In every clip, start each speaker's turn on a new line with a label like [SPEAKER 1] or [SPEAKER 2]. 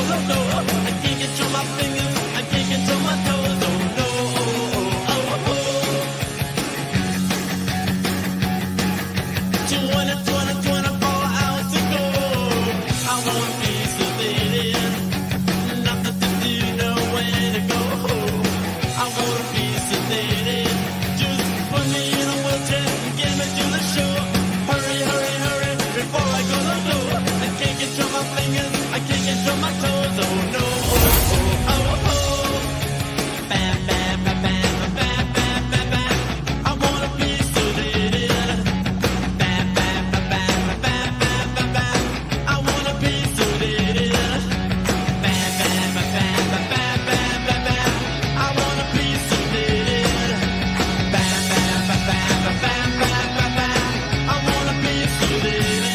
[SPEAKER 1] gonna do? I can't control my fingers, I can't control my toes. Oh no, oh, oh, oh. 24 hours to go. I wanna be sedated, nothing to do, nowhere to go. I wanna be sedated, just put me in a wheelchair and get me to the show. Hurry, hurry, hurry, before I go to the door. I can't control my fingers, I can't control my toes. Oh no, oh, oh, oh, oh. Bam, bam, bam, bam, bam, bam, bam, bam. I wanna be sedated. Bam, bam, bam, bam, bam, bam, bam, bam. I wanna be sedated. Bam, bam, bam, bam, bam, bam, bam, bam. I wanna be sedated. Bam, bam, bam, bam, bam, bam, bam, bam. I wanna be sedated.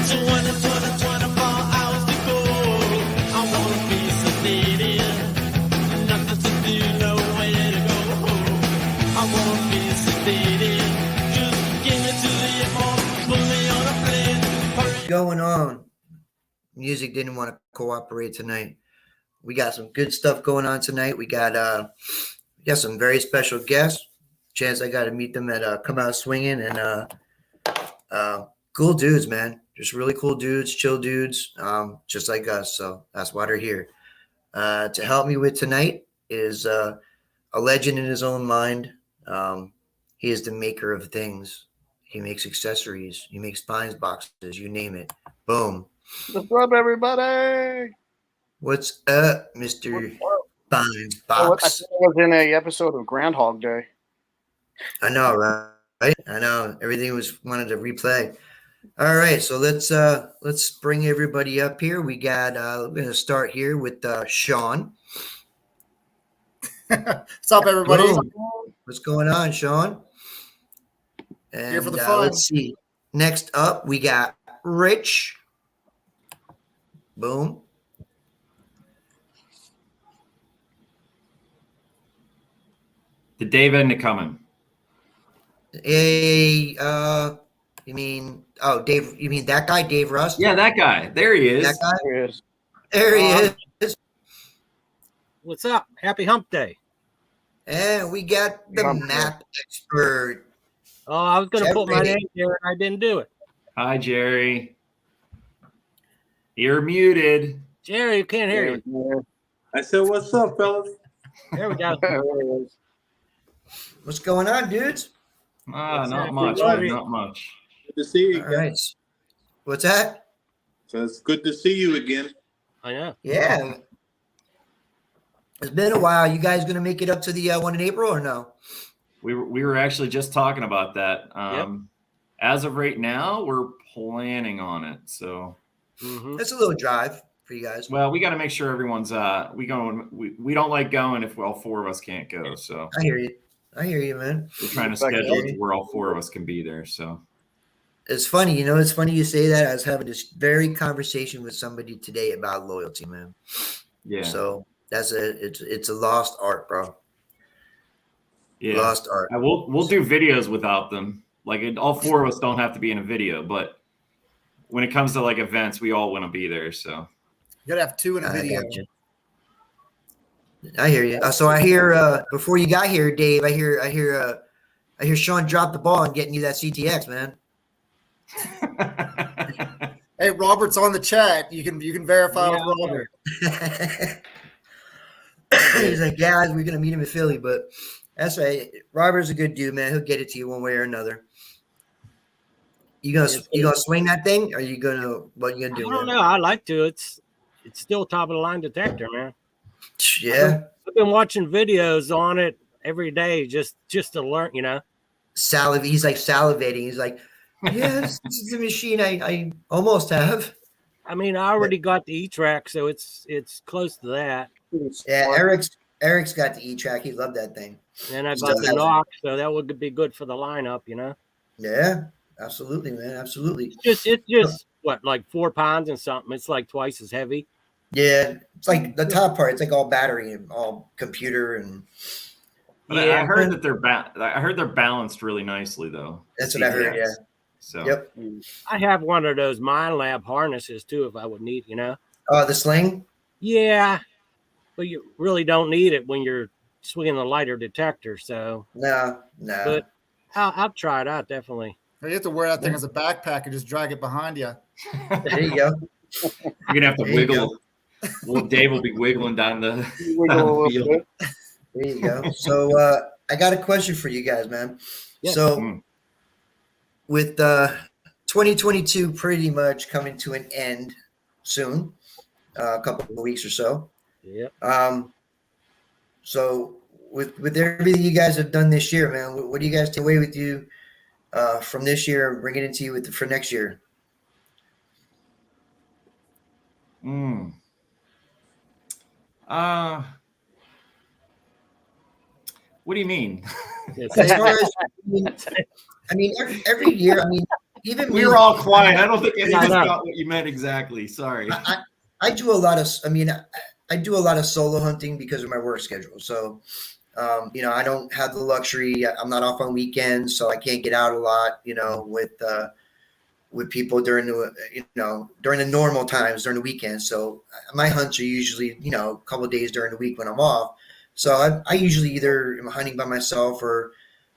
[SPEAKER 1] So 24 hours to go. I wanna be sedated, nothing to do, nowhere to go. I wanna be sedated, just get me to the airport, put me on a plane. Hurry.
[SPEAKER 2] Going on. Music didn't want to cooperate tonight. We got some good stuff going on tonight. We got some very special guests. Chance I got to meet them at Come Out Swinging, and cool dudes, man. Just really cool dudes, chill dudes, just like us. So that's why they're here. To help me with tonight is a legend in his own mind. He is the maker of things. He makes accessories. He makes spines boxes. You name it. Boom.
[SPEAKER 3] What's up, everybody?
[SPEAKER 2] What's up, Mr. Spines
[SPEAKER 3] I
[SPEAKER 2] Box?
[SPEAKER 3] think I was in a episode of Groundhog Day.
[SPEAKER 2] I know, right? I know. Everything was wanted to replay. All right, so let's bring everybody up here. We got we're gonna start here with Sean.
[SPEAKER 4] What's up, everybody?
[SPEAKER 2] Boom. What's going on, Sean? And
[SPEAKER 4] Here for the fun.
[SPEAKER 2] Let's see. Next up, we got Rich. Boom.
[SPEAKER 5] The Dave ended coming.
[SPEAKER 2] Hey, you mean Dave? You mean that guy, Dave Rust?
[SPEAKER 5] Yeah, that guy. There he is.
[SPEAKER 2] That guy.
[SPEAKER 3] There it is.
[SPEAKER 2] There he is.
[SPEAKER 4] What's up? Happy Hump Day.
[SPEAKER 2] And we got the
[SPEAKER 3] Hump Day.
[SPEAKER 2] map expert.
[SPEAKER 4] Oh, I was going to put my
[SPEAKER 2] Jerry.
[SPEAKER 4] name there, and I didn't do it.
[SPEAKER 5] Hi, Jerry. You're muted.
[SPEAKER 4] Jerry, you can't hear you.
[SPEAKER 6] I said, "What's up, fellas?"
[SPEAKER 4] There we go.
[SPEAKER 3] There it is.
[SPEAKER 2] What's going on, dudes?
[SPEAKER 5] Not much.
[SPEAKER 6] everybody?
[SPEAKER 5] Not much.
[SPEAKER 6] Good to see you
[SPEAKER 2] All
[SPEAKER 6] again.
[SPEAKER 2] right. What's that?
[SPEAKER 6] So it's good to see you again.
[SPEAKER 4] I know.
[SPEAKER 2] Yeah. It's been a while. You guys gonna make it up to the one in April or no?
[SPEAKER 5] We were actually just talking about that.
[SPEAKER 4] Yep.
[SPEAKER 5] As of right now, we're planning on it. So,
[SPEAKER 4] Mm-hmm.
[SPEAKER 2] That's a little drive for you guys.
[SPEAKER 5] well, we got to make sure everyone's we don't like going if all four of us can't go. So
[SPEAKER 2] I hear you, man.
[SPEAKER 5] we're trying to
[SPEAKER 3] Back
[SPEAKER 5] schedule
[SPEAKER 2] in.
[SPEAKER 5] it where all four of us can be there. So
[SPEAKER 2] It's funny, it's funny you say that. I was having this very conversation with somebody today about loyalty, man.
[SPEAKER 5] yeah,
[SPEAKER 2] So it's a lost art, bro.
[SPEAKER 5] yeah.
[SPEAKER 2] Lost art.
[SPEAKER 5] We'll do videos without them. Like all four of us don't have to be in a video, but when it comes to like events, we all want to be there. So
[SPEAKER 4] You got to have two in a
[SPEAKER 2] I
[SPEAKER 4] video.
[SPEAKER 2] gotcha. I hear you. So I hear before you got here, Dave. I hear Sean dropped the ball on getting you that CTX, man.
[SPEAKER 4] Hey, Robert's on the chat. You can verify with Robert.
[SPEAKER 2] He's like, yeah, we're gonna meet him in Philly, but that's right. Robert's a good dude, man. He'll get it to you one way or another. You gonna swing that thing? Or are you gonna what you gonna do?
[SPEAKER 4] I don't
[SPEAKER 2] man?
[SPEAKER 4] know. I like to. It's still top of the line detector, man.
[SPEAKER 2] Yeah.
[SPEAKER 4] I've been watching videos on it every day just to learn,
[SPEAKER 2] He's like salivating. He's like, yes, this is the machine I almost have.
[SPEAKER 7] I mean, I already got the E-Track, so it's close to that.
[SPEAKER 2] Yeah, Eric's got the E-Track. He loved that thing.
[SPEAKER 7] And I
[SPEAKER 2] Still
[SPEAKER 7] got the
[SPEAKER 2] has it.
[SPEAKER 7] Knox, so that would be good for the lineup, you know.
[SPEAKER 2] Yeah, absolutely, man. Absolutely.
[SPEAKER 7] It's just what, like 4 pounds and something. It's like twice as heavy.
[SPEAKER 2] Yeah, it's like the top part. It's like all battery and all computer, and
[SPEAKER 5] But I heard that they're balanced really nicely though.
[SPEAKER 2] that's what I heard. Yeah.
[SPEAKER 5] So
[SPEAKER 2] Yep.
[SPEAKER 7] I have one of those Mind Lab harnesses too, if I would need, you know.
[SPEAKER 2] Oh, the sling.
[SPEAKER 7] Yeah, but you really don't need it when you're swinging a lighter detector. So,
[SPEAKER 2] No.
[SPEAKER 7] but I'll try it out definitely.
[SPEAKER 4] You have to wear that thing as a backpack and just drag it behind you.
[SPEAKER 2] There you go.
[SPEAKER 5] you're gonna have to
[SPEAKER 2] There you
[SPEAKER 5] wiggle. Well, Dave will be wiggling down the
[SPEAKER 3] Wiggle a little
[SPEAKER 5] field.
[SPEAKER 3] bit.
[SPEAKER 2] There you go. So I got a question for you guys, man.
[SPEAKER 7] Yeah.
[SPEAKER 2] So with 2022 pretty much coming to an end soon, a couple of weeks or so.
[SPEAKER 7] Yep.
[SPEAKER 2] So with everything you guys have done this year, man, what do you guys take away with you from this year and bring it into you for next year?
[SPEAKER 5] What do you mean?
[SPEAKER 2] As far as, I mean, every year, I mean, even
[SPEAKER 5] We
[SPEAKER 2] me,
[SPEAKER 5] were all quiet. I don't think any of us
[SPEAKER 7] No.
[SPEAKER 5] got what you meant exactly. Sorry.
[SPEAKER 2] I do a lot of, I do a lot of solo hunting because of my work schedule. So, I don't have the luxury. I'm not off on weekends, so I can't get out a lot, with people during the normal times during the weekend. So my hunts are usually, a couple of days during the week when I'm off. So I usually either am hunting by myself or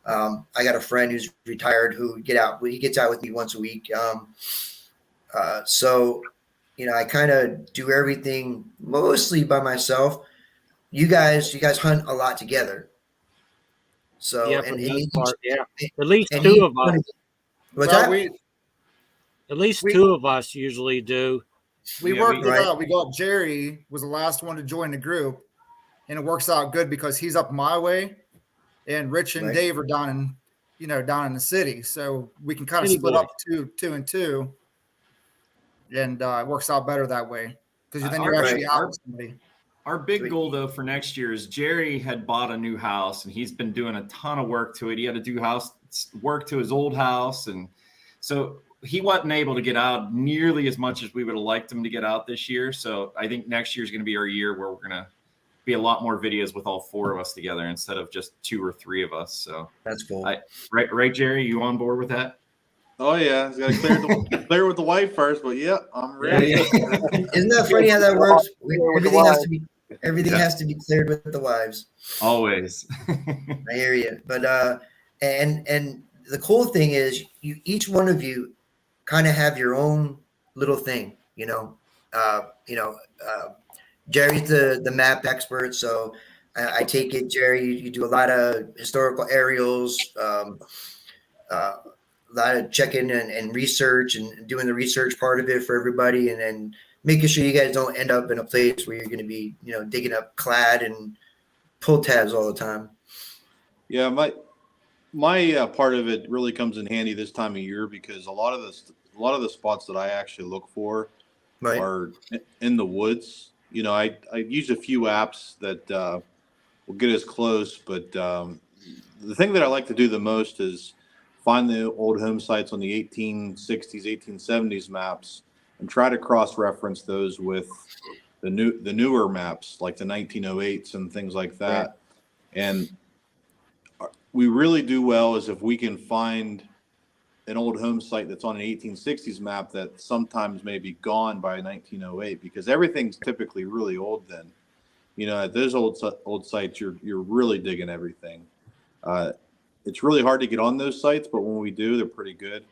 [SPEAKER 2] I got a friend who's retired who he gets out with me once a week. I kind of do everything mostly by myself. You guys hunt a lot together. So
[SPEAKER 7] Yeah, for
[SPEAKER 2] and
[SPEAKER 7] the most
[SPEAKER 2] each-
[SPEAKER 7] part, yeah. At least
[SPEAKER 2] and
[SPEAKER 7] two
[SPEAKER 2] each
[SPEAKER 7] of
[SPEAKER 2] one
[SPEAKER 7] us.
[SPEAKER 2] of- What's
[SPEAKER 4] Well,
[SPEAKER 2] that?
[SPEAKER 7] At least
[SPEAKER 4] we-
[SPEAKER 7] two of us usually do.
[SPEAKER 4] We
[SPEAKER 5] Yeah,
[SPEAKER 4] worked
[SPEAKER 2] Right.
[SPEAKER 4] it out. We got Jerry was the last one to join the group, and it works out good because he's up my way, and Rich and
[SPEAKER 2] Right.
[SPEAKER 4] Dave are down in the city, so we can kind of
[SPEAKER 7] City
[SPEAKER 4] split
[SPEAKER 7] boy.
[SPEAKER 4] up two and two, and it works out better that way because then you're
[SPEAKER 5] Right.
[SPEAKER 4] actually out with somebody.
[SPEAKER 5] Our big goal, though, for next year is Jerry had bought a new house and he's been doing a ton of work to it. He had to do work to his old house. And so he wasn't able to get out nearly as much as we would have liked him to get out this year. So I think next year is going to be our year where we're going to be a lot more videos with all 4 of us together instead of just 2 or 3 of us. So
[SPEAKER 2] That's cool.
[SPEAKER 5] right, Jerry, you on board with that?
[SPEAKER 6] Oh yeah, he's got to clear with the wife first. But yeah, I'm ready.
[SPEAKER 5] Yeah.
[SPEAKER 2] Isn't that funny how that works?
[SPEAKER 3] With the
[SPEAKER 2] Everything has to be cleared with the wives.
[SPEAKER 5] Always.
[SPEAKER 2] I hear you. But and the cool thing is each one of you kind of have your own little thing, Jerry's the map expert, so I take it, Jerry, you do a lot of historical aerials, a lot of checking and research and doing the research part of it for everybody, and then making sure you guys don't end up in a place where you're going to be, digging up clad and pull tabs all the time.
[SPEAKER 6] Yeah, my part of it really comes in handy this time of year because a lot of the spots that I actually look for
[SPEAKER 2] Right.
[SPEAKER 6] are in the woods. I use a few apps that will get us close, but the thing that I like to do the most is find the old home sites on the 1860s, 1870s maps and try to cross-reference those with the newer maps like the 1908s and things like that.
[SPEAKER 2] Right.
[SPEAKER 6] And we really do well is if we can find an old home site that's on an 1860s map that sometimes may be gone by 1908 because everything's typically really old then. At those old sites, you're really digging everything. It's really hard to get on those sites, but when we do, they're pretty good.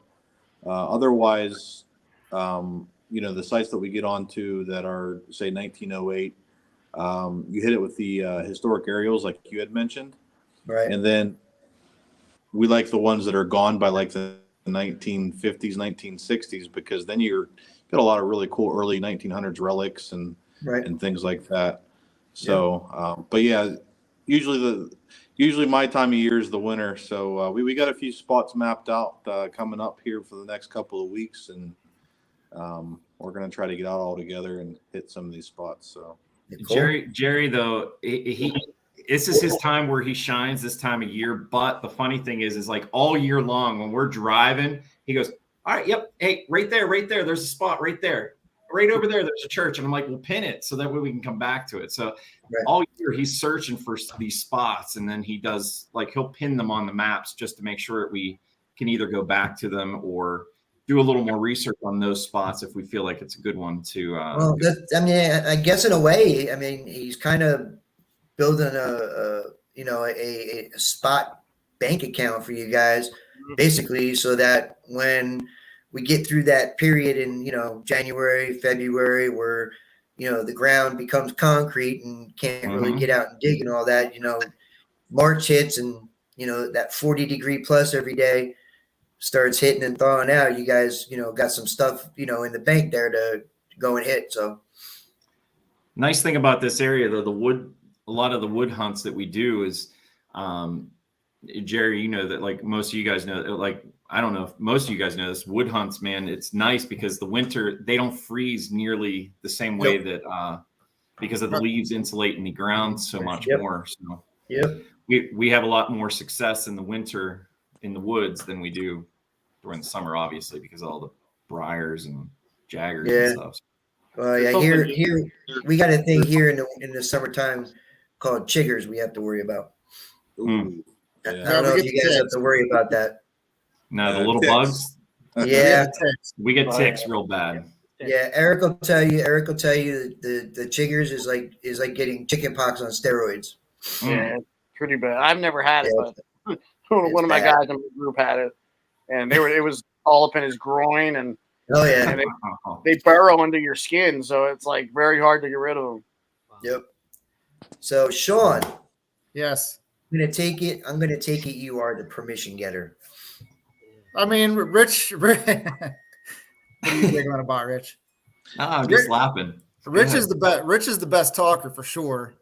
[SPEAKER 6] Otherwise, the sites that we get onto that are, say, 1908, you hit it with the historic aerials like you had mentioned.
[SPEAKER 2] Right.
[SPEAKER 6] And then we like the ones that are gone by like the 1950s, 1960s, because then you got a lot of really cool early 1900s relics and
[SPEAKER 2] Right.
[SPEAKER 6] things like that. So, but yeah, usually my time of year is the winter. So we got a few spots mapped out coming up here for the next couple of weeks, and we're gonna try to get out all together and hit some of these spots. So
[SPEAKER 2] Cool.
[SPEAKER 5] Jerry though, he this is his time where he shines this time of year. But the funny thing is like all year long when we're driving, he goes, "All right, yep, hey, right there, there's a spot right there, right over there. There's a church," and I'm like, "We'll pin it so that way we can come back to it." So
[SPEAKER 2] Right.
[SPEAKER 5] all year he's searching for these spots, and then he does like he'll pin them on the maps just to make sure that we can either go back to them or do a little more research on those spots if we feel like it's a good one to.
[SPEAKER 2] Well, I mean, I guess in a way, I mean, he's kind of building a spot bank account for you guys, basically, so that when we get through that period in January, February, where the ground becomes concrete and can't really get out and dig and all that, March hits and that 40-degree plus every day starts hitting and thawing out. You guys, got some stuff, in the bank there to go and hit. So
[SPEAKER 5] nice thing about this area, though, a lot of the wood hunts that we do is, Jerry, that like most of you guys know, like, I don't know if most of you guys know this, wood hunts, man, it's nice because the winter, they don't freeze nearly the same way that, because of the leaves insulating the ground so much more. So we have a lot more success in the winter in the woods than we do during the summer, obviously, because of all the briars and jaggers and stuff.
[SPEAKER 2] Well, yeah, here we got a thing here in the summertime called chiggers we have to worry about.
[SPEAKER 6] Ooh,
[SPEAKER 2] I don't know if you guys have to worry about that.
[SPEAKER 5] No, the little
[SPEAKER 6] ticks.
[SPEAKER 5] bugs.
[SPEAKER 2] Yeah,
[SPEAKER 5] We get ticks real bad.
[SPEAKER 2] yeah. Eric will tell you the chiggers is like getting chicken pox on steroids.
[SPEAKER 3] Yeah, it's pretty bad. I've never had it,
[SPEAKER 2] Yeah.
[SPEAKER 3] but one of my guys in the group had it, and it was all up in his groin, and
[SPEAKER 2] Oh yeah.
[SPEAKER 3] and they burrow into your skin, so it's like very hard to get rid of them.
[SPEAKER 2] Yep. So Sean,
[SPEAKER 4] Yes.
[SPEAKER 2] I'm gonna take it. You are the permission getter.
[SPEAKER 4] I mean, Rich. What are you thinking about, Rich?
[SPEAKER 5] I'm just laughing.
[SPEAKER 4] Rich is the best. Rich is the best talker for sure.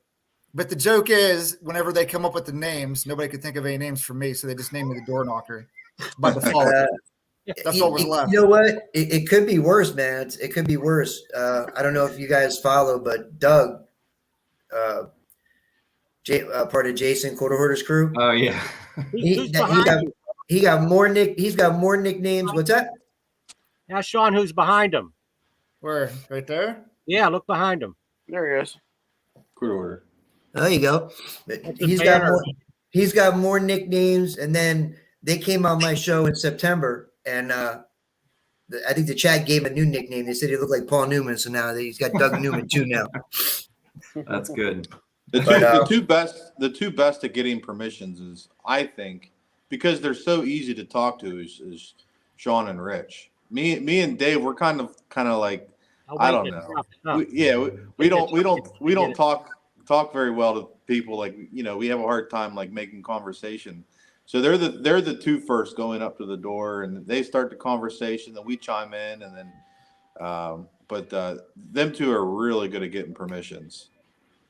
[SPEAKER 4] But the joke is, whenever they come up with the names, nobody could think of any names for me, so they just named me the door knocker by default. That's what was left.
[SPEAKER 2] You know what? It could be worse, man. It could be worse. I don't know if you guys follow, but Doug, part of Jason Quarter Hoarder's crew.
[SPEAKER 5] Oh yeah.
[SPEAKER 7] Who's behind him?
[SPEAKER 2] He's got more nicknames. What's that?
[SPEAKER 7] Now, Sean, who's behind him?
[SPEAKER 4] Where? Right there?
[SPEAKER 7] Yeah, look behind him.
[SPEAKER 3] There he is.
[SPEAKER 6] Good order.
[SPEAKER 2] There you go.
[SPEAKER 7] That's a
[SPEAKER 2] He's got
[SPEAKER 7] banner.
[SPEAKER 2] more. He's got more nicknames, and then they came on my show in September, and I think the chat gave him a new nickname. They said he looked like Paul Newman, so now he's got Doug Newman too now.
[SPEAKER 5] That's good.
[SPEAKER 6] The two best at getting permissions is, I think, because they're so easy to talk to, is Sean and Rich. Me and Dave, we're kind of like, I don't know. We don't talk very well to people. Like, we have a hard time like making conversation. So they're the two first going up to the door, and they start the conversation. Then we chime in, and then but them two are really good at getting permissions.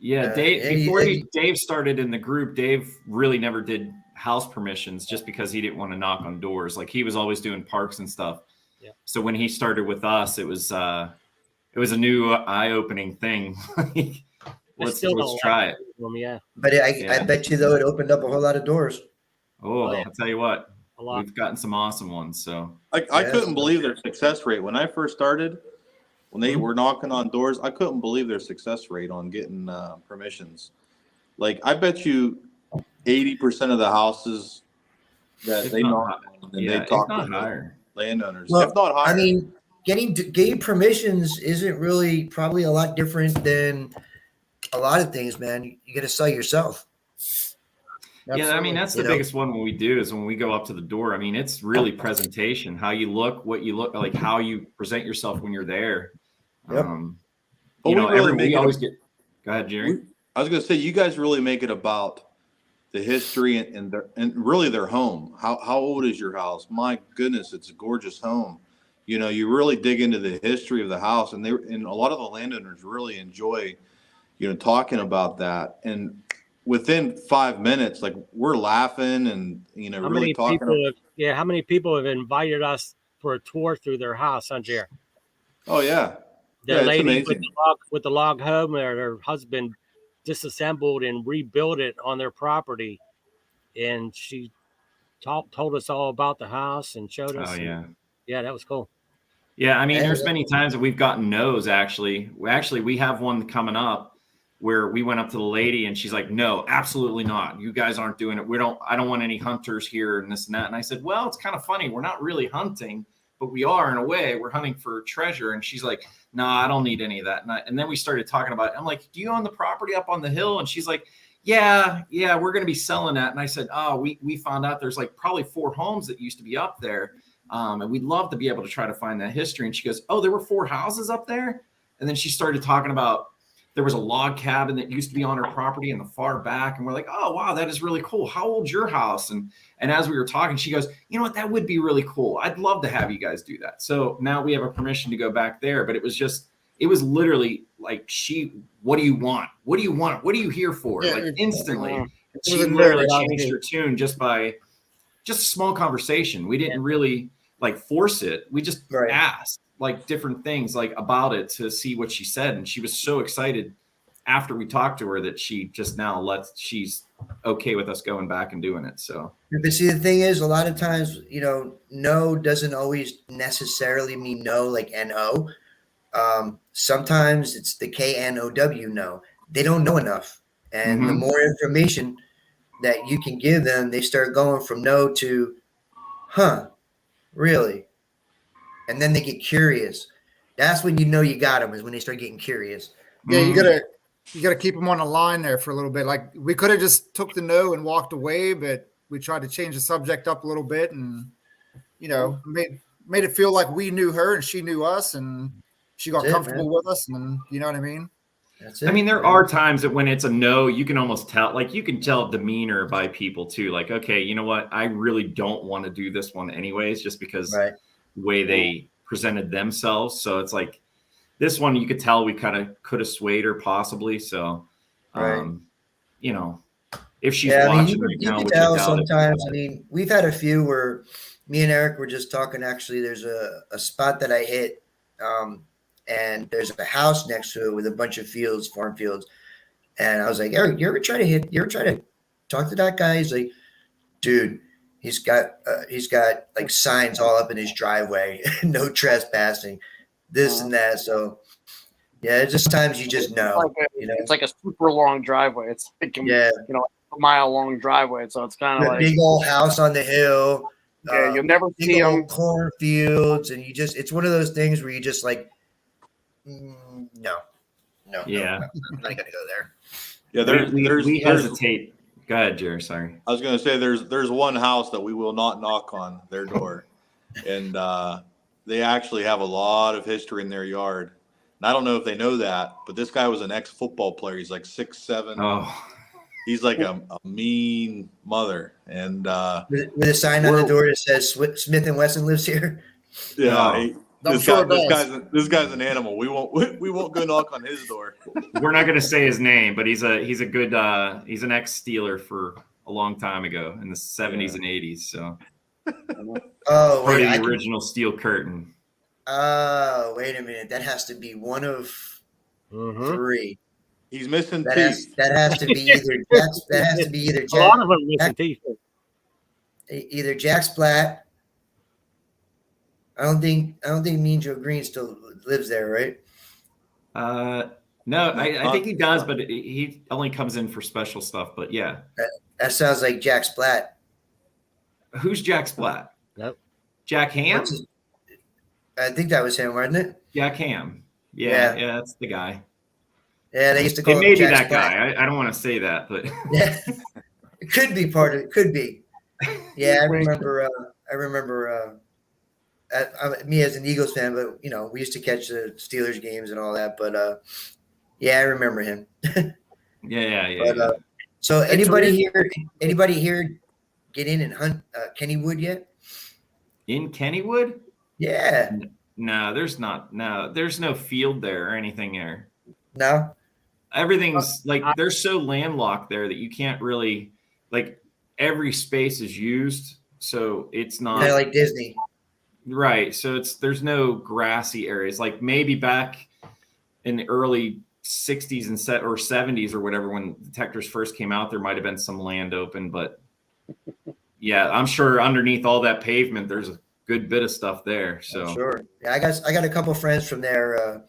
[SPEAKER 5] Yeah, Dave started in the group, Dave really never did house permissions just because he didn't want to knock on doors. Like, he was always doing parks and stuff.
[SPEAKER 7] Yeah.
[SPEAKER 5] So when he started with us, it was a new eye-opening thing. Let's try it.
[SPEAKER 7] Yeah.
[SPEAKER 2] But I bet you though it opened up a whole lot of doors.
[SPEAKER 5] Oh, I'll tell you what,
[SPEAKER 7] A lot.
[SPEAKER 5] we've gotten some awesome ones. So
[SPEAKER 6] I couldn't believe their success rate when I first started. When they were knocking on doors, I couldn't believe their success rate on getting permissions. Like, I bet you 80% of the houses that
[SPEAKER 5] If
[SPEAKER 6] they
[SPEAKER 5] not
[SPEAKER 6] knock on and they talk
[SPEAKER 5] not
[SPEAKER 6] to
[SPEAKER 5] higher.
[SPEAKER 6] landowners,
[SPEAKER 2] Well,
[SPEAKER 6] if not higher.
[SPEAKER 2] I mean, getting permissions isn't really probably a lot different than a lot of things, man. You got to sell yourself.
[SPEAKER 5] Yeah, I mean, that's the biggest one when we do is when we go up to the door. I mean, it's really presentation, how you look, what you look like, how you present yourself when you're there.
[SPEAKER 2] Yep.
[SPEAKER 6] But
[SPEAKER 5] We always get. Go ahead, Jerry.
[SPEAKER 6] I was going to say, you guys really make it about the history and really their home. How old is your house? My goodness, it's a gorgeous home. You really dig into the history of the house, and a lot of the landowners really enjoy, talking about that. And within 5 minutes, like we're laughing and
[SPEAKER 7] How
[SPEAKER 6] really
[SPEAKER 7] many
[SPEAKER 6] talking.
[SPEAKER 7] people? How many people have invited us for a tour through their house, huh, Jer?
[SPEAKER 6] Oh yeah,
[SPEAKER 7] The
[SPEAKER 6] yeah, it's
[SPEAKER 7] lady
[SPEAKER 6] amazing.
[SPEAKER 7] with the log home, her husband disassembled and rebuilt it on their property, and she told us all about the house and showed us.
[SPEAKER 5] Oh yeah.
[SPEAKER 7] Yeah, that was cool.
[SPEAKER 5] Yeah, I mean,
[SPEAKER 2] And-
[SPEAKER 5] there's many times that we've gotten no's. Actually, we have one coming up where we went up to the lady and she's like, "No, absolutely not. You guys aren't doing it. I don't want any hunters here and this and that." And I said, "Well, it's kind of funny. We're not really hunting, but we are in a way. We're hunting for treasure." And she's like, "No, I don't need any of that." And then we started talking about it. I'm like, "Do you own the property up on the hill?" And she's like, "Yeah, we're going to be selling that." And I said, "Oh, we found out there's like probably 4 homes that used to be up there. And we'd love to be able to try to find that history." And she goes, "Oh, there were 4 houses up there?" And then she started talking about there was a log cabin that used to be on her property in the far back. And we're like, "Oh, wow, that is really cool. How old's your house?" And as we were talking, she goes, "You know what? That would be really cool. I'd love to have you guys do that." So now we have a permission to go back there. But it was literally like, "What do you want? What do you want? What are you here for?"
[SPEAKER 4] Yeah,
[SPEAKER 5] like instantly. And
[SPEAKER 4] was
[SPEAKER 5] she
[SPEAKER 4] a no
[SPEAKER 5] literally
[SPEAKER 4] right out of the
[SPEAKER 5] changed
[SPEAKER 4] gate.
[SPEAKER 5] her tune just a small conversation. We didn't really like force it. We just
[SPEAKER 2] Right.
[SPEAKER 5] asked like different things like about it to see what she said. And she was so excited after we talked to her that she just now she's okay with us going back and doing it. So,
[SPEAKER 2] But see, the thing is, a lot of times, no doesn't always necessarily mean no, like N-O. Sometimes it's the K-N-O-W, no. They don't know enough. And the
[SPEAKER 5] Mhm.
[SPEAKER 2] more information that you can give them, they start going from no to, huh, really? And then they get curious. That's when you know you got them, is when they start getting curious.
[SPEAKER 4] Yeah,
[SPEAKER 5] Mhm.
[SPEAKER 4] you gotta keep them on the line there for a little bit. Like we could have just took the no and walked away, but we tried to change the subject up a little bit and made it feel like we knew her and she knew us and she got
[SPEAKER 2] That's it,
[SPEAKER 4] comfortable
[SPEAKER 2] man.
[SPEAKER 4] with us, and you know what I mean?
[SPEAKER 2] That's it.
[SPEAKER 5] I mean, there are times that when it's a no, you can almost tell, like you can tell demeanor by people too. Like, okay, you know what? I really don't want to do this one anyways, just because
[SPEAKER 2] Right.
[SPEAKER 5] the way they presented themselves. So it's like this one, you could tell we kind of could have swayed her possibly. So,
[SPEAKER 2] Right.
[SPEAKER 5] if she's
[SPEAKER 2] Yeah, I mean,
[SPEAKER 5] watching right
[SPEAKER 2] you
[SPEAKER 5] now,
[SPEAKER 2] can
[SPEAKER 5] which I
[SPEAKER 2] tell
[SPEAKER 5] doubt it.
[SPEAKER 2] sometimes. I mean, we've had a few where me and Eric were just talking. Actually, there's a spot that I hit, and there's a house next to it with a bunch of fields, farm fields. And I was like, Eric, you ever try to talk to that guy? He's like, dude, he's got like signs all up in his driveway, no trespassing, this and that. So yeah, it's just times you just know,
[SPEAKER 3] It's like a super long driveway. It's like
[SPEAKER 2] Yeah.
[SPEAKER 3] a mile long driveway. So it's kind of
[SPEAKER 2] The
[SPEAKER 3] like
[SPEAKER 2] big old house on the hill.
[SPEAKER 3] you'll never
[SPEAKER 2] Big
[SPEAKER 3] see them.
[SPEAKER 2] old cornfields, and it's one of those things where you just like, no,
[SPEAKER 5] Yeah.
[SPEAKER 2] I'm not gonna go there.
[SPEAKER 6] Yeah,
[SPEAKER 5] we hesitate. Go ahead, Jerry. Sorry.
[SPEAKER 6] I was going to say there's one house that we will not knock on their door, and they actually have a lot of history in their yard. And I don't know if they know that, but this guy was an ex-football player. He's like 6'7".
[SPEAKER 5] Oh,
[SPEAKER 6] He's like a mean mother, and
[SPEAKER 2] With a sign on the door that says Smith and Wesson lives here.
[SPEAKER 6] yeah,
[SPEAKER 5] Oh.
[SPEAKER 6] this guy's an animal. We won't go knock on his door.
[SPEAKER 5] we're not going to say his name, but he's a good he's an ex-Steeler for a long time ago in the 70s and 80s. So
[SPEAKER 2] Oh,
[SPEAKER 5] part
[SPEAKER 2] wait,
[SPEAKER 5] of the original Steel Curtain.
[SPEAKER 2] oh, wait a minute. That has to be one of 3.
[SPEAKER 6] He's missing
[SPEAKER 2] That
[SPEAKER 6] teeth.
[SPEAKER 2] has to be either Jack's. That has to be either
[SPEAKER 7] A lot of
[SPEAKER 2] Jack,
[SPEAKER 7] them missing teeth.
[SPEAKER 2] either Jack Splat. I don't think Mean Joe Green still lives there, right?
[SPEAKER 5] No, I think he does, but he only comes in for special stuff. But yeah,
[SPEAKER 2] That sounds like Jack Splat.
[SPEAKER 5] who's Jack Splat?
[SPEAKER 7] Nope.
[SPEAKER 5] Jack Ham?
[SPEAKER 2] I think that was him, wasn't it?
[SPEAKER 5] Jack Ham.
[SPEAKER 2] Yeah.
[SPEAKER 5] Yeah, that's the guy.
[SPEAKER 2] Yeah, they used to call
[SPEAKER 5] It
[SPEAKER 2] him
[SPEAKER 5] may be
[SPEAKER 2] Jack
[SPEAKER 5] that
[SPEAKER 2] Splat.
[SPEAKER 5] guy. I don't want to say that, but
[SPEAKER 2] Yeah, it could be part of it. Could be. Yeah, I remember. Me as an Eagles fan, but we used to catch the Steelers games and all that. But yeah, I remember him.
[SPEAKER 5] yeah.
[SPEAKER 2] But, so anybody here get in and hunt Kennywood yet?
[SPEAKER 5] In Kennywood?
[SPEAKER 2] Yeah.
[SPEAKER 5] No, there's no field there or anything there.
[SPEAKER 2] No.
[SPEAKER 5] everything's like they're so landlocked there that you can't really like every space is used, so it's not
[SPEAKER 2] Kind of like Disney.
[SPEAKER 5] right. So there's no grassy areas like maybe back in the early 60s and or 70s or whatever when detectors first came out, there might have been some land open, but yeah, I'm sure underneath all that pavement there's a good bit of stuff there. So
[SPEAKER 2] Sure. Yeah, I got a couple friends from there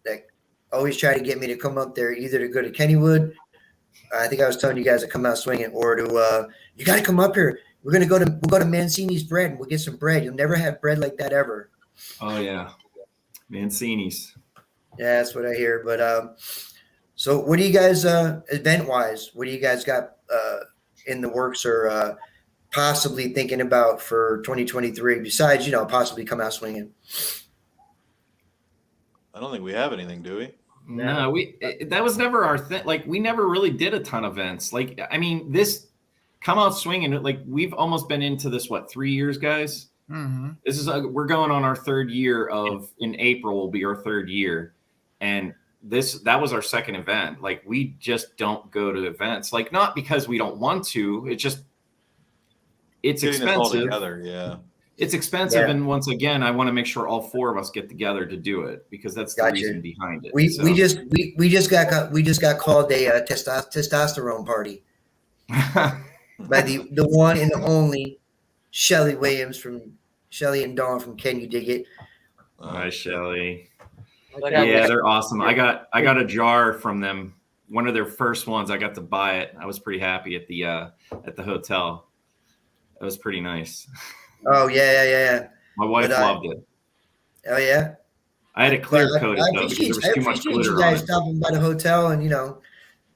[SPEAKER 2] that always try to get me to come up there either to go to Kennywood. I think I was telling you guys to come out swinging, or to you got to come up here. We'll go to Mancini's bread and we'll get some bread. You'll never have bread like that ever.
[SPEAKER 5] oh yeah, Mancini's.
[SPEAKER 2] Yeah, that's what I hear. But so what do you guys event wise? What do you guys got in the works or possibly thinking about for 2023? Besides, possibly come out swinging.
[SPEAKER 6] I don't think we have anything, do we?
[SPEAKER 5] No, that was never our thing. Like we never really did a ton of events. Like I mean, this come out swinging. Like we've almost been into this 3 years, guys.
[SPEAKER 4] Mm-hmm.
[SPEAKER 5] This is we're going on our third year in April will be our third year, and that was our second event. Like we just don't go to events. Like not because we don't want to. It's
[SPEAKER 6] Getting
[SPEAKER 5] expensive.
[SPEAKER 6] this all together, yeah.
[SPEAKER 5] It's expensive,
[SPEAKER 2] Yeah.
[SPEAKER 5] and once again, I want to make sure all four of us get together to do it because that's the
[SPEAKER 2] Gotcha.
[SPEAKER 5] reason behind it.
[SPEAKER 2] We just got called a testosterone party by the one and only Shelly Williams from Shelly and Dawn from Can You Dig It?
[SPEAKER 5] Hi, Shelly.
[SPEAKER 3] Yeah.
[SPEAKER 5] Yeah, they're awesome. I got a jar from them. One of their first ones. I got to buy it. I was pretty happy at the hotel. It was pretty nice.
[SPEAKER 2] Oh yeah.
[SPEAKER 5] My wife
[SPEAKER 2] But,
[SPEAKER 5] loved it.
[SPEAKER 2] Oh yeah.
[SPEAKER 5] I had to clear
[SPEAKER 2] But
[SPEAKER 5] coat it though because there was
[SPEAKER 2] I
[SPEAKER 5] too much
[SPEAKER 2] appreciate
[SPEAKER 5] glitter
[SPEAKER 2] you guys
[SPEAKER 5] on it.
[SPEAKER 2] stopping by the hotel and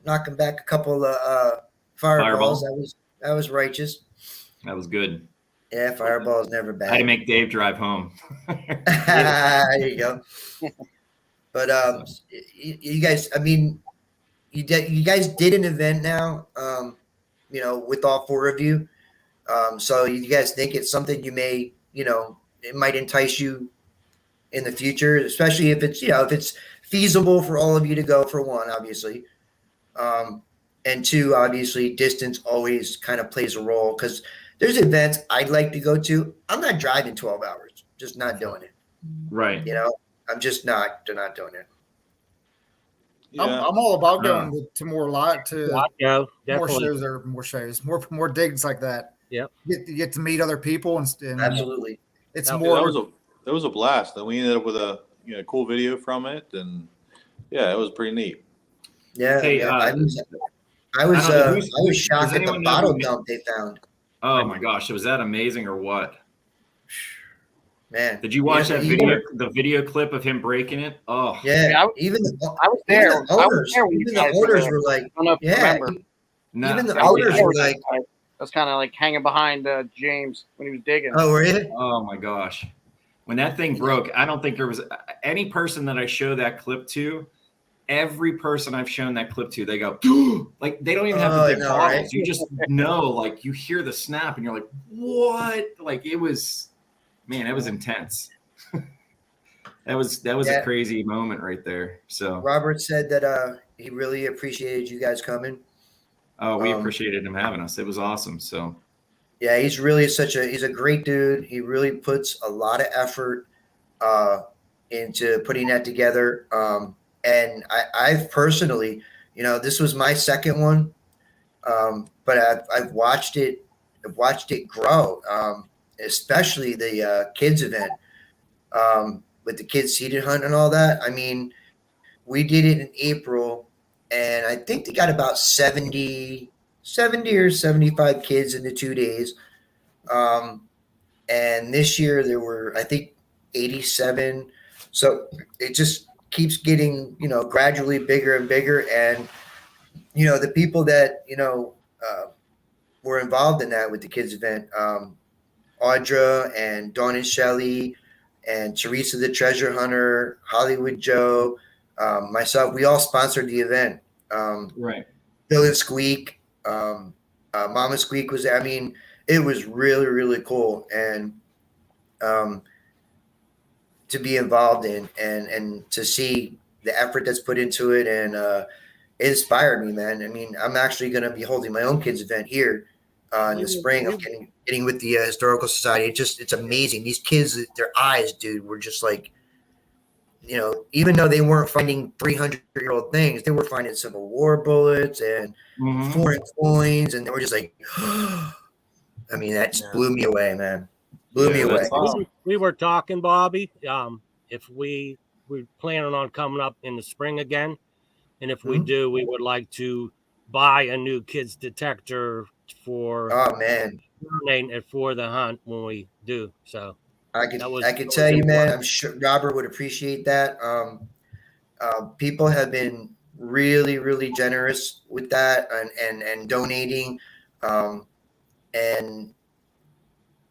[SPEAKER 2] knocking back a couple of fireballs. That was righteous.
[SPEAKER 5] That was good.
[SPEAKER 2] Yeah, fireball's never
[SPEAKER 5] I had to
[SPEAKER 2] bad.
[SPEAKER 5] make Dave drive home.
[SPEAKER 2] There you go. But you guys, I mean, you guys did an event now, with all four of you. So you guys think it's something you may, it might entice you in the future, especially if it's feasible for all of you to go, for one, obviously. And two, obviously, distance always kind of plays a role because there's events I'd like to go to. I'm not driving 12 hours, just not doing it.
[SPEAKER 5] Right.
[SPEAKER 2] I'm just not doing it.
[SPEAKER 6] Yeah.
[SPEAKER 4] I'm all about going to more
[SPEAKER 7] Yeah,
[SPEAKER 4] more
[SPEAKER 7] definitely.
[SPEAKER 4] shows, more digs like that.
[SPEAKER 7] Yep.
[SPEAKER 4] You get to meet other people and
[SPEAKER 2] Absolutely.
[SPEAKER 4] it's
[SPEAKER 7] Yeah,
[SPEAKER 4] more.
[SPEAKER 6] That was a blast. And we ended up with a cool video from it, and yeah, it was pretty neat.
[SPEAKER 2] Yeah.
[SPEAKER 5] Hey,
[SPEAKER 2] yeah. I was
[SPEAKER 5] I don't know,
[SPEAKER 2] shocked
[SPEAKER 5] does
[SPEAKER 2] at the
[SPEAKER 5] anyone know
[SPEAKER 2] bottle
[SPEAKER 5] who-
[SPEAKER 2] dump they found.
[SPEAKER 5] Oh my gosh, was that amazing or what?
[SPEAKER 2] Man.
[SPEAKER 5] Did you watch that
[SPEAKER 2] Even-
[SPEAKER 5] video? The video clip of him breaking it? Oh,
[SPEAKER 2] Yeah.
[SPEAKER 3] Yeah,
[SPEAKER 2] Even the
[SPEAKER 3] I was there.
[SPEAKER 2] Even the
[SPEAKER 3] I was
[SPEAKER 2] owners,
[SPEAKER 3] there when you
[SPEAKER 2] even the
[SPEAKER 3] guys were
[SPEAKER 2] owners
[SPEAKER 3] there.
[SPEAKER 2] were like,
[SPEAKER 3] I don't know if you
[SPEAKER 2] yeah.
[SPEAKER 3] remember.
[SPEAKER 5] no.
[SPEAKER 2] Even the
[SPEAKER 3] I was
[SPEAKER 2] owners
[SPEAKER 3] there
[SPEAKER 2] were
[SPEAKER 3] when
[SPEAKER 2] like,
[SPEAKER 3] I was kind of like hanging behind James when he was digging.
[SPEAKER 2] oh, were you?
[SPEAKER 5] Oh my gosh. When that thing broke, I don't think there was any person that I show that clip to. Every person I've shown that clip to, they go, like they don't even have
[SPEAKER 2] Oh,
[SPEAKER 5] to
[SPEAKER 2] I
[SPEAKER 5] dig
[SPEAKER 2] know,
[SPEAKER 5] bottles.
[SPEAKER 2] right?
[SPEAKER 5] You just know, like you hear the snap and you're like, what? Like it was, man, it was intense. that was
[SPEAKER 2] Yeah.
[SPEAKER 5] a crazy moment right there. So,
[SPEAKER 2] Robert said that he really appreciated you guys coming.
[SPEAKER 5] oh, we
[SPEAKER 2] Um,
[SPEAKER 5] appreciated him having us. It was awesome. So,
[SPEAKER 2] Yeah, he's really he's a great dude. He really puts a lot of effort into putting that together. And I've personally, this was my second one, but I've watched it grow, especially the kids event with the kids seated hunt and all that. I mean, we did it in April, and I think they got about 70 or 75 kids in the 2 days. And this year there were, I think, 87. So it just keeps getting, gradually bigger and bigger. And, the people that, were involved in that with the kids event, Audra and Dawn and Shelley and Teresa the Treasure Hunter, Hollywood Joe, myself, we all sponsored the event.
[SPEAKER 5] right.
[SPEAKER 2] Bill and Squeak, Mama Squeak was there. I mean, it was really, really cool. And to be involved in and to see, the effort that's put into it, and it inspired me, man. I mean, I'm actually going to be holding my own kids event here in the spring. I'm getting with the Historical Society. It's amazing. These kids, their eyes, dude, were just like, you know, even though they weren't finding 300-year-old things, they were finding Civil War bullets and foreign coins, and they were just like, I mean, that just blew me away, man. Blew me away.
[SPEAKER 7] We were talking, Bobby, if we're planning on coming up in the spring again, and if we do, we would like to buy a new kids detector for donating it for the hunt when we do. So
[SPEAKER 2] I could tell you, man, I'm sure Robert would appreciate that. People have been really, really generous with that and donating. And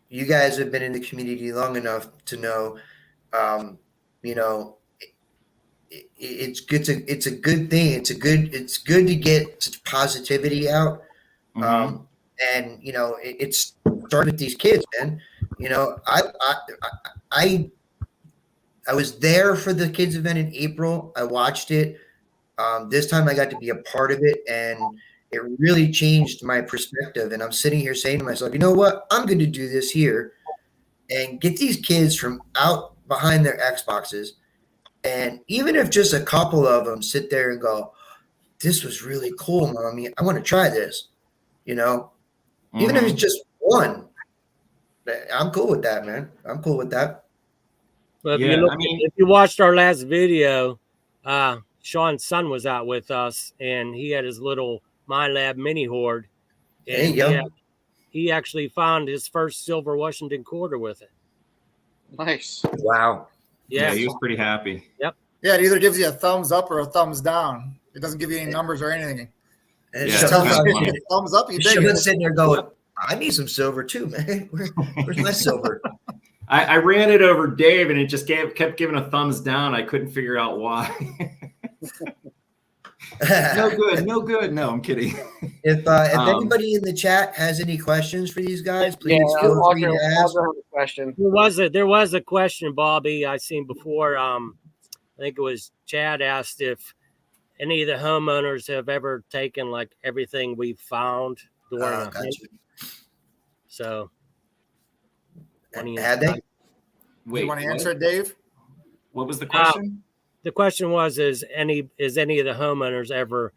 [SPEAKER 2] you guys have been in the community long enough to know, you know, it's good it's a good thing. It's good to get such positivity out. And you know, it started with these kids, man. You know, I was there for the kids event in April. I watched it. This time I got to be a part of it, and it really changed my perspective. And I'm sitting here saying to myself, you know what? I'm going to do this here and get these kids from out behind their Xboxes. And even if just a couple of them sit there and go, this was really cool, Mommy, I want to try this, you know, even if it's just one, I'm cool with that, man. I'm cool with that.
[SPEAKER 7] But if you watched our last video, Sean's son was out with us, and he had his little MyLab mini hoard. And
[SPEAKER 2] there you go.
[SPEAKER 7] He actually found his first silver Washington quarter with it.
[SPEAKER 3] Nice.
[SPEAKER 2] Wow.
[SPEAKER 5] Yeah, he was pretty happy.
[SPEAKER 7] Yep.
[SPEAKER 4] Yeah, it either gives you a thumbs up or a thumbs down. It doesn't give you any numbers or anything.
[SPEAKER 2] And
[SPEAKER 5] Yeah,
[SPEAKER 4] thumbs up, you dig it.
[SPEAKER 2] sitting there going, I need some silver too, man. Where's my silver?
[SPEAKER 5] I ran it over Dave, and it just kept giving a thumbs down. I couldn't figure out why. No good. No, I'm kidding.
[SPEAKER 2] If anybody in the chat has any questions for these guys, please feel free to ask.
[SPEAKER 3] Question.
[SPEAKER 7] There was a question, Bobby, I seen before. I think it was Chad asked if any of the homeowners have ever taken like everything we found during a hunt. So,
[SPEAKER 2] had they?
[SPEAKER 5] Wait,
[SPEAKER 4] you want to answer it, Dave?
[SPEAKER 5] What was the question?
[SPEAKER 7] The question was: Is any of the homeowners ever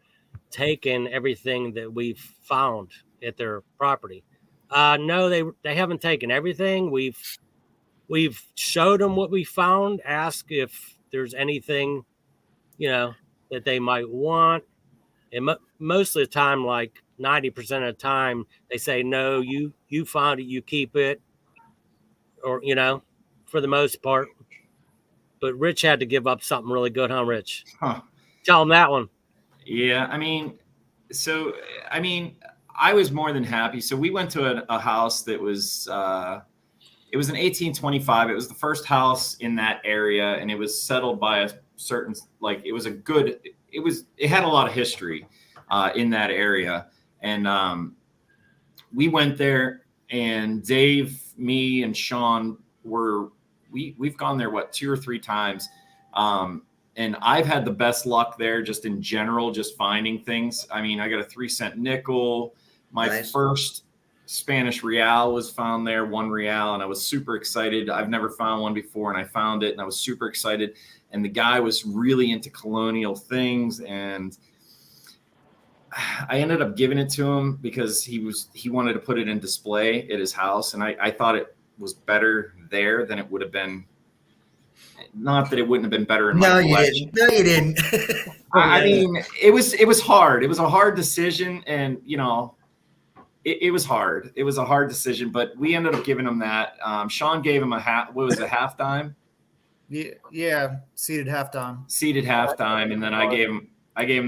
[SPEAKER 7] taken everything that we've found at their property? No, they haven't taken everything. We've showed them what we found. Asked if there's anything, you know, that they might want. And most of the time, like 90% of the time, they say, no, you found it, you keep it. Or, you know, for the most part. But Rich had to give up something really good, huh, Rich?
[SPEAKER 5] Huh.
[SPEAKER 7] Tell him that one.
[SPEAKER 5] Yeah, I was more than happy. So we went to a house that was it was an 1825. It was the first house in that area, and it was settled by a certain, like, it had a lot of history in that area. And we went there, and Dave, me, and Sean we've gone there, 2 or 3 times. And I've had the best luck there just in general, just finding things. I mean, I got a 3-cent nickel. My first Spanish real was found there, 1 real, and I was super excited. I've never found one before, and I found it, and I was super excited. And the guy was really into colonial things, and I ended up giving it to him because he wanted to put it in display at his house, and I thought it was better there than it would have been. Not that it wouldn't have been better in my collection.
[SPEAKER 2] No, you didn't.
[SPEAKER 5] I mean, it was hard. It was a hard decision, and you know, it was hard. It was a hard decision, but we ended up giving him that. Sean gave him a half dime?
[SPEAKER 4] Yeah, seated halftime,
[SPEAKER 5] and then I gave him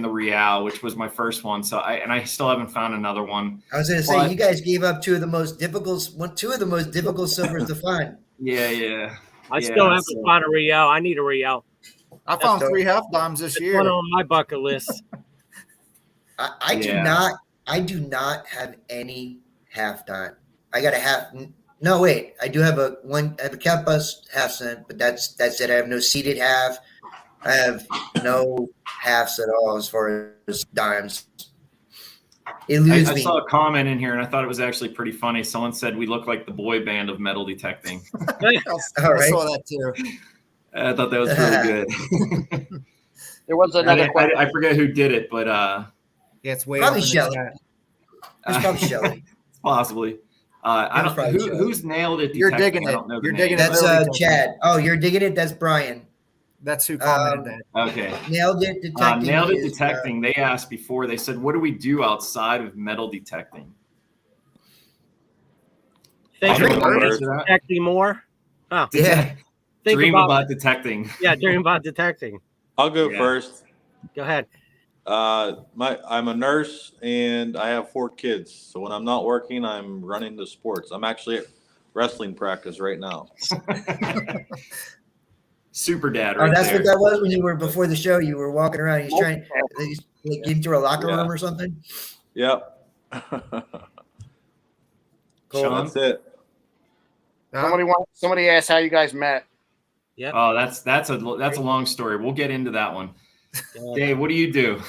[SPEAKER 5] the real, which was my first one. So I still haven't found another one.
[SPEAKER 2] I was going to say, you guys gave up two of the most difficult silvers to find.
[SPEAKER 5] Yeah.
[SPEAKER 7] I still have to find a real. I need a real.
[SPEAKER 4] I found 3 half dimes this year.
[SPEAKER 7] One on my bucket list.
[SPEAKER 2] I do not have any half dime. I got a half. No, wait. I do have I have a Cat Bus half cent, but that's it. I have no seated half. I have no halves at all as far as dimes. It
[SPEAKER 5] I
[SPEAKER 2] eludes me.
[SPEAKER 5] saw a comment in here, and I thought it was actually pretty funny. Someone said we look like the boy band of metal detecting.
[SPEAKER 4] I
[SPEAKER 2] right.
[SPEAKER 4] saw that too.
[SPEAKER 5] I thought that was really good.
[SPEAKER 3] There was another question.
[SPEAKER 5] I forget who did it, but
[SPEAKER 4] Yeah, it's way
[SPEAKER 2] Probably
[SPEAKER 4] up in the
[SPEAKER 2] Shelley.
[SPEAKER 4] chat.
[SPEAKER 2] It's probably Shelley.
[SPEAKER 5] possibly. I don't
[SPEAKER 2] probably Shelley.
[SPEAKER 5] who's nailed it.
[SPEAKER 4] You're
[SPEAKER 5] detecting?
[SPEAKER 4] digging
[SPEAKER 5] I
[SPEAKER 4] it.
[SPEAKER 5] don't know
[SPEAKER 4] You're
[SPEAKER 5] the
[SPEAKER 4] digging
[SPEAKER 5] name.
[SPEAKER 4] it.
[SPEAKER 2] That's Chad. Oh, you're digging it? That's Brian.
[SPEAKER 4] That's who commented that.
[SPEAKER 5] Okay.
[SPEAKER 2] Nailed it detecting.
[SPEAKER 5] Nailed it
[SPEAKER 2] is,
[SPEAKER 5] detecting. They asked before. They said, "What do we do outside of metal detecting?"
[SPEAKER 7] Think
[SPEAKER 5] Anyone
[SPEAKER 7] about
[SPEAKER 5] wanna answer that?
[SPEAKER 7] detecting more. Oh,
[SPEAKER 2] Yeah.
[SPEAKER 7] think
[SPEAKER 5] Dream
[SPEAKER 7] about,
[SPEAKER 5] about detecting.
[SPEAKER 7] yeah, dream about detecting.
[SPEAKER 6] I'll go
[SPEAKER 5] Yeah.
[SPEAKER 6] first.
[SPEAKER 7] Go ahead.
[SPEAKER 6] I'm a nurse and I have 4 kids. So when I'm not working, I'm running the sports. I'm actually at wrestling practice right now.
[SPEAKER 5] Super dad,
[SPEAKER 2] Oh,
[SPEAKER 5] right
[SPEAKER 2] that's
[SPEAKER 5] there.
[SPEAKER 2] what that was when you were before the show. You were walking around. He's trying to get into a locker
[SPEAKER 6] Yeah.
[SPEAKER 2] room or something.
[SPEAKER 6] Yep.
[SPEAKER 2] Cool.
[SPEAKER 5] Sean?
[SPEAKER 6] That's it.
[SPEAKER 3] Somebody asked how you guys met.
[SPEAKER 7] Yep.
[SPEAKER 5] Oh, that's a long story. We'll get into that one. Dave, what do you do?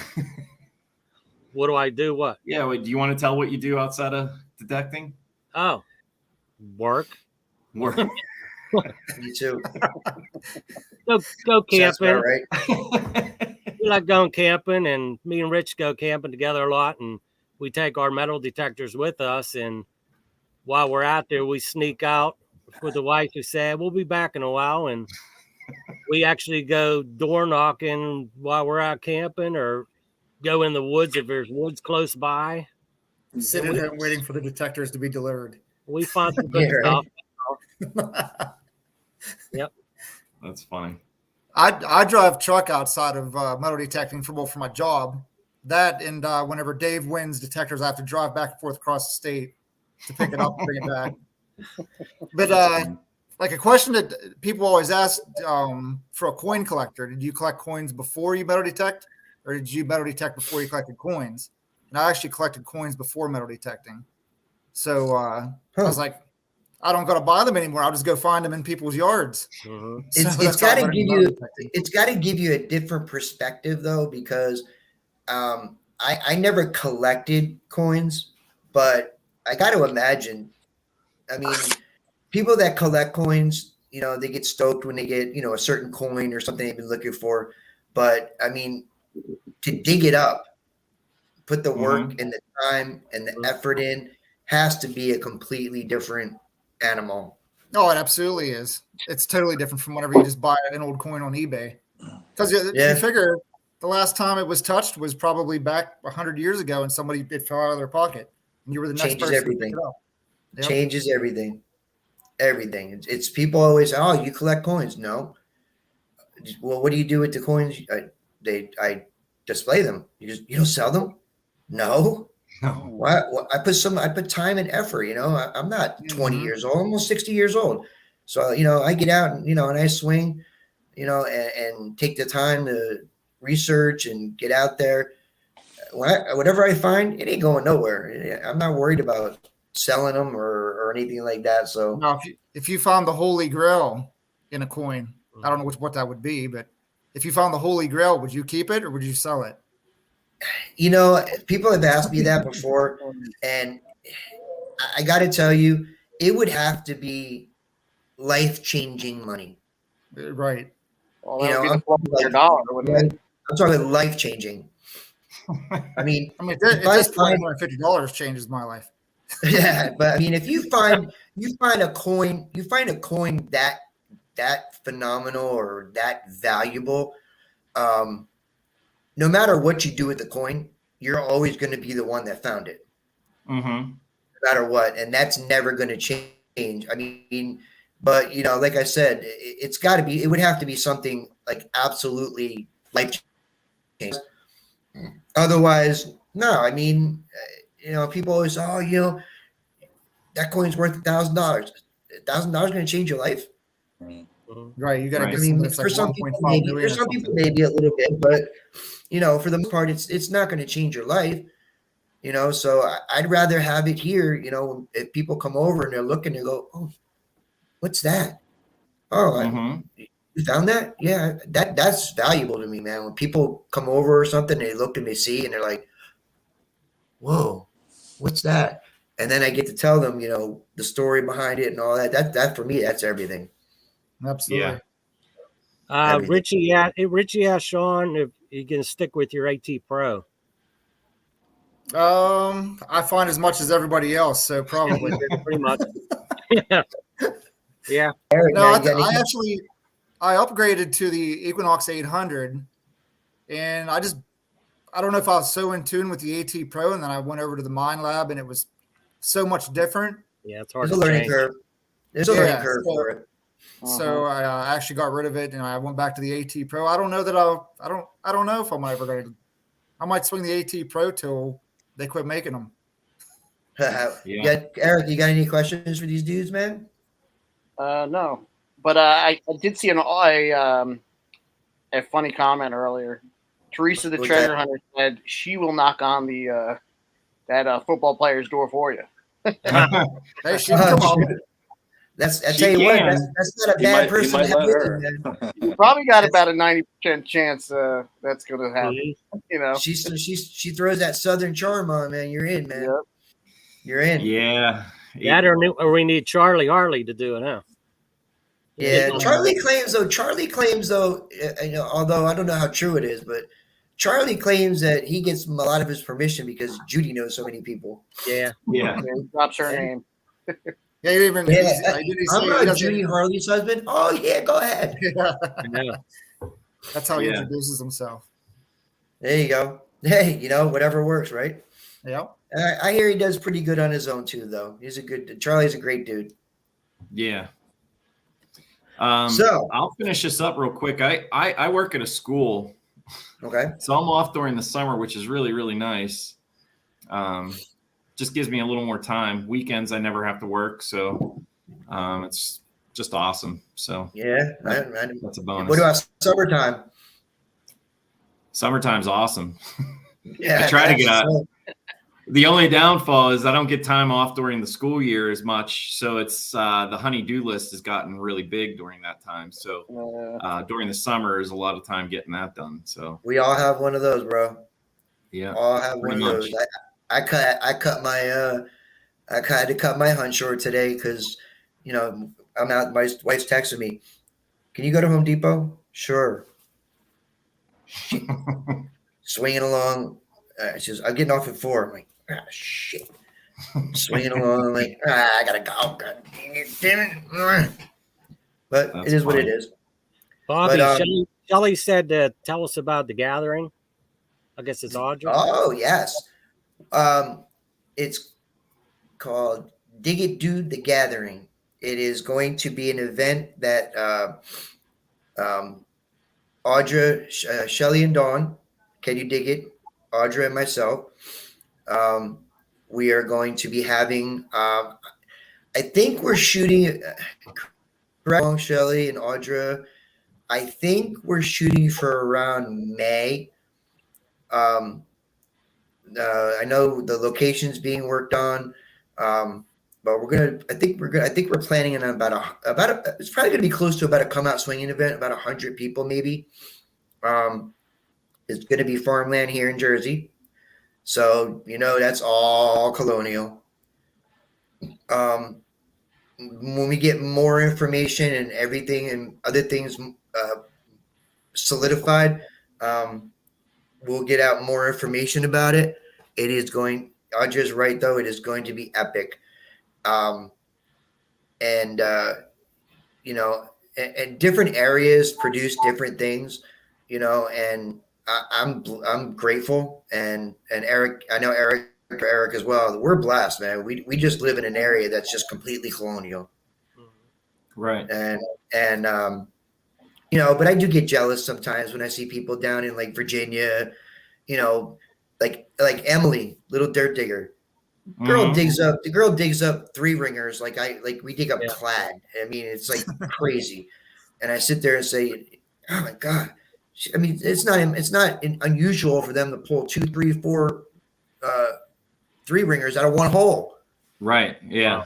[SPEAKER 7] What do I do? What?
[SPEAKER 5] Yeah, wait, do you want to tell what you do outside of detecting?
[SPEAKER 7] Oh, work.
[SPEAKER 5] Work.
[SPEAKER 2] Me too.
[SPEAKER 7] Go
[SPEAKER 2] Sounds
[SPEAKER 7] camping.
[SPEAKER 2] about right.
[SPEAKER 7] We like going camping, and me and Rich go camping together a lot, and we take our metal detectors with us, and while we're out there, we sneak out with the wife who said, we'll be back in a while, and we actually go door knocking while we're out camping, or go in the woods if there's woods close by.
[SPEAKER 4] Sit at home waiting for the detectors to be delivered.
[SPEAKER 7] We find some good
[SPEAKER 2] Yeah,
[SPEAKER 7] stuff. Yep.
[SPEAKER 5] That's funny.
[SPEAKER 4] I drive truck outside of metal detecting for my job. That and whenever Dave wins detectors, I have to drive back and forth across the state to pick it up and bring it back. But like a question that people always ask for a coin collector: did you collect coins before you metal detect, or did you metal detect before you collected coins? And I actually collected coins before metal detecting. So I was like, I don't got to buy them anymore. I'll just go find them in people's yards.
[SPEAKER 7] Mm-hmm.
[SPEAKER 2] It's got to give you. It's got to give you a different perspective though, because I never collected coins, but I got to imagine. I mean, people that collect coins, they get stoked when they get a certain coin or something they've been looking for. But I mean, to dig it up, put the work and the time and the effort in, has to be a completely different animal.
[SPEAKER 4] Oh, it absolutely is. It's totally different from whenever you just buy an old coin on eBay. Because you figure the last time it was touched was probably back 100 years ago, and somebody it fell out of their pocket, and you were the next
[SPEAKER 2] Changes
[SPEAKER 4] person
[SPEAKER 2] everything.
[SPEAKER 4] to pick it up. Yep.
[SPEAKER 2] Changes everything. Everything. It's people always, oh, you collect coins. No. Well, what do you do with the coins? I display them. You don't sell them? No. What? I put time and effort. I'm not 20 years old, almost 60 years old. So I get out and and I swing, and take the time to research and get out there. Whatever I find, it ain't going nowhere. I'm not worried about selling them or anything like that. So
[SPEAKER 4] now, if you found the Holy Grail in a coin, I don't know what that would be, but if you found the Holy Grail, would you keep it or would you sell it?
[SPEAKER 2] People have asked me that before, and I got to tell you, it would have to be life-changing money.
[SPEAKER 4] Right.
[SPEAKER 3] Well, that would be the $1,200, wouldn't it?
[SPEAKER 2] I'm talking life-changing. I mean,
[SPEAKER 4] at this point, $150 changes my life.
[SPEAKER 2] Yeah, but I mean, if you find a coin that phenomenal or that valuable, no matter what you do with the coin, you're always going to be the one that found it, no matter what, and that's never going to change. I mean, but like I said, it would have to be something like absolutely life-changing. Otherwise, no. I mean, people always, that coin's worth $1,000. $1,000 going to change your life.
[SPEAKER 4] Right. You got to get
[SPEAKER 2] I mean,
[SPEAKER 4] for
[SPEAKER 2] some people maybe a little bit, but for the most part, it's not going to change your life. So I'd rather have it here. If people come over and they're looking, they go, "Oh, what's that?" Oh, You found that? Yeah, that's valuable to me, man. When people come over or something, they look and they see, and they're like, "Whoa, what's that?" And then I get to tell them, the story behind it and all that. That for me, that's everything.
[SPEAKER 4] Absolutely.
[SPEAKER 5] Yeah.
[SPEAKER 2] Everything.
[SPEAKER 7] Richie asked Sean if you can stick with your AT Pro.
[SPEAKER 4] I find as much as everybody else, so probably.
[SPEAKER 7] Pretty much. Yeah. Yeah.
[SPEAKER 2] Eric,
[SPEAKER 4] No,
[SPEAKER 2] man, you got any-
[SPEAKER 4] I upgraded to the Equinox 800, and I don't know if I was so in tune with the AT Pro, and then I went over to the Mind Lab, and it was so much different.
[SPEAKER 7] Yeah, it's hard
[SPEAKER 2] There's a
[SPEAKER 7] to
[SPEAKER 2] learning
[SPEAKER 7] change.
[SPEAKER 2] curve. There's a learning curve for it.
[SPEAKER 4] So I actually got rid of it, and I went back to the AT Pro. I don't know that I don't know if I'm ever going to. I might swing the AT Pro till they quit making them.
[SPEAKER 2] Eric, you got any questions for these dudes, man?
[SPEAKER 3] No, but I did see a funny comment earlier. Teresa the
[SPEAKER 2] What's
[SPEAKER 3] treasure
[SPEAKER 2] that?
[SPEAKER 3] hunter said she will knock on the that football player's door for you.
[SPEAKER 4] Hey, she can come on.
[SPEAKER 2] I
[SPEAKER 5] She
[SPEAKER 2] tell you what,
[SPEAKER 5] can.
[SPEAKER 2] that's not a
[SPEAKER 6] He
[SPEAKER 2] bad
[SPEAKER 6] might- he
[SPEAKER 2] person
[SPEAKER 6] might
[SPEAKER 2] to have
[SPEAKER 6] let
[SPEAKER 2] with
[SPEAKER 6] her.
[SPEAKER 2] you, man.
[SPEAKER 3] You probably got about a 90% chance that's going to happen.
[SPEAKER 7] Mhm.
[SPEAKER 3] You know.
[SPEAKER 2] She throws that southern charm on, man. You're in, man.
[SPEAKER 3] Yep.
[SPEAKER 2] You're in.
[SPEAKER 5] Yeah.
[SPEAKER 7] That or we need Charlie Harley to do it, huh?
[SPEAKER 2] Yeah, Charlie claims though, although I don't know how true it is, but Charlie claims that he gets a lot of his permission because Judy knows so many people.
[SPEAKER 7] Yeah.
[SPEAKER 5] Yeah.
[SPEAKER 3] Yeah, he drops her name.
[SPEAKER 4] Yeah, he didn't even.
[SPEAKER 2] Yeah,
[SPEAKER 4] he didn't
[SPEAKER 2] I'm
[SPEAKER 4] say he
[SPEAKER 2] not
[SPEAKER 4] doesn't-
[SPEAKER 2] Judy Harley's husband. Oh yeah, go ahead.
[SPEAKER 7] I know.
[SPEAKER 4] That's how he
[SPEAKER 5] Yeah.
[SPEAKER 4] introduces himself.
[SPEAKER 2] There you go. Hey, whatever works, right?
[SPEAKER 4] Yeah.
[SPEAKER 2] I hear he does pretty good on his own too, though. Charlie's a great dude.
[SPEAKER 5] Yeah.
[SPEAKER 2] So-
[SPEAKER 5] I'll finish this up real quick. I work at a school,
[SPEAKER 2] Okay.
[SPEAKER 5] so I'm off during the summer, which is really, really nice. Just gives me a little more time. Weekends I never have to work, so it's just awesome. So
[SPEAKER 2] Yeah,
[SPEAKER 5] that's a bonus.
[SPEAKER 2] what about summertime?
[SPEAKER 5] Summertime's awesome.
[SPEAKER 2] Yeah,
[SPEAKER 5] I try to get out.
[SPEAKER 2] so-
[SPEAKER 5] The only downfall is I don't get time off during the school year as much. So it's the honey-do list has gotten really big during that time. So during the summer is a lot of time getting that done. So
[SPEAKER 2] We all have one of those, bro.
[SPEAKER 5] yeah,
[SPEAKER 2] All have one
[SPEAKER 5] pretty
[SPEAKER 2] of those.
[SPEAKER 5] much.
[SPEAKER 2] I had to cut my hunt short today because I'm out. My wife's texting me. Can you go to Home Depot? Sure. Shit. Swinging along. She says, I'm getting off at 4. I'm like, shit. Swinging along. I'm like, I gotta go. God damn it. But
[SPEAKER 5] That's
[SPEAKER 2] it is what it
[SPEAKER 5] fine.
[SPEAKER 2] is.
[SPEAKER 7] Bobby,
[SPEAKER 2] But,
[SPEAKER 7] Shelley said to tell us about the gathering. I guess it's Audrey.
[SPEAKER 2] Oh yes. It's called Dig It Dude the Gathering. It is going to be an event that Audra, Shelly, and Dawn, Can You Dig It? Audra and myself. We are going to be having. I think we're shooting. Correct, Shelly and Audra. I think we're shooting for around May. I know the location's being worked on, but I think we're planning on about it's probably gonna be close to about a come out swinging event, about 100 people maybe. It's gonna be farmland here in Jersey, so that's all colonial. When we get more information and everything and other things solidified, we'll get out more information about it. It is going. Audra's right though. It is going to be epic, and different areas produce different things, and I'm grateful. And Eric, I know Eric as well. We're blessed, man. We just live in an area that's just completely colonial,
[SPEAKER 5] Right.
[SPEAKER 2] and but I do get jealous sometimes when I see people down in like Virginia, like Emily, little dirt digger. Girl
[SPEAKER 5] Mhm.
[SPEAKER 2] digs up 3 ringers like we dig up
[SPEAKER 7] Yeah.
[SPEAKER 2] clad. I mean, it's like crazy. And I sit there and say, oh my God. I mean, it's not unusual for them to pull 2, 3, 4 3 ringers out of one hole.
[SPEAKER 5] Right. Yeah.
[SPEAKER 7] Wow.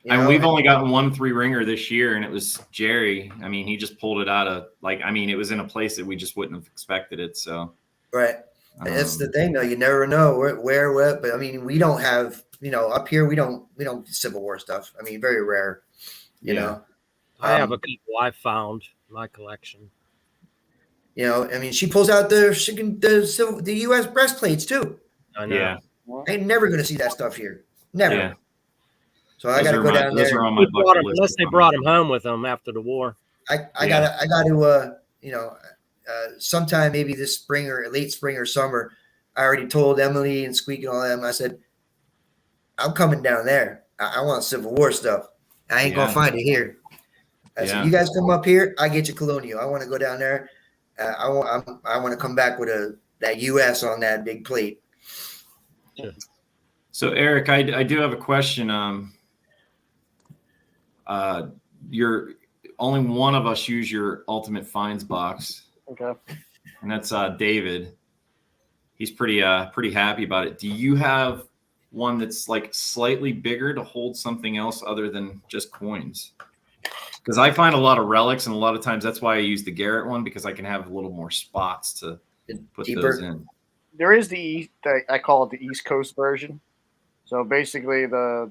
[SPEAKER 2] You
[SPEAKER 5] And
[SPEAKER 2] know?
[SPEAKER 5] we've only gotten one 3-ringer this year, and it was Jerry. I mean, he just pulled it out of it was in a place that we just wouldn't have expected it. So
[SPEAKER 2] Right. That's the
[SPEAKER 5] um,
[SPEAKER 2] thing, though. You never know where, what. But I mean, we don't have, up here. We don't do Civil War stuff. I mean, very rare. You
[SPEAKER 5] Yeah.
[SPEAKER 2] know.
[SPEAKER 7] I have a couple I found in my collection.
[SPEAKER 2] I mean, she pulls out the U.S. breastplates too.
[SPEAKER 7] I know.
[SPEAKER 5] yeah,
[SPEAKER 2] I ain't never gonna see that stuff here. Never.
[SPEAKER 5] yeah.
[SPEAKER 2] So I got to go down
[SPEAKER 5] Those
[SPEAKER 2] there.
[SPEAKER 5] are on my bucket list.
[SPEAKER 7] Unless they brought him home with them after the war.
[SPEAKER 2] I got to sometime maybe this spring or late spring or summer. I already told Emily and Squeak and all them. I said, I'm coming down there. I want Civil War stuff. I ain't gonna find it here. I said, you guys come up here, I get you Colonial. I want to go down there. I want to come back with that U.S. on that big plate.
[SPEAKER 5] So Eric, I do have a question. You're only one of us use your Ultimate Finds box,
[SPEAKER 3] Okay.
[SPEAKER 5] and that's David. He's pretty happy about it. Do you have one that's like slightly bigger to hold something else other than just coins? Because I find a lot of relics, and a lot of times that's why I use the Garrett one, because I can have a little more spots to put those in.
[SPEAKER 3] There is I call it the East Coast version. So basically, the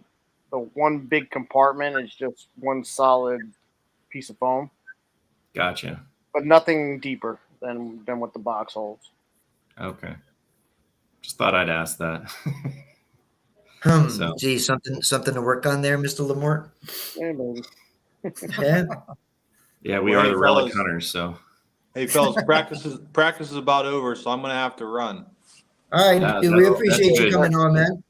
[SPEAKER 3] one big compartment is just one solid piece of foam.
[SPEAKER 5] Gotcha.
[SPEAKER 3] But nothing deeper than what the box holds.
[SPEAKER 5] Okay. Just thought I'd ask that. So.
[SPEAKER 2] Gee, something to work on there, Mr. Lamort.
[SPEAKER 3] Yeah, maybe.
[SPEAKER 2] Yeah.
[SPEAKER 5] Yeah, we
[SPEAKER 6] Well,
[SPEAKER 5] are
[SPEAKER 6] hey,
[SPEAKER 5] the relic
[SPEAKER 6] fellas.
[SPEAKER 5] hunters. So.
[SPEAKER 6] Hey, fellas, practice is about over, so I'm going to have to run.
[SPEAKER 2] All right. We appreciate you
[SPEAKER 5] good.
[SPEAKER 2] coming on, man.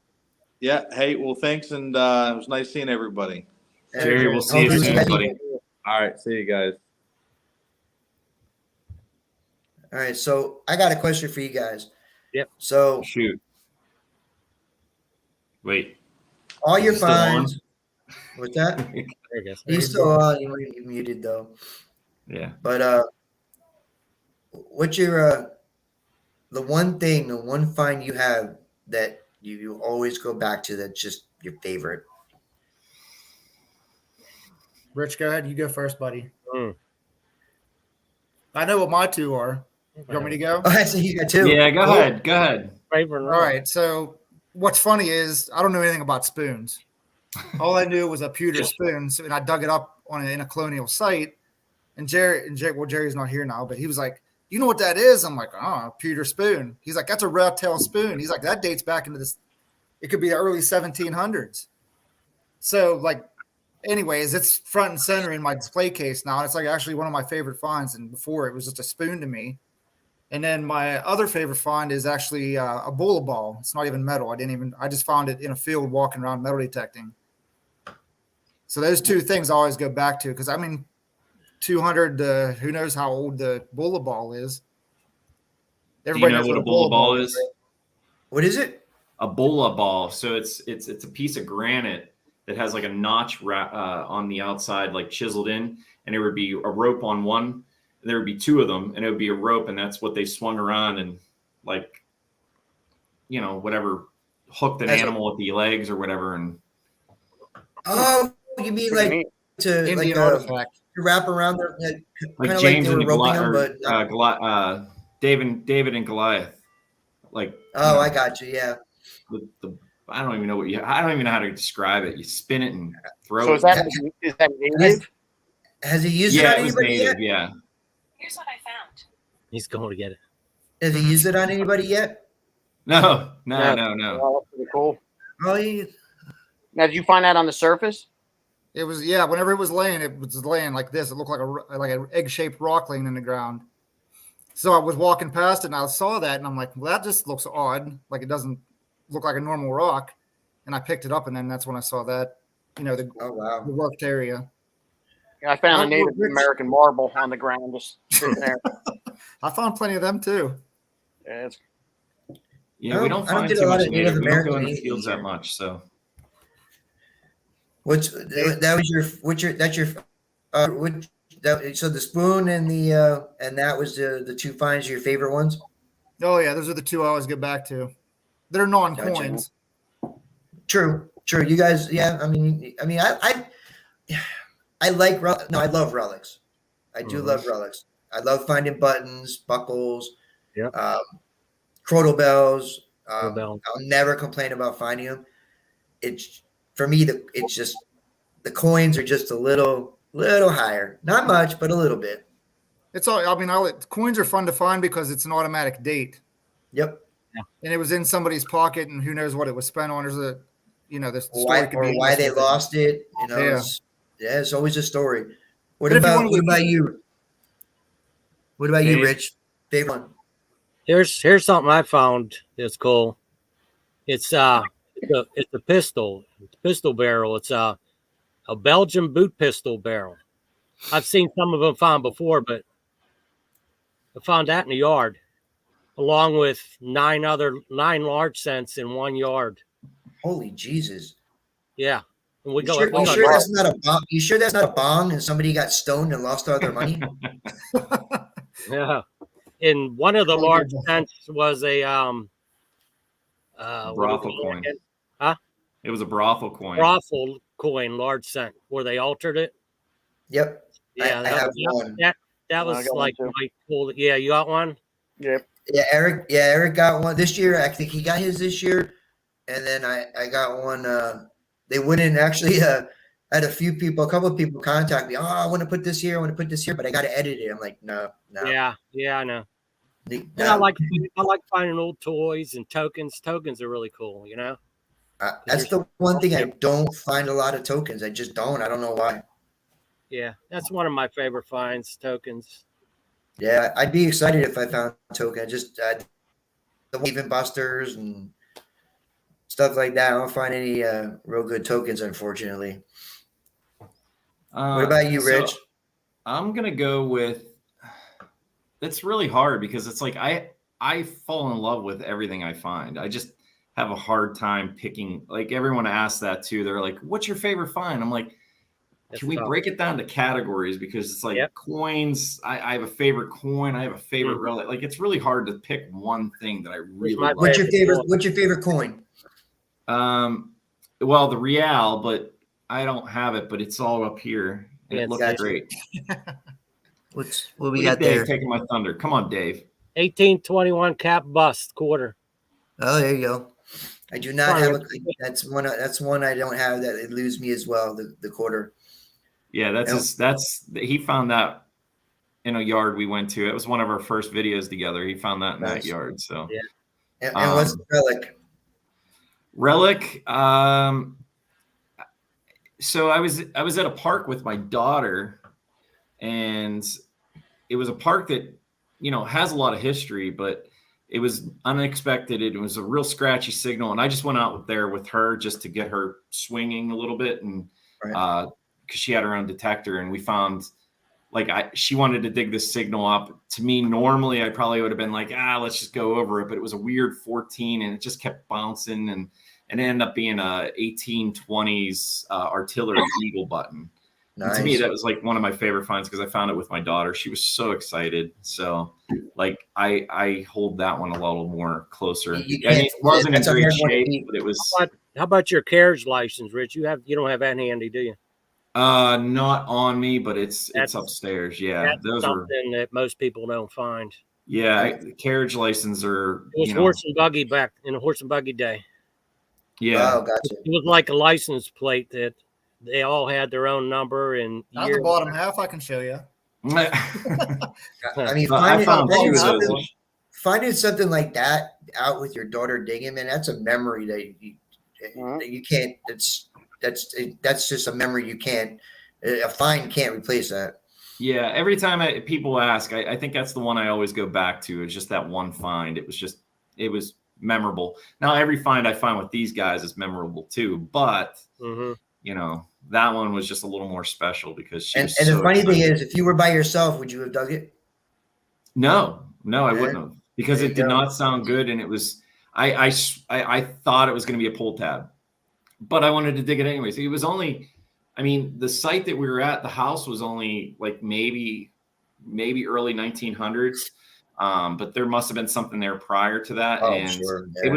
[SPEAKER 6] Yeah. Hey, well, thanks, and it was nice seeing everybody.
[SPEAKER 5] Jerry, we'll see you soon, buddy.
[SPEAKER 6] All right, see you guys.
[SPEAKER 2] All right. So I got a question for you guys.
[SPEAKER 7] Yep.
[SPEAKER 2] So
[SPEAKER 5] Shoot. Wait.
[SPEAKER 2] all your
[SPEAKER 5] Is it still on?
[SPEAKER 2] finds. What's that?
[SPEAKER 7] There it goes.
[SPEAKER 2] He's still on. You muted though.
[SPEAKER 5] Yeah.
[SPEAKER 2] But what's your the one find you have that you always go back to that's just your favorite?
[SPEAKER 4] Rich, go ahead. You go first, buddy.
[SPEAKER 7] Mm.
[SPEAKER 4] I know what my two are. You want me to go?
[SPEAKER 2] Oh, I see you got two.
[SPEAKER 5] Yeah, go
[SPEAKER 2] Cool.
[SPEAKER 5] ahead. Go ahead.
[SPEAKER 7] Favorite.
[SPEAKER 4] All right. So what's funny is I don't know anything about spoons. All I knew was a pewter spoon, and I dug it up in a colonial site. And Jerry's not here now, but he was like, "You know what that is?" I'm like, "Oh, a pewter spoon." He's like, "That's a red tail spoon." He's like, "That dates back into this. It could be the early 1700s." So, like, anyways, it's front and center in my display case now. It's like actually one of my favorite finds. And before it was just a spoon to me. And then my other favorite find is actually a bullet ball. It's not even metal. I just found it in a field walking around metal detecting. So those two things I always go back to because 200. Who knows how old the bullet ball is?
[SPEAKER 5] Everybody knows what a bullet ball is?
[SPEAKER 2] Right? What is it?
[SPEAKER 5] A bullet ball. So it's a piece of granite that has like a notch on the outside, like chiseled in, and it would be a rope on one. And there would be two of them, and it would be a rope, and that's what they swung around and like, whatever, hooked an animal with the legs or whatever. And
[SPEAKER 2] oh, you mean like to
[SPEAKER 4] Indian
[SPEAKER 2] like
[SPEAKER 4] artifact.
[SPEAKER 2] to wrap around their
[SPEAKER 5] like
[SPEAKER 2] kind
[SPEAKER 5] James
[SPEAKER 2] of like they
[SPEAKER 5] and
[SPEAKER 2] were roping
[SPEAKER 5] Goliath,
[SPEAKER 2] them, but
[SPEAKER 5] David and Goliath. Like
[SPEAKER 2] I got you. Yeah.
[SPEAKER 5] I don't even know I don't even know how to describe it. You spin it and throw
[SPEAKER 3] So
[SPEAKER 5] it.
[SPEAKER 3] is that native?
[SPEAKER 2] Has he used it on
[SPEAKER 5] it was
[SPEAKER 2] anybody
[SPEAKER 5] native.
[SPEAKER 2] yet?
[SPEAKER 5] Yeah.
[SPEAKER 8] Here's what I found.
[SPEAKER 7] He's going to get it.
[SPEAKER 2] Has he used it on anybody yet?
[SPEAKER 5] No.
[SPEAKER 3] Oh, that's pretty cool.
[SPEAKER 2] Oh, he,
[SPEAKER 3] Now, did you find that on the surface?
[SPEAKER 4] It was whenever it was laying like this. It looked like an egg-shaped rock laying in the ground. So I was walking past it and I saw that and I'm like, well, that just looks odd. Like it doesn't look like a normal rock. And I picked it up and then that's when I saw that, the
[SPEAKER 2] wow.
[SPEAKER 4] worked area.
[SPEAKER 3] Yeah, I found a
[SPEAKER 4] Oh,
[SPEAKER 3] Native
[SPEAKER 4] Rich.
[SPEAKER 3] American marble on the ground just sitting there.
[SPEAKER 4] I found plenty of them too.
[SPEAKER 3] Yeah,
[SPEAKER 5] Yeah, we don't
[SPEAKER 2] I don't
[SPEAKER 5] find
[SPEAKER 2] get a
[SPEAKER 5] too
[SPEAKER 2] lot
[SPEAKER 5] much
[SPEAKER 2] of
[SPEAKER 5] native.
[SPEAKER 2] Native
[SPEAKER 5] We don't go in
[SPEAKER 2] American
[SPEAKER 5] the fields that
[SPEAKER 2] here.
[SPEAKER 5] much. So
[SPEAKER 2] that's so the spoon and that was the two finds your favorite ones?
[SPEAKER 4] Oh yeah, those are the two I always go back to. They're non-coins.
[SPEAKER 2] True. Sure, you guys. Yeah, I love relics. I do love relics. I love finding buttons, buckles,
[SPEAKER 7] Yep.
[SPEAKER 2] crotal bells.
[SPEAKER 7] Rebel.
[SPEAKER 2] I'll never complain about finding them. It's for me. It's just the coins are just a little higher. Not much, but a little bit.
[SPEAKER 4] It's all. I mean, coins are fun to find because it's an automatic date,
[SPEAKER 2] Yep.
[SPEAKER 4] and it was in somebody's pocket, and who knows what it was spent on. There's the story
[SPEAKER 2] Why
[SPEAKER 4] could be
[SPEAKER 2] why they
[SPEAKER 4] endless with it.
[SPEAKER 2] lost it? You know.
[SPEAKER 4] Yeah.
[SPEAKER 2] It's always a story. What
[SPEAKER 4] But if you
[SPEAKER 2] about
[SPEAKER 4] wanted to-
[SPEAKER 2] you? What about you,
[SPEAKER 7] Dave?
[SPEAKER 2] Rich? Favorite one?
[SPEAKER 7] Here's something I found that's cool. It's a pistol. It's a pistol barrel. It's a Belgian boot pistol barrel. I've seen some of them found before, but I found that in the yard, along with nine large cents in 1 yard.
[SPEAKER 2] Holy Jesus!
[SPEAKER 7] Yeah, and we
[SPEAKER 2] You
[SPEAKER 7] go.
[SPEAKER 2] sure,
[SPEAKER 7] we
[SPEAKER 2] you
[SPEAKER 7] go-
[SPEAKER 2] sure that's not a bomb? You sure that's not a bong and somebody got stoned and lost all their money?
[SPEAKER 7] Yeah, and one of the large cents was a
[SPEAKER 5] Brothel coin.
[SPEAKER 7] Huh?
[SPEAKER 5] It was a brothel coin.
[SPEAKER 7] Brothel coin, large cent, where they altered it.
[SPEAKER 2] Yep.
[SPEAKER 7] Yeah,
[SPEAKER 2] I have one.
[SPEAKER 7] That
[SPEAKER 3] I
[SPEAKER 7] was
[SPEAKER 3] got one
[SPEAKER 7] like
[SPEAKER 3] too.
[SPEAKER 7] my cool. Yeah, you got one.
[SPEAKER 3] Yep.
[SPEAKER 2] Yeah, Eric got one this year. I think he got his this year, and then I got one. They wouldn't actually. Had a couple of people contact me. Oh, I want to put this here. I want to put this here, but I got to edit it. I'm like, no.
[SPEAKER 7] Yeah, I know.
[SPEAKER 2] The-
[SPEAKER 7] And I like finding old toys and tokens. Tokens are really cool, you know.
[SPEAKER 2] that's the one thing I don't find a lot of tokens. I just don't. I don't know why.
[SPEAKER 7] Yeah, that's one of my favorite finds. Tokens.
[SPEAKER 2] Yeah, I'd be excited if I found a token. Just the even busters and stuff like that. I don't find any real good tokens, unfortunately. What about you, Rich?
[SPEAKER 5] I'm gonna go with. It's really hard because it's like I fall in love with everything I find. I just have a hard time picking. Like everyone asks that too. They're like, "What's your favorite find?" I'm like,
[SPEAKER 7] That's
[SPEAKER 5] can we
[SPEAKER 7] tough.
[SPEAKER 5] break it down to categories? Because it's like
[SPEAKER 7] Yep.
[SPEAKER 5] coins. I have a favorite coin. I have a favorite
[SPEAKER 7] Mhm.
[SPEAKER 5] relic. Like it's really hard to pick one thing that I really
[SPEAKER 7] my
[SPEAKER 5] like.
[SPEAKER 2] What's your favorite coin?
[SPEAKER 5] Well, the real, but I don't have it. But it's all up here, and
[SPEAKER 7] Yeah,
[SPEAKER 5] it looks
[SPEAKER 2] gotcha.
[SPEAKER 5] great.
[SPEAKER 2] What
[SPEAKER 5] Look
[SPEAKER 2] we
[SPEAKER 5] at
[SPEAKER 2] got
[SPEAKER 5] Dave
[SPEAKER 2] there?
[SPEAKER 5] taking my thunder. Come on, Dave.
[SPEAKER 7] 1821 cap bust quarter.
[SPEAKER 2] Oh, there you go. I do not
[SPEAKER 7] Sorry,
[SPEAKER 2] have
[SPEAKER 7] Rich.
[SPEAKER 2] that's one I don't have that eludes me as well. The quarter.
[SPEAKER 5] Yeah,
[SPEAKER 2] Nope.
[SPEAKER 5] he found that in a yard we went to. It was one of our first videos together. He found that in that
[SPEAKER 2] Nice.
[SPEAKER 5] yard. So
[SPEAKER 7] Yeah.
[SPEAKER 2] And what's the relic?
[SPEAKER 5] relic. So I was at a park with my daughter, and it was a park that has a lot of history, but it was unexpected. It was a real scratchy signal, and I just went out there with her just to get her swinging a little bit, and
[SPEAKER 2] Right.
[SPEAKER 5] because she had her own detector, and we found she wanted to dig this signal up. To me, normally I probably would have been like, let's just go over it, but it was a weird 14, and it just kept bouncing, and it ended up being a 1820s artillery eagle button. And to me,
[SPEAKER 2] Nice.
[SPEAKER 5] that was like one of my favorite finds because I found it with my daughter. She was so excited. So like I hold that one a little more closer.
[SPEAKER 2] You
[SPEAKER 5] I mean,
[SPEAKER 2] can't-
[SPEAKER 5] it wasn't in
[SPEAKER 2] that's a
[SPEAKER 5] great
[SPEAKER 2] hard one to
[SPEAKER 5] shape,
[SPEAKER 2] beat.
[SPEAKER 5] but it was
[SPEAKER 7] How about your carriage license, Rich? You don't have that handy, do you?
[SPEAKER 5] not on me, but it's
[SPEAKER 7] That's-
[SPEAKER 5] upstairs. Yeah,
[SPEAKER 7] That's
[SPEAKER 5] those are
[SPEAKER 7] something that most people don't find.
[SPEAKER 5] the carriage license are
[SPEAKER 7] It was horse and buggy back in a horse and buggy day.
[SPEAKER 5] yeah.
[SPEAKER 2] Oh, gotcha.
[SPEAKER 7] It was like a license plate that they all had their own number and
[SPEAKER 4] Not
[SPEAKER 7] year.
[SPEAKER 4] the bottom half. I can show you.
[SPEAKER 2] I mean,
[SPEAKER 5] I found two of those.
[SPEAKER 2] finding something like that out with your daughter digging, man, that's a memory that you can't. That's just a memory you can't. A find can't replace that.
[SPEAKER 5] Yeah, every time people ask, I think that's the one I always go back to. Is just that one find. It was memorable. Now every find I find with these guys is memorable too, but
[SPEAKER 7] Mhm.
[SPEAKER 5] that one was just a little more special because she
[SPEAKER 2] And
[SPEAKER 5] was
[SPEAKER 2] the
[SPEAKER 5] so
[SPEAKER 2] funny thing
[SPEAKER 5] excited.
[SPEAKER 2] is, if you were by yourself, would you have dug it?
[SPEAKER 5] No, I
[SPEAKER 2] Yeah.
[SPEAKER 5] wouldn't have because
[SPEAKER 2] There
[SPEAKER 5] it
[SPEAKER 2] you
[SPEAKER 5] did
[SPEAKER 2] go.
[SPEAKER 5] not sound good, and it was I thought it was going to be a pull tab, but I wanted to dig it anyways. It was only, I mean, the site that we were at, the house was only like maybe early 1900s, but there must have been something there prior to that,
[SPEAKER 2] Oh,
[SPEAKER 5] and
[SPEAKER 2] sure.
[SPEAKER 5] it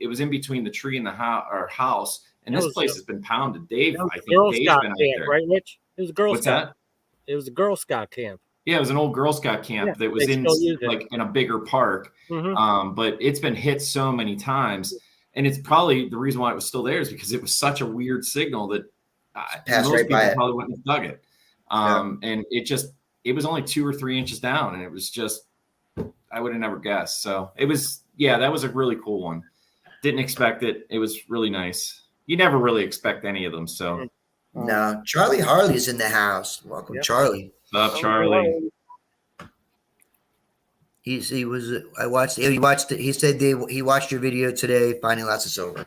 [SPEAKER 5] was in between the tree and the house, And
[SPEAKER 7] That
[SPEAKER 5] this
[SPEAKER 7] was
[SPEAKER 5] place
[SPEAKER 7] a-
[SPEAKER 5] has been pounded. Dave,
[SPEAKER 7] That was
[SPEAKER 5] I
[SPEAKER 7] a
[SPEAKER 5] think
[SPEAKER 7] Girl
[SPEAKER 5] Dave's
[SPEAKER 7] Scout
[SPEAKER 5] been out
[SPEAKER 7] camp,
[SPEAKER 5] there.
[SPEAKER 7] right, Rich? It was a Girl
[SPEAKER 5] What's
[SPEAKER 7] Scout.
[SPEAKER 5] that?
[SPEAKER 7] It was a Girl Scout camp.
[SPEAKER 5] Yeah, it was an old Girl Scout camp
[SPEAKER 7] Yeah,
[SPEAKER 5] that was
[SPEAKER 7] they
[SPEAKER 5] in
[SPEAKER 7] still use it.
[SPEAKER 5] like in a bigger park.
[SPEAKER 7] Mhm.
[SPEAKER 5] But it's been hit so many times, and it's probably the reason why it was still there is because it was such a weird signal that
[SPEAKER 2] Passed
[SPEAKER 5] most
[SPEAKER 2] right by
[SPEAKER 5] people
[SPEAKER 2] it.
[SPEAKER 5] probably wouldn't have dug it. And it was only 2 or 3 inches down, and it was just I would have never guessed. So it was that was a really cool one. Didn't expect it. It was really nice. You never really expect any of them. So
[SPEAKER 2] No, Charlie Harley's in the house. Welcome,
[SPEAKER 7] Yep.
[SPEAKER 2] Charlie.
[SPEAKER 5] what's up, Charlie?
[SPEAKER 2] He was. I watched. He watched. He said he watched your video today, finding lots of silver.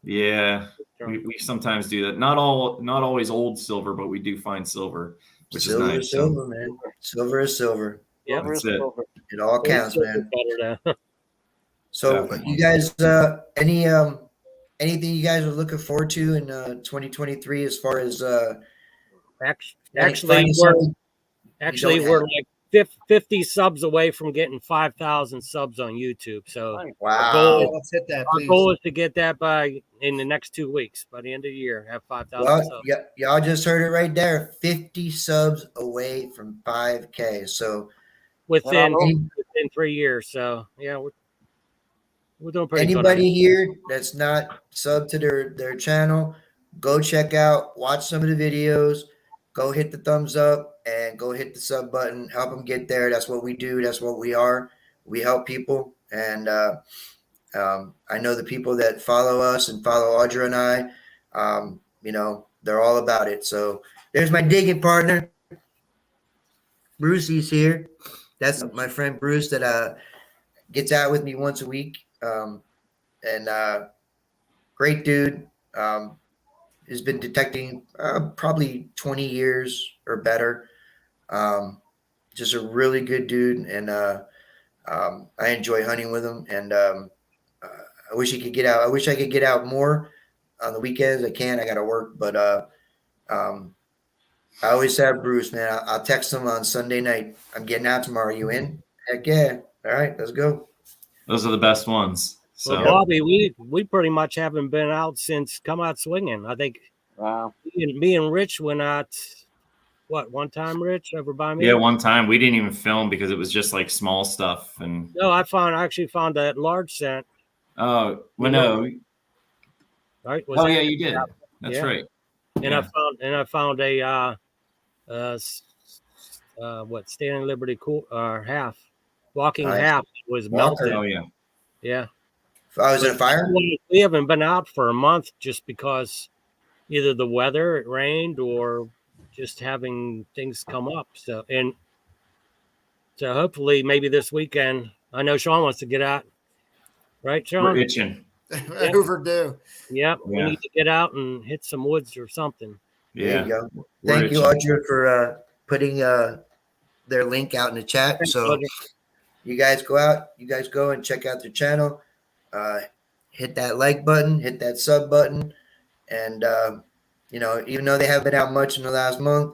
[SPEAKER 5] Yeah, we sometimes do that. Not always old silver, but we do find silver, which
[SPEAKER 2] Silver
[SPEAKER 5] is
[SPEAKER 2] is
[SPEAKER 5] nice.
[SPEAKER 2] silver, man. Silver is silver.
[SPEAKER 7] Yep.
[SPEAKER 5] That's it.
[SPEAKER 2] It all counts, man.
[SPEAKER 7] Better to-
[SPEAKER 2] So
[SPEAKER 5] Definitely.
[SPEAKER 2] you guys, anything you guys are looking forward to in 2023 as far as
[SPEAKER 7] Actually,
[SPEAKER 2] finding something you don't
[SPEAKER 7] we're
[SPEAKER 2] have?
[SPEAKER 7] like 50 subs away from getting 5,000 subs on YouTube. So
[SPEAKER 2] Wow.
[SPEAKER 4] Let's hit that,
[SPEAKER 7] our
[SPEAKER 4] please.
[SPEAKER 7] goal is to get that in the next 2 weeks. By the end of the year, have 5,000
[SPEAKER 2] Well,
[SPEAKER 7] subs.
[SPEAKER 2] yeah, y'all just heard it right there. 50 subs away from 5K. So
[SPEAKER 7] Within
[SPEAKER 2] any-
[SPEAKER 7] 3 years. So yeah, we're doing pretty good.
[SPEAKER 2] anybody here that's not sub to their channel, go check out, watch some of the videos, go hit the thumbs up, and go hit the sub button. Help them get there. That's what we do. That's what we are. We help people, and I know the people that follow us and follow Audra and I. They're all about it. So there's my digging partner, Brucey's here. That's my friend Bruce that gets out with me once a week. And great dude. Has been detecting probably 20 years or better. Just a really good dude, and I enjoy hunting with him. And I wish he could get out. I wish I could get out more on the weekends. I can't. I got to work, but I always have Bruce, man. I'll text him on Sunday night. I'm getting out tomorrow. You in? Heck yeah! All right, let's go.
[SPEAKER 5] Those are the best ones. So
[SPEAKER 7] Well, Bobby, we pretty much haven't been out since Come Out Swinging. I think
[SPEAKER 3] Wow.
[SPEAKER 7] me and Rich went out. What, one time, Rich, over by me?
[SPEAKER 5] yeah, one time we didn't even film because it was just like small stuff. And
[SPEAKER 7] No, I actually found that large scent.
[SPEAKER 5] oh well, no.
[SPEAKER 7] Right? Was
[SPEAKER 5] Oh
[SPEAKER 7] that-
[SPEAKER 5] yeah, you did. That's
[SPEAKER 7] Yeah.
[SPEAKER 5] right.
[SPEAKER 7] And
[SPEAKER 5] Yeah.
[SPEAKER 7] I found a Standing Liberty half, walking
[SPEAKER 2] Nice.
[SPEAKER 7] half was
[SPEAKER 2] Walker.
[SPEAKER 7] melted.
[SPEAKER 5] Oh yeah.
[SPEAKER 7] Yeah.
[SPEAKER 2] I was in a fire.
[SPEAKER 7] We haven't been out for a month just because either the weather, it rained, or just having things come up. So hopefully maybe this weekend. I know Sean wants to get out, right, Sean?
[SPEAKER 5] We're itching.
[SPEAKER 4] Overdue.
[SPEAKER 7] Yep. We
[SPEAKER 5] Yeah.
[SPEAKER 7] need to get out and hit some woods or something.
[SPEAKER 2] There
[SPEAKER 5] Yeah.
[SPEAKER 2] you go.
[SPEAKER 5] We're
[SPEAKER 2] Thank you,
[SPEAKER 5] itching.
[SPEAKER 2] Audra, for putting their link out in the chat.
[SPEAKER 7] Thanks,
[SPEAKER 2] So
[SPEAKER 7] Audra.
[SPEAKER 2] you guys go out, you guys go and check out their channel. Hit that like button, hit that sub button, and even though they haven't been out much in the last month,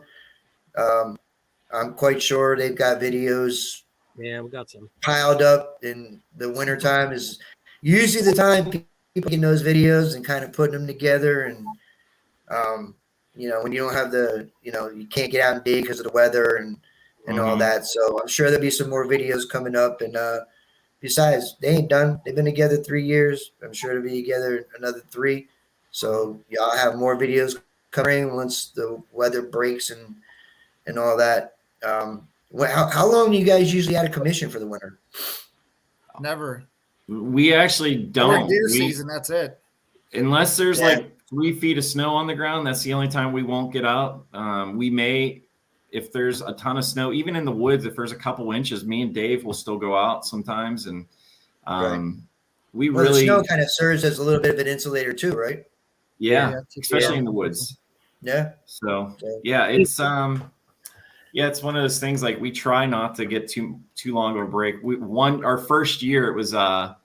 [SPEAKER 2] I'm quite sure they've got videos
[SPEAKER 7] Yeah, we got some.
[SPEAKER 2] piled up. In the wintertime is usually the time people getting those videos and kind of putting them together. And when you don't have you can't get out and dig because of the weather and all
[SPEAKER 5] Mhm.
[SPEAKER 2] that. So I'm sure there'll be some more videos coming up. And besides, they ain't done. They've been together 3 years. I'm sure they'll be together another 3. So y'all have more videos coming once the weather breaks and all that. How long do you guys usually out of commission for the winter?
[SPEAKER 4] Never.
[SPEAKER 5] We actually
[SPEAKER 4] During
[SPEAKER 5] don't.
[SPEAKER 4] deer
[SPEAKER 5] We-
[SPEAKER 4] season, that's it.
[SPEAKER 5] unless there's
[SPEAKER 2] Yeah.
[SPEAKER 5] like 3 feet of snow on the ground, that's the only time we won't get out. We may, if there's a ton of snow, even in the woods, if there's a couple inches, me and Dave will still go out sometimes. And we
[SPEAKER 2] Well, the
[SPEAKER 5] really,
[SPEAKER 2] snow kind of serves as a little bit of an insulator too, right?
[SPEAKER 5] yeah,
[SPEAKER 4] keep
[SPEAKER 5] especially
[SPEAKER 4] it
[SPEAKER 5] in the
[SPEAKER 4] out.
[SPEAKER 5] woods.
[SPEAKER 2] Yeah.
[SPEAKER 5] So
[SPEAKER 2] Okay.
[SPEAKER 5] yeah, it's it's one of those things, like we try not to get too long of a break. Our first year it was a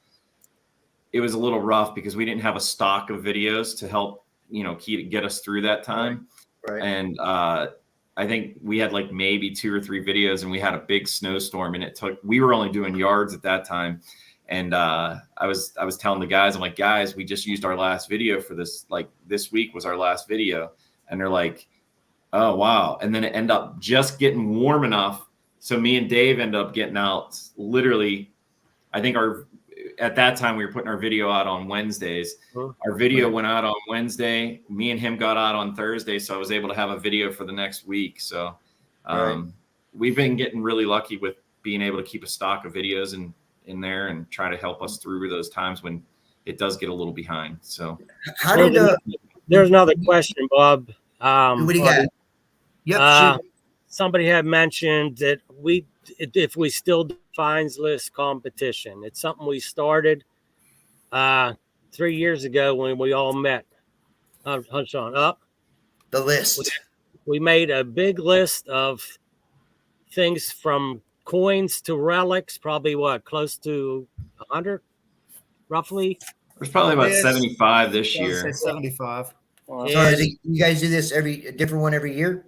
[SPEAKER 5] little rough because we didn't have a stock of videos to help get us through that time.
[SPEAKER 2] Right.
[SPEAKER 5] And I think we had like maybe 2 or 3 videos, and we had a big snowstorm, and we were only doing yards at that time. And I was telling the guys, I'm like, guys, we just used our last video for this. Like this week was our last video. And they're like, oh, wow. And then it ended up just getting warm enough. So me and Dave ended up getting out literally, I think at that time we were putting our video out on Wednesdays. Our video went out on Wednesday. Me and him got out on Thursday. So I was able to have a video for the next week. So we've been getting really lucky with being able to keep a stock of videos in there and try to help us through those times when it does get a little behind. So
[SPEAKER 2] How did
[SPEAKER 7] there's another question, Bob.
[SPEAKER 2] what do you got? Yep. shoot.
[SPEAKER 7] Somebody had mentioned that if we still do fines list competition, it's something we started 3 years ago when we all met. Sean, up.
[SPEAKER 2] The list.
[SPEAKER 7] We made a big list of things from coins to relics, probably close to 100, roughly.
[SPEAKER 5] there's probably about
[SPEAKER 4] Yes.
[SPEAKER 5] 75 this
[SPEAKER 4] I would
[SPEAKER 5] year.
[SPEAKER 4] say 75.
[SPEAKER 2] So you guys do this a different one every year?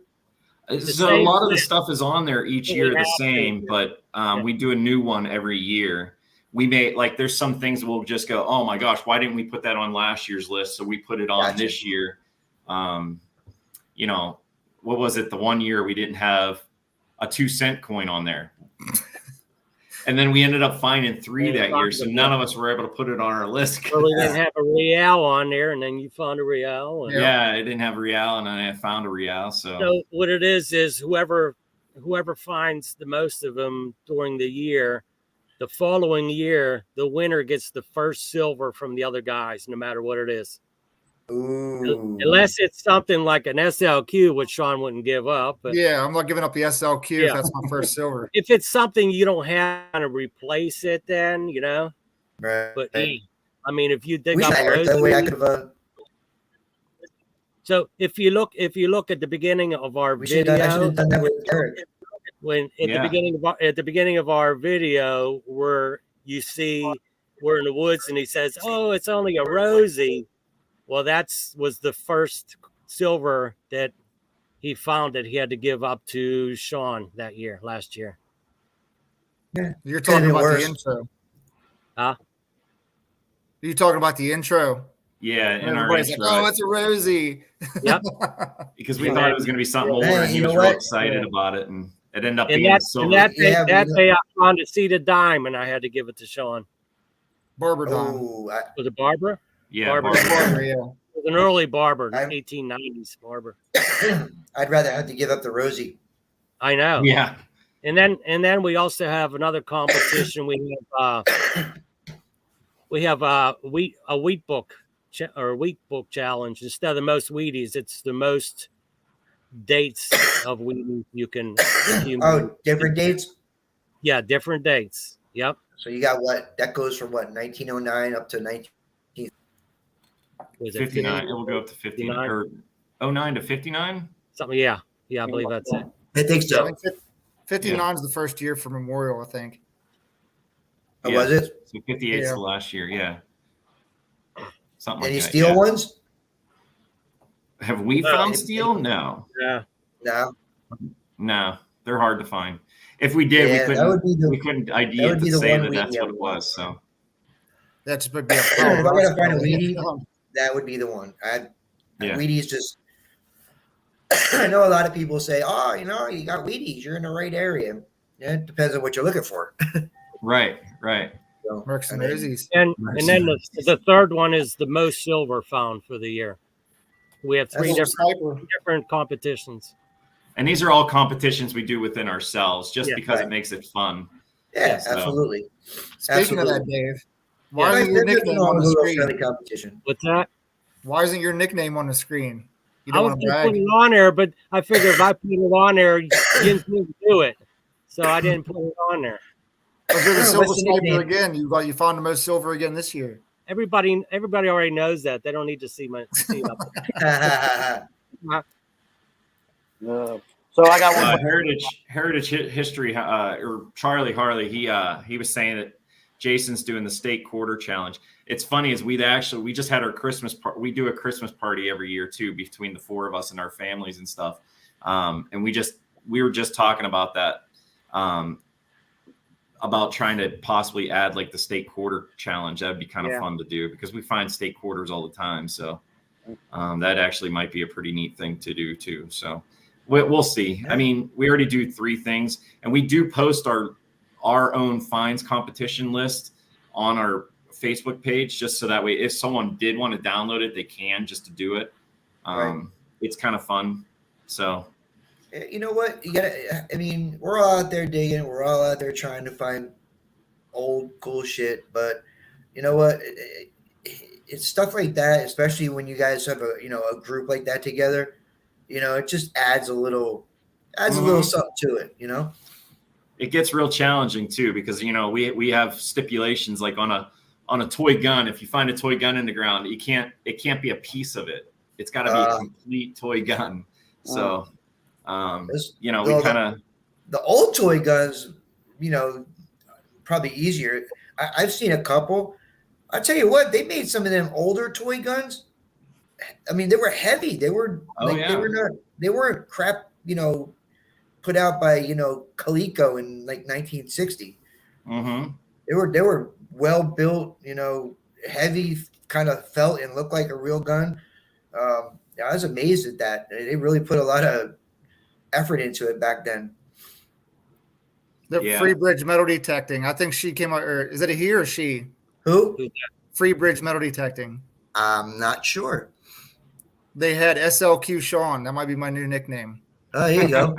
[SPEAKER 5] So a lot of the stuff is on there each year the same, but we do a new one every year. We may there's some things we'll just go, oh my gosh, why didn't we put that on last year's list? So we put it on this year. You know, what was it? The one year we didn't have a 2-cent coin on there. And then we ended up finding 3 that year. So none of us were able to put it on our list.
[SPEAKER 7] Well, we didn't have a real on there, and then you found a real. And
[SPEAKER 5] Yeah, it didn't have a real, and I found a real.
[SPEAKER 7] so what it is whoever finds the most of them during the year, the following year, the winner gets the first silver from the other guys, no matter what it is.
[SPEAKER 2] Ooh.
[SPEAKER 7] Unless it's something like an SLQ, which Sean wouldn't give up. But
[SPEAKER 4] Yeah, I'm not giving up the SLQ if that's my first silver.
[SPEAKER 7] if it's something you don't have to replace it, then
[SPEAKER 2] Right.
[SPEAKER 7] But I mean, if you dig
[SPEAKER 2] Wish
[SPEAKER 7] up
[SPEAKER 2] I heard that way. I
[SPEAKER 7] Rosie,
[SPEAKER 2] could have.
[SPEAKER 7] so if you look at the beginning of our
[SPEAKER 2] I should have
[SPEAKER 7] video,
[SPEAKER 2] done that with Eric.
[SPEAKER 7] when at the beginning of our video, where you see we're in the woods, and he says, "Oh, it's only a Rosie." Well, was the first silver that he found that he had to give up to Sean last year.
[SPEAKER 4] You're talking
[SPEAKER 2] Could've been
[SPEAKER 4] about
[SPEAKER 2] worse.
[SPEAKER 4] the intro.
[SPEAKER 7] Huh?
[SPEAKER 4] You're talking about the intro.
[SPEAKER 5] yeah, in our
[SPEAKER 4] Everybody's like,
[SPEAKER 5] intro,
[SPEAKER 4] oh, it's a Rosie.
[SPEAKER 7] Yep.
[SPEAKER 5] because we thought it was going to be something older,
[SPEAKER 2] Hey,
[SPEAKER 5] and he
[SPEAKER 2] you
[SPEAKER 5] was
[SPEAKER 2] know
[SPEAKER 5] real
[SPEAKER 2] what?
[SPEAKER 5] excited about it, and it ended up
[SPEAKER 7] And
[SPEAKER 5] being
[SPEAKER 7] that,
[SPEAKER 5] silver.
[SPEAKER 7] and that day,
[SPEAKER 2] Yeah,
[SPEAKER 7] that
[SPEAKER 2] we-
[SPEAKER 7] day I found a seated dime, and I had to give it to Sean.
[SPEAKER 4] Barber dime.
[SPEAKER 2] Oh,
[SPEAKER 7] Was it Barbara?
[SPEAKER 5] Yeah,
[SPEAKER 7] Barbara.
[SPEAKER 4] Barber, yeah.
[SPEAKER 7] It was an early Barber,
[SPEAKER 2] I'm-
[SPEAKER 7] 1890s Barber.
[SPEAKER 2] I'd rather have to give up the Rosie.
[SPEAKER 7] I know.
[SPEAKER 5] yeah.
[SPEAKER 7] And then we also have another competition. We have a wheat book challenge. Instead of the most Wheaties, it's the most dates of Wheaties you can.
[SPEAKER 2] Oh, different dates.
[SPEAKER 7] Yeah, different dates. Yep.
[SPEAKER 2] So you got what? That goes from 1909 up to 19.
[SPEAKER 7] Was it
[SPEAKER 5] 59. It will go up to 59 or 09 to 59.
[SPEAKER 7] something? Yeah, I believe that's it.
[SPEAKER 2] I think
[SPEAKER 4] I
[SPEAKER 2] so.
[SPEAKER 4] think 59 is the first year for Memorial, I think.
[SPEAKER 2] Oh,
[SPEAKER 5] Yeah.
[SPEAKER 2] was it?
[SPEAKER 5] So 58 is
[SPEAKER 4] Yeah.
[SPEAKER 5] the last year. Yeah. Something
[SPEAKER 2] Any
[SPEAKER 5] like that.
[SPEAKER 2] steel
[SPEAKER 5] yeah.
[SPEAKER 2] ones?
[SPEAKER 5] Have we
[SPEAKER 7] No.
[SPEAKER 5] found steel? No.
[SPEAKER 7] Yeah.
[SPEAKER 2] No.
[SPEAKER 5] They're hard to find. If we did,
[SPEAKER 2] Yeah, that would be
[SPEAKER 5] we couldn't ID
[SPEAKER 2] that
[SPEAKER 5] it
[SPEAKER 2] would
[SPEAKER 5] to
[SPEAKER 2] be the
[SPEAKER 5] say
[SPEAKER 2] one
[SPEAKER 5] that
[SPEAKER 2] we
[SPEAKER 5] that's
[SPEAKER 2] need.
[SPEAKER 5] what it was. So
[SPEAKER 4] That just would be a
[SPEAKER 2] If I gotta find a Wheatie, that would be the one.
[SPEAKER 5] Yeah.
[SPEAKER 2] Wheaties just. I know a lot of people say, "Oh, you got Wheaties. You're in the right area." Yeah, it depends on what you're looking for.
[SPEAKER 5] right.
[SPEAKER 2] So,
[SPEAKER 4] Mercs and
[SPEAKER 2] I mean,
[SPEAKER 4] Rosies.
[SPEAKER 7] And then the third one is the most silver found for the year. We have three
[SPEAKER 2] That's
[SPEAKER 7] different competitions.
[SPEAKER 5] And these are all competitions we do within ourselves, just
[SPEAKER 7] Yeah.
[SPEAKER 5] because
[SPEAKER 2] Right.
[SPEAKER 5] it makes it fun.
[SPEAKER 2] Yeah,
[SPEAKER 5] So-
[SPEAKER 2] absolutely.
[SPEAKER 4] Speaking of that,
[SPEAKER 2] Absolutely.
[SPEAKER 4] Dave, why
[SPEAKER 2] Right,
[SPEAKER 4] isn't your
[SPEAKER 2] they're
[SPEAKER 4] nickname
[SPEAKER 2] doing
[SPEAKER 4] on
[SPEAKER 2] a
[SPEAKER 4] the
[SPEAKER 2] little
[SPEAKER 4] screen?
[SPEAKER 2] friendly competition.
[SPEAKER 7] What's that?
[SPEAKER 4] Why isn't your nickname on the screen? You
[SPEAKER 7] I
[SPEAKER 4] don't
[SPEAKER 7] was
[SPEAKER 4] want to
[SPEAKER 7] going to
[SPEAKER 4] brag.
[SPEAKER 7] put it on there, but I figured if I put it on there, you didn't need to do it. So I didn't put it on there.
[SPEAKER 4] But you're the
[SPEAKER 2] What's
[SPEAKER 4] silver
[SPEAKER 2] the
[SPEAKER 4] sniper
[SPEAKER 2] nickname?
[SPEAKER 4] again. You found the most silver again this year.
[SPEAKER 7] Everybody already knows that. They don't need to see it up.
[SPEAKER 3] So I got one.
[SPEAKER 5] Heritage History, or Charlie Harley, he was saying that Jason's doing the state quarter challenge. It's funny is we just had our Christmas we do a Christmas party every year too, between the four of us and our families and stuff. And we were just talking about that. about trying to possibly add like the state quarter challenge. That'd be kind of
[SPEAKER 3] Yeah.
[SPEAKER 5] fun to do because we find state quarters all the time. So that actually might be a pretty neat thing to do too. So we'll see. I mean, we already do 3 things, and we do post our own fines competition list on our Facebook page, just so that way if someone did want to download it, they can just to do it.
[SPEAKER 2] Right.
[SPEAKER 5] It's kind of fun. So
[SPEAKER 2] You know what? You gotta. I mean, we're all out there digging. We're all out there trying to find old cool shit. But you know what? It's stuff like that, especially when you guys have a group like that together. It just adds a little something to it.
[SPEAKER 5] it gets real challenging too, because we have stipulations like on a toy gun. If you find a toy gun in the ground, it can't be a piece of it. It's got to be a complete toy gun. So we kind of
[SPEAKER 2] the old toy guns, probably easier. I've seen a couple. I tell you what, they made some of them older toy guns. I mean, they were heavy. They were they weren't crap, put out by Coleco in like 1960.
[SPEAKER 5] Mm-hmm.
[SPEAKER 2] They were well built, heavy, kind of felt and looked like a real gun. I was amazed at that. They really put a lot of effort into it back then.
[SPEAKER 4] The Free Bridge metal detecting. I think she came out, or is it a he or she?
[SPEAKER 2] Who?
[SPEAKER 4] Free Bridge metal detecting.
[SPEAKER 2] I'm not sure.
[SPEAKER 4] They had SLQ Sean. That might be my new nickname.
[SPEAKER 2] Oh, here you go.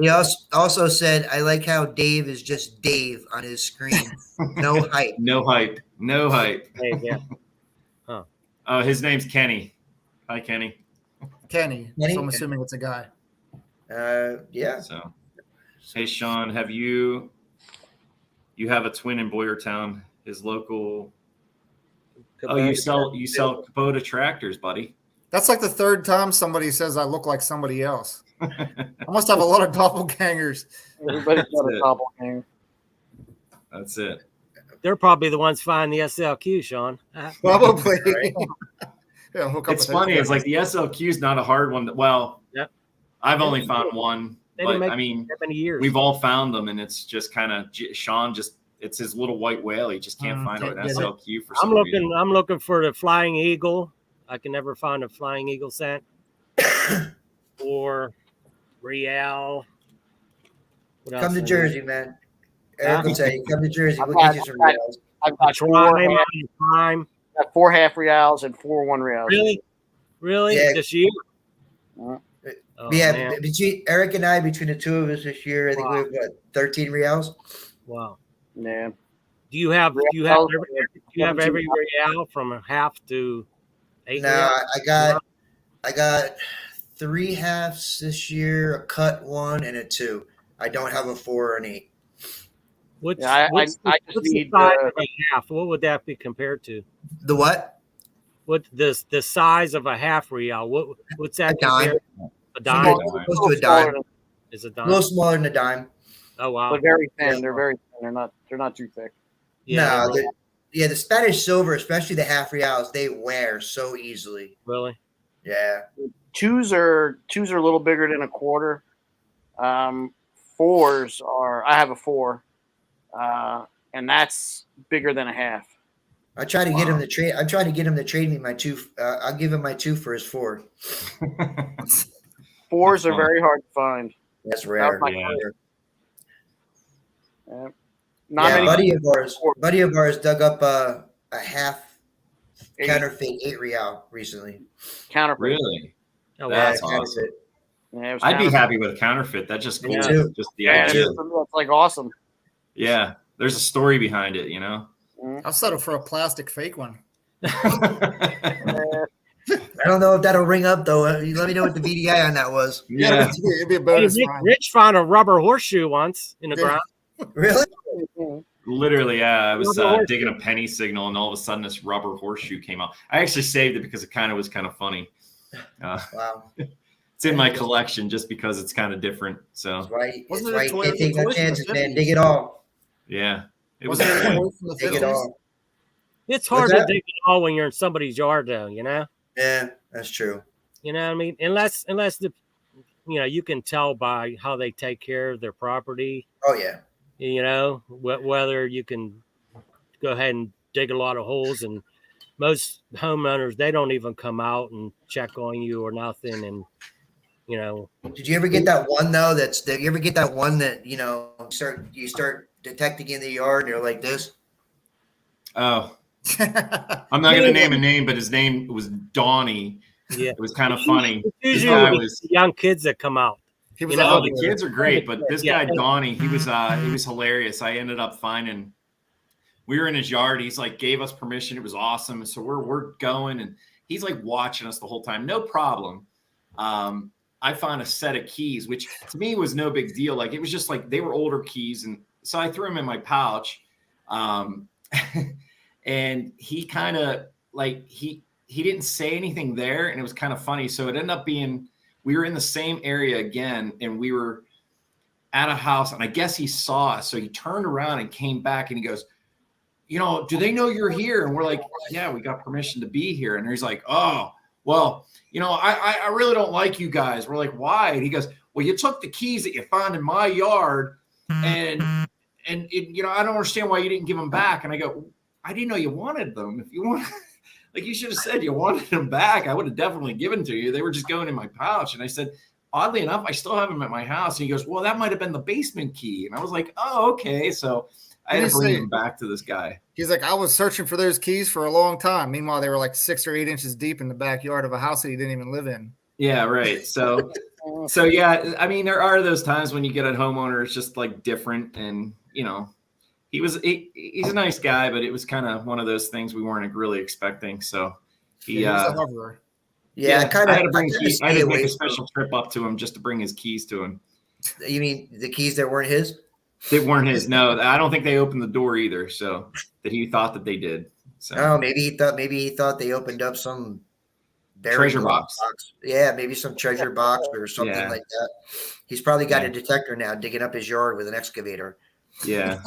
[SPEAKER 2] He also said, I like how Dave is just Dave on his screen. No hype.
[SPEAKER 5] No hype.
[SPEAKER 7] Hey, yeah.
[SPEAKER 5] Oh, his name's Kenny. Hi, Kenny.
[SPEAKER 4] Kenny.
[SPEAKER 2] Kenny?
[SPEAKER 4] So I'm assuming it's a guy.
[SPEAKER 2] Yeah.
[SPEAKER 5] So, hey, Sean, have you have a twin in Boyertown? His local. Oh, you sell Kubota tractors, buddy.
[SPEAKER 4] That's like the 3rd time somebody says I look like somebody else. I must have a lot of doppelgangers.
[SPEAKER 3] Everybody's got a doppelganger.
[SPEAKER 5] That's it.
[SPEAKER 7] They're probably the ones finding the SLQ, Sean.
[SPEAKER 4] Probably.
[SPEAKER 2] Right.
[SPEAKER 4] Hook up
[SPEAKER 5] It's
[SPEAKER 4] with
[SPEAKER 5] funny.
[SPEAKER 4] it.
[SPEAKER 5] It's like the SLQ is not a hard one.
[SPEAKER 7] Yep.
[SPEAKER 5] I've only found one,
[SPEAKER 7] They didn't
[SPEAKER 5] but
[SPEAKER 7] make
[SPEAKER 5] I mean,
[SPEAKER 7] that many years.
[SPEAKER 5] we've all found them, and it's just kind of Sean. It's his little white whale. He just can't find an
[SPEAKER 4] can't get it.
[SPEAKER 5] SLQ for
[SPEAKER 7] I'm
[SPEAKER 5] some reason.
[SPEAKER 7] looking for the Flying Eagle. I can never find a Flying Eagle scent. Or Real. What
[SPEAKER 2] Come
[SPEAKER 7] else?
[SPEAKER 2] to Jersey, man. Eric will tell you, come to Jersey. We'll
[SPEAKER 3] I've
[SPEAKER 2] get you some
[SPEAKER 3] got-
[SPEAKER 2] reals.
[SPEAKER 3] I've got
[SPEAKER 7] Prime.
[SPEAKER 3] 4 half reals and 4 1 reals.
[SPEAKER 7] Really?
[SPEAKER 2] Yeah.
[SPEAKER 7] This year?
[SPEAKER 3] Uh,
[SPEAKER 7] Oh,
[SPEAKER 2] We have
[SPEAKER 7] man.
[SPEAKER 2] between Eric and I, between the two of us this year, I think we have 13 reals.
[SPEAKER 7] Wow.
[SPEAKER 3] Yeah.
[SPEAKER 7] Do you have
[SPEAKER 3] Reals,
[SPEAKER 7] every real from a half to 8?
[SPEAKER 2] No, I got 3 halves this year, a cut 1 and a 2. I don't have a 4 or an 8.
[SPEAKER 7] What's,
[SPEAKER 3] Yeah,
[SPEAKER 7] what's
[SPEAKER 3] I just
[SPEAKER 7] the
[SPEAKER 3] need
[SPEAKER 7] size of a half? What would that be compared to?
[SPEAKER 2] The what?
[SPEAKER 7] What the size of a half real? What's that
[SPEAKER 2] A dime.
[SPEAKER 7] compared to? A dime
[SPEAKER 2] Close to a dime.
[SPEAKER 7] is a
[SPEAKER 2] A
[SPEAKER 7] dime.
[SPEAKER 2] little smaller than a dime.
[SPEAKER 7] Oh wow.
[SPEAKER 3] But very thin. They're very thin. They're not too thick.
[SPEAKER 7] Yeah,
[SPEAKER 2] No, the Spanish silver, especially the half reals, they wear so easily.
[SPEAKER 7] really.
[SPEAKER 2] Yeah.
[SPEAKER 3] 2s are a little bigger than a quarter. 4s are. I have a 4, and that's bigger than a half.
[SPEAKER 2] I try to get him to trade. I'm trying to get him to trade me my 2. I'll give him my 2 for his 4.
[SPEAKER 3] 4s are
[SPEAKER 5] fun.
[SPEAKER 3] very hard to find.
[SPEAKER 2] That's rare.
[SPEAKER 3] my
[SPEAKER 5] Yeah.
[SPEAKER 3] Not
[SPEAKER 2] Yeah,
[SPEAKER 3] many.
[SPEAKER 2] buddy of ours dug up a half
[SPEAKER 3] 8
[SPEAKER 2] counterfeit 8 real recently.
[SPEAKER 3] counterfeit.
[SPEAKER 5] Really?
[SPEAKER 7] Oh,
[SPEAKER 5] That's
[SPEAKER 7] wow.
[SPEAKER 5] awesome.
[SPEAKER 3] Yeah, it was
[SPEAKER 5] I'd be
[SPEAKER 3] counterfeit.
[SPEAKER 5] happy with a counterfeit. That's just cool.
[SPEAKER 2] Me too.
[SPEAKER 5] Just the
[SPEAKER 3] Yeah,
[SPEAKER 5] idea.
[SPEAKER 3] that's like awesome.
[SPEAKER 5] Yeah. There's a story behind it,
[SPEAKER 4] I'll settle for a plastic fake one.
[SPEAKER 2] I don't know if that'll ring up though. You let me know what the VDI on that was.
[SPEAKER 5] Yeah.
[SPEAKER 4] It'd be a
[SPEAKER 7] Hey,
[SPEAKER 4] bonus. find.
[SPEAKER 7] Rich found a rubber horseshoe once in the
[SPEAKER 2] Yeah.
[SPEAKER 7] ground.
[SPEAKER 2] Really?
[SPEAKER 5] Literally, yeah. I was
[SPEAKER 7] Rubber horseshoe.
[SPEAKER 5] digging a penny signal, and all of a sudden, this rubber horseshoe came out. I actually saved it because it was kind of funny.
[SPEAKER 2] Wow.
[SPEAKER 5] It's in my collection just because it's kind of different. So,
[SPEAKER 2] That's right.
[SPEAKER 4] Wasn't
[SPEAKER 2] That's
[SPEAKER 4] it a
[SPEAKER 2] right.
[SPEAKER 4] toy-
[SPEAKER 2] Can't take no
[SPEAKER 4] toys from the
[SPEAKER 2] chances, man.
[SPEAKER 4] 50s?
[SPEAKER 2] Dig it all.
[SPEAKER 5] yeah, it was.
[SPEAKER 4] Wasn't it a
[SPEAKER 5] fun.
[SPEAKER 4] toy from the
[SPEAKER 2] Dig it
[SPEAKER 4] 50s?
[SPEAKER 2] all.
[SPEAKER 7] It's hard
[SPEAKER 2] What's
[SPEAKER 7] to
[SPEAKER 2] that?
[SPEAKER 7] dig it all when you're in somebody's yard, though.
[SPEAKER 2] Yeah, that's true.
[SPEAKER 7] You know what I mean? Unless you can tell by how they take care of their property.
[SPEAKER 2] Oh yeah.
[SPEAKER 7] Whether you can go ahead and dig a lot of holes, and most homeowners, they don't even come out and check on you or nothing. And
[SPEAKER 2] Did you ever get that one though? You ever get that one that you start detecting in the yard? They're like this.
[SPEAKER 5] Oh, I'm not going to name a name, but his name was Donnie.
[SPEAKER 7] Yeah,
[SPEAKER 5] it was kind of funny.
[SPEAKER 7] It's
[SPEAKER 5] This guy
[SPEAKER 7] usually
[SPEAKER 5] was
[SPEAKER 7] the young kids that come out.
[SPEAKER 4] He was
[SPEAKER 5] Oh, the kids are great, but this
[SPEAKER 7] Yeah.
[SPEAKER 5] guy Donnie, he was hilarious. I ended up finding, we were in his yard. He's like gave us permission. It was awesome. And so we're going, and he's like watching us the whole time. No problem. I found a set of keys, which to me was no big deal. Like it was just like they were older keys, and so I threw them in my pouch. And he kind of like he didn't say anything there, and it was kind of funny. So it ended up being, we were in the same area again, and we were at a house, and I guess he saw us. So he turned around and came back, and he goes, do they know you're here? And we're like, yeah, we got permission to be here. And he's like, oh, well, I really don't like you guys. We're like, why? And he goes, well, you took the keys that you found in my yard, and I don't understand why you didn't give them back. And I go, I didn't know you wanted them. If you want, like, you should have said you wanted them back. I would have definitely given to you. They were just going in my pouch. And I said, oddly enough, I still have them at my house. And he goes, well, that might have been the basement key. And I was like, oh, okay. So I had to bring them back to this guy.
[SPEAKER 4] He's like, I was searching for those keys for a long time. Meanwhile, they were like 6 or 8 inches deep in the backyard of a house that he didn't even live in.
[SPEAKER 5] Yeah, right. So yeah, I mean, there are those times when you get a homeowner, it's just like different. And, he's a nice guy, but it was kind of one of those things we weren't really expecting. So he
[SPEAKER 4] was a hoverer.
[SPEAKER 2] Yeah,
[SPEAKER 5] I had to make a special trip up to him just to bring his keys to him.
[SPEAKER 2] You mean the keys that weren't his?
[SPEAKER 5] They weren't his. No, I don't think they opened the door either. So that he thought that they did. So
[SPEAKER 2] Oh, maybe he thought they opened up some
[SPEAKER 5] treasure box.
[SPEAKER 2] Yeah, maybe some treasure box or something
[SPEAKER 5] Yeah.
[SPEAKER 2] like that. He's probably got a detector now, digging up his yard with an excavator.
[SPEAKER 5] Yeah.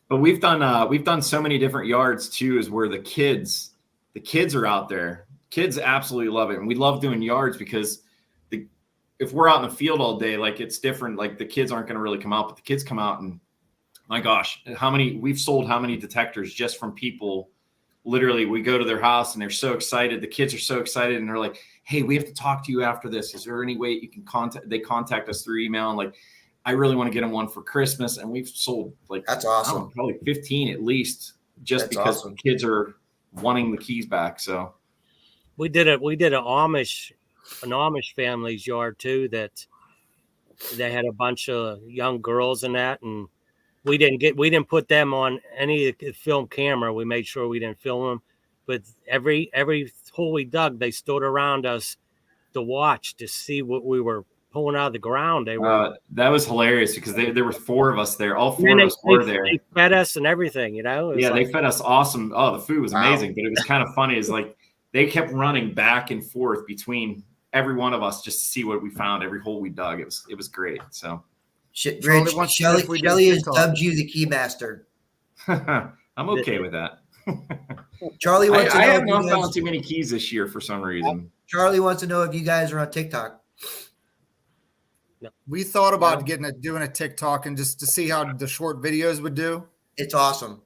[SPEAKER 5] But we've done so many different yards too, is where the kids are out there. Kids absolutely love it. And we love doing yards because if we're out in the field all day, like it's different. Like the kids aren't going to really come out, but the kids come out, and my gosh, we've sold how many detectors just from people. Literally, we go to their house and they're so excited. The kids are so excited, and they're like, hey, we have to talk to you after this. Is there any way you can contact us through email? And like, I really want to get them one for Christmas. And we've sold like,
[SPEAKER 2] That's awesome.
[SPEAKER 5] probably 15 at least, just
[SPEAKER 2] That's
[SPEAKER 5] because
[SPEAKER 2] awesome.
[SPEAKER 5] the kids are wanting the keys back. So
[SPEAKER 7] We did an Amish family's yard too, that they had a bunch of young girls in that, and we didn't put them on any film camera. We made sure we didn't film them, but every hole we dug, they stood around us to watch to see what we were pulling out of the ground. They were
[SPEAKER 5] that was hilarious because there were 4 of us there. All 4 of us were there.
[SPEAKER 7] They fed us and everything, It was
[SPEAKER 5] Yeah,
[SPEAKER 7] like,
[SPEAKER 5] they fed us awesome. Oh, the food was
[SPEAKER 2] Wow.
[SPEAKER 5] amazing, but it was kind of funny. Is like they kept running back and forth between every one of us just to see what we found. Every hole we dug, it was great. So
[SPEAKER 2] Rich,
[SPEAKER 4] wants to know if we do
[SPEAKER 2] Shelly has
[SPEAKER 4] TikTok.
[SPEAKER 2] dubbed you the key master.
[SPEAKER 5] I'm okay with that.
[SPEAKER 2] Charlie wants to
[SPEAKER 5] I
[SPEAKER 2] know
[SPEAKER 5] have
[SPEAKER 2] if
[SPEAKER 5] not
[SPEAKER 2] you
[SPEAKER 5] found
[SPEAKER 2] guys,
[SPEAKER 5] too many keys this year for some reason.
[SPEAKER 2] Charlie wants to know if you guys are on TikTok.
[SPEAKER 4] We thought about doing a TikTok and just to see how the short videos would do.
[SPEAKER 2] It's awesome.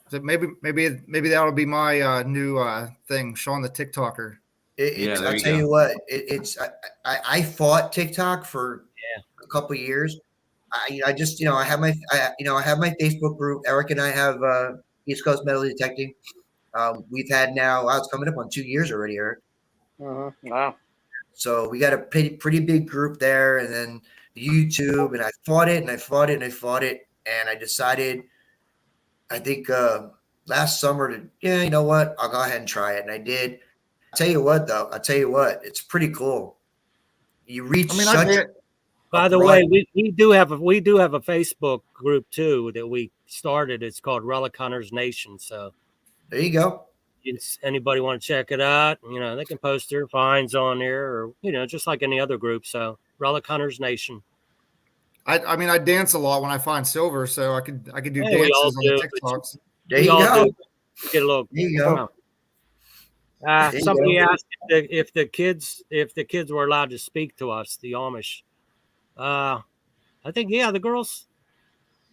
[SPEAKER 4] So maybe that'll be my new thing, Sean the TikToker.
[SPEAKER 5] Yeah, there
[SPEAKER 2] I'll
[SPEAKER 5] you
[SPEAKER 2] tell
[SPEAKER 5] go.
[SPEAKER 2] you what, I fought TikTok for a couple of years. I just I have my Facebook group. Eric and I have East Coast Metal Detecting. We've had now it's coming up on 2 years already, Eric.
[SPEAKER 3] Wow.
[SPEAKER 2] So we got a pretty big group there, and then YouTube. And I fought it, and I fought it, and I fought it, and I decided, I think last summer, you know what? I'll go ahead and try it, and I did. I'll tell you what, it's pretty cool. You reach
[SPEAKER 7] by the way, we do have a Facebook group too that we started. It's called Relic Hunters Nation. So
[SPEAKER 2] there you go.
[SPEAKER 7] Anybody want to check it out? They can post their finds on there, or just like any other group. So Relic Hunters Nation.
[SPEAKER 4] I mean, I dance a lot when I find silver, so I could do
[SPEAKER 7] Yeah, we all
[SPEAKER 4] dances on the
[SPEAKER 7] do,
[SPEAKER 4] TikToks.
[SPEAKER 2] There you go.
[SPEAKER 7] Get a little.
[SPEAKER 2] There you go. There you
[SPEAKER 7] Somebody
[SPEAKER 2] go.
[SPEAKER 7] asked if the kids were allowed to speak to us, the Amish. I think the girls,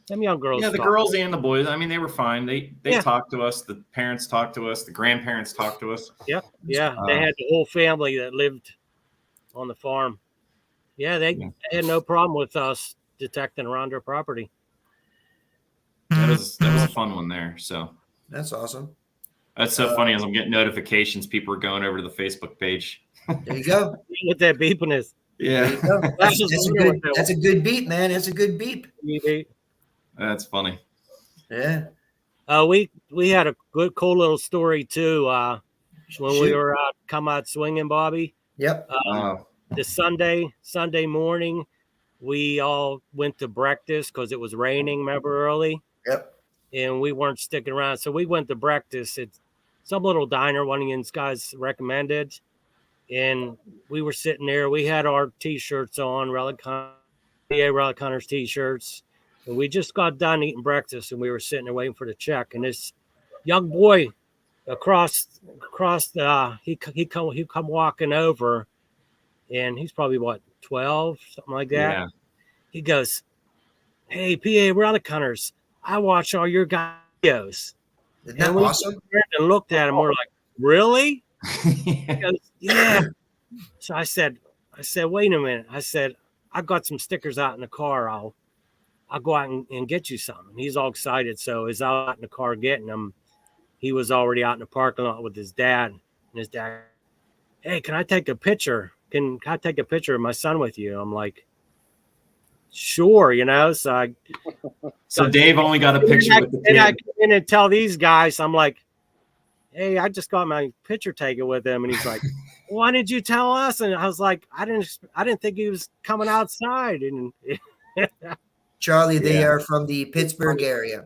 [SPEAKER 7] them young girls.
[SPEAKER 5] Yeah, the
[SPEAKER 7] talk.
[SPEAKER 5] girls and the boys. I mean, they were fine. They
[SPEAKER 7] Yeah.
[SPEAKER 5] talked to us. The parents talked to us. The grandparents talked to us.
[SPEAKER 7] Yep. Yeah, they had the whole family that lived on the farm. Yeah, they had no problem with us detecting around their property.
[SPEAKER 5] That was a fun one there. So
[SPEAKER 2] That's awesome.
[SPEAKER 5] that's so funny as I'm getting notifications. People are going over to the Facebook page.
[SPEAKER 2] There you go.
[SPEAKER 7] With that beeping is.
[SPEAKER 2] There you
[SPEAKER 5] Yeah,
[SPEAKER 2] go.
[SPEAKER 7] That's just
[SPEAKER 2] That's a good beep, man. That's a good beep.
[SPEAKER 5] that's funny.
[SPEAKER 2] Yeah.
[SPEAKER 7] We had a good cool little story too. When we
[SPEAKER 2] Shoot.
[SPEAKER 7] were come out swinging, Bobby.
[SPEAKER 2] Yep.
[SPEAKER 7] The Sunday morning, we all went to breakfast because it was raining. Remember early,
[SPEAKER 2] Yep.
[SPEAKER 7] and we weren't sticking around, so we went to breakfast at some little diner one of you guys recommended, and we were sitting there. We had our T-shirts on, PA Relic Hunters T-shirts, and we just got done eating breakfast, and we were sitting there waiting for the check, and this young boy across he come walking over, and he's probably what 12, something like that.
[SPEAKER 5] Yeah.
[SPEAKER 7] He goes, "Hey, PA Relic Hunters, I watch all your guys' videos."
[SPEAKER 2] Isn't that
[SPEAKER 7] And we
[SPEAKER 2] awesome?
[SPEAKER 7] turned and looked at him. We're like, "Really?" He goes, "Yeah." So I said, "Wait a minute." I said, "I got some stickers out in the car. I'll go out and get you some." And he's all excited. So as I was out in the car getting them, he was already out in the parking lot with his dad. And his dad, "Hey, can I take a picture? Can I take a picture of my son with you?" I'm like, "Sure," So
[SPEAKER 5] Dave only got a picture with the
[SPEAKER 7] and I
[SPEAKER 5] kid.
[SPEAKER 7] come in and tell these guys, I'm like, "Hey, I just got my picture taken with him." And he's like, "Why didn't you tell us?" And I was like, I didn't think he was coming outside. And
[SPEAKER 2] Charlie, they
[SPEAKER 5] Yeah.
[SPEAKER 2] are from the Pittsburgh area.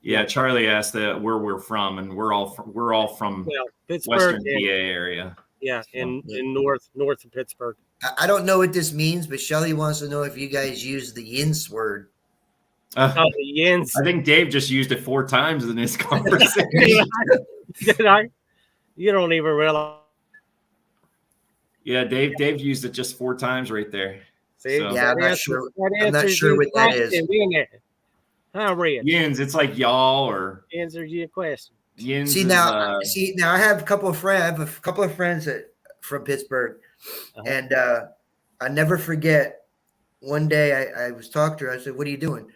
[SPEAKER 5] Yeah, Charlie asked where we're from, and we're all from
[SPEAKER 7] Pittsburgh,
[SPEAKER 5] Western PA area.
[SPEAKER 7] yeah, in north of Pittsburgh.
[SPEAKER 2] I don't know what this means, but Shelly wants to know if you guys use the yinz word.
[SPEAKER 7] Oh, the yins.
[SPEAKER 5] I think Dave just used it 4 times in this conversation.
[SPEAKER 7] You don't even realize.
[SPEAKER 5] Yeah, Dave used it just 4 times right there.
[SPEAKER 7] See,
[SPEAKER 5] So-
[SPEAKER 2] Yeah, I'm not sure. I'm not sure what that is.
[SPEAKER 7] Huh, Rich?
[SPEAKER 5] Yins, it's like y'all or
[SPEAKER 7] Answers your question.
[SPEAKER 5] yins.
[SPEAKER 2] See
[SPEAKER 5] is,
[SPEAKER 2] now, I have a couple of friends. I have a couple of friends that from Pittsburgh, and I never forget. One day I was talking to her. I said, "What are you doing?"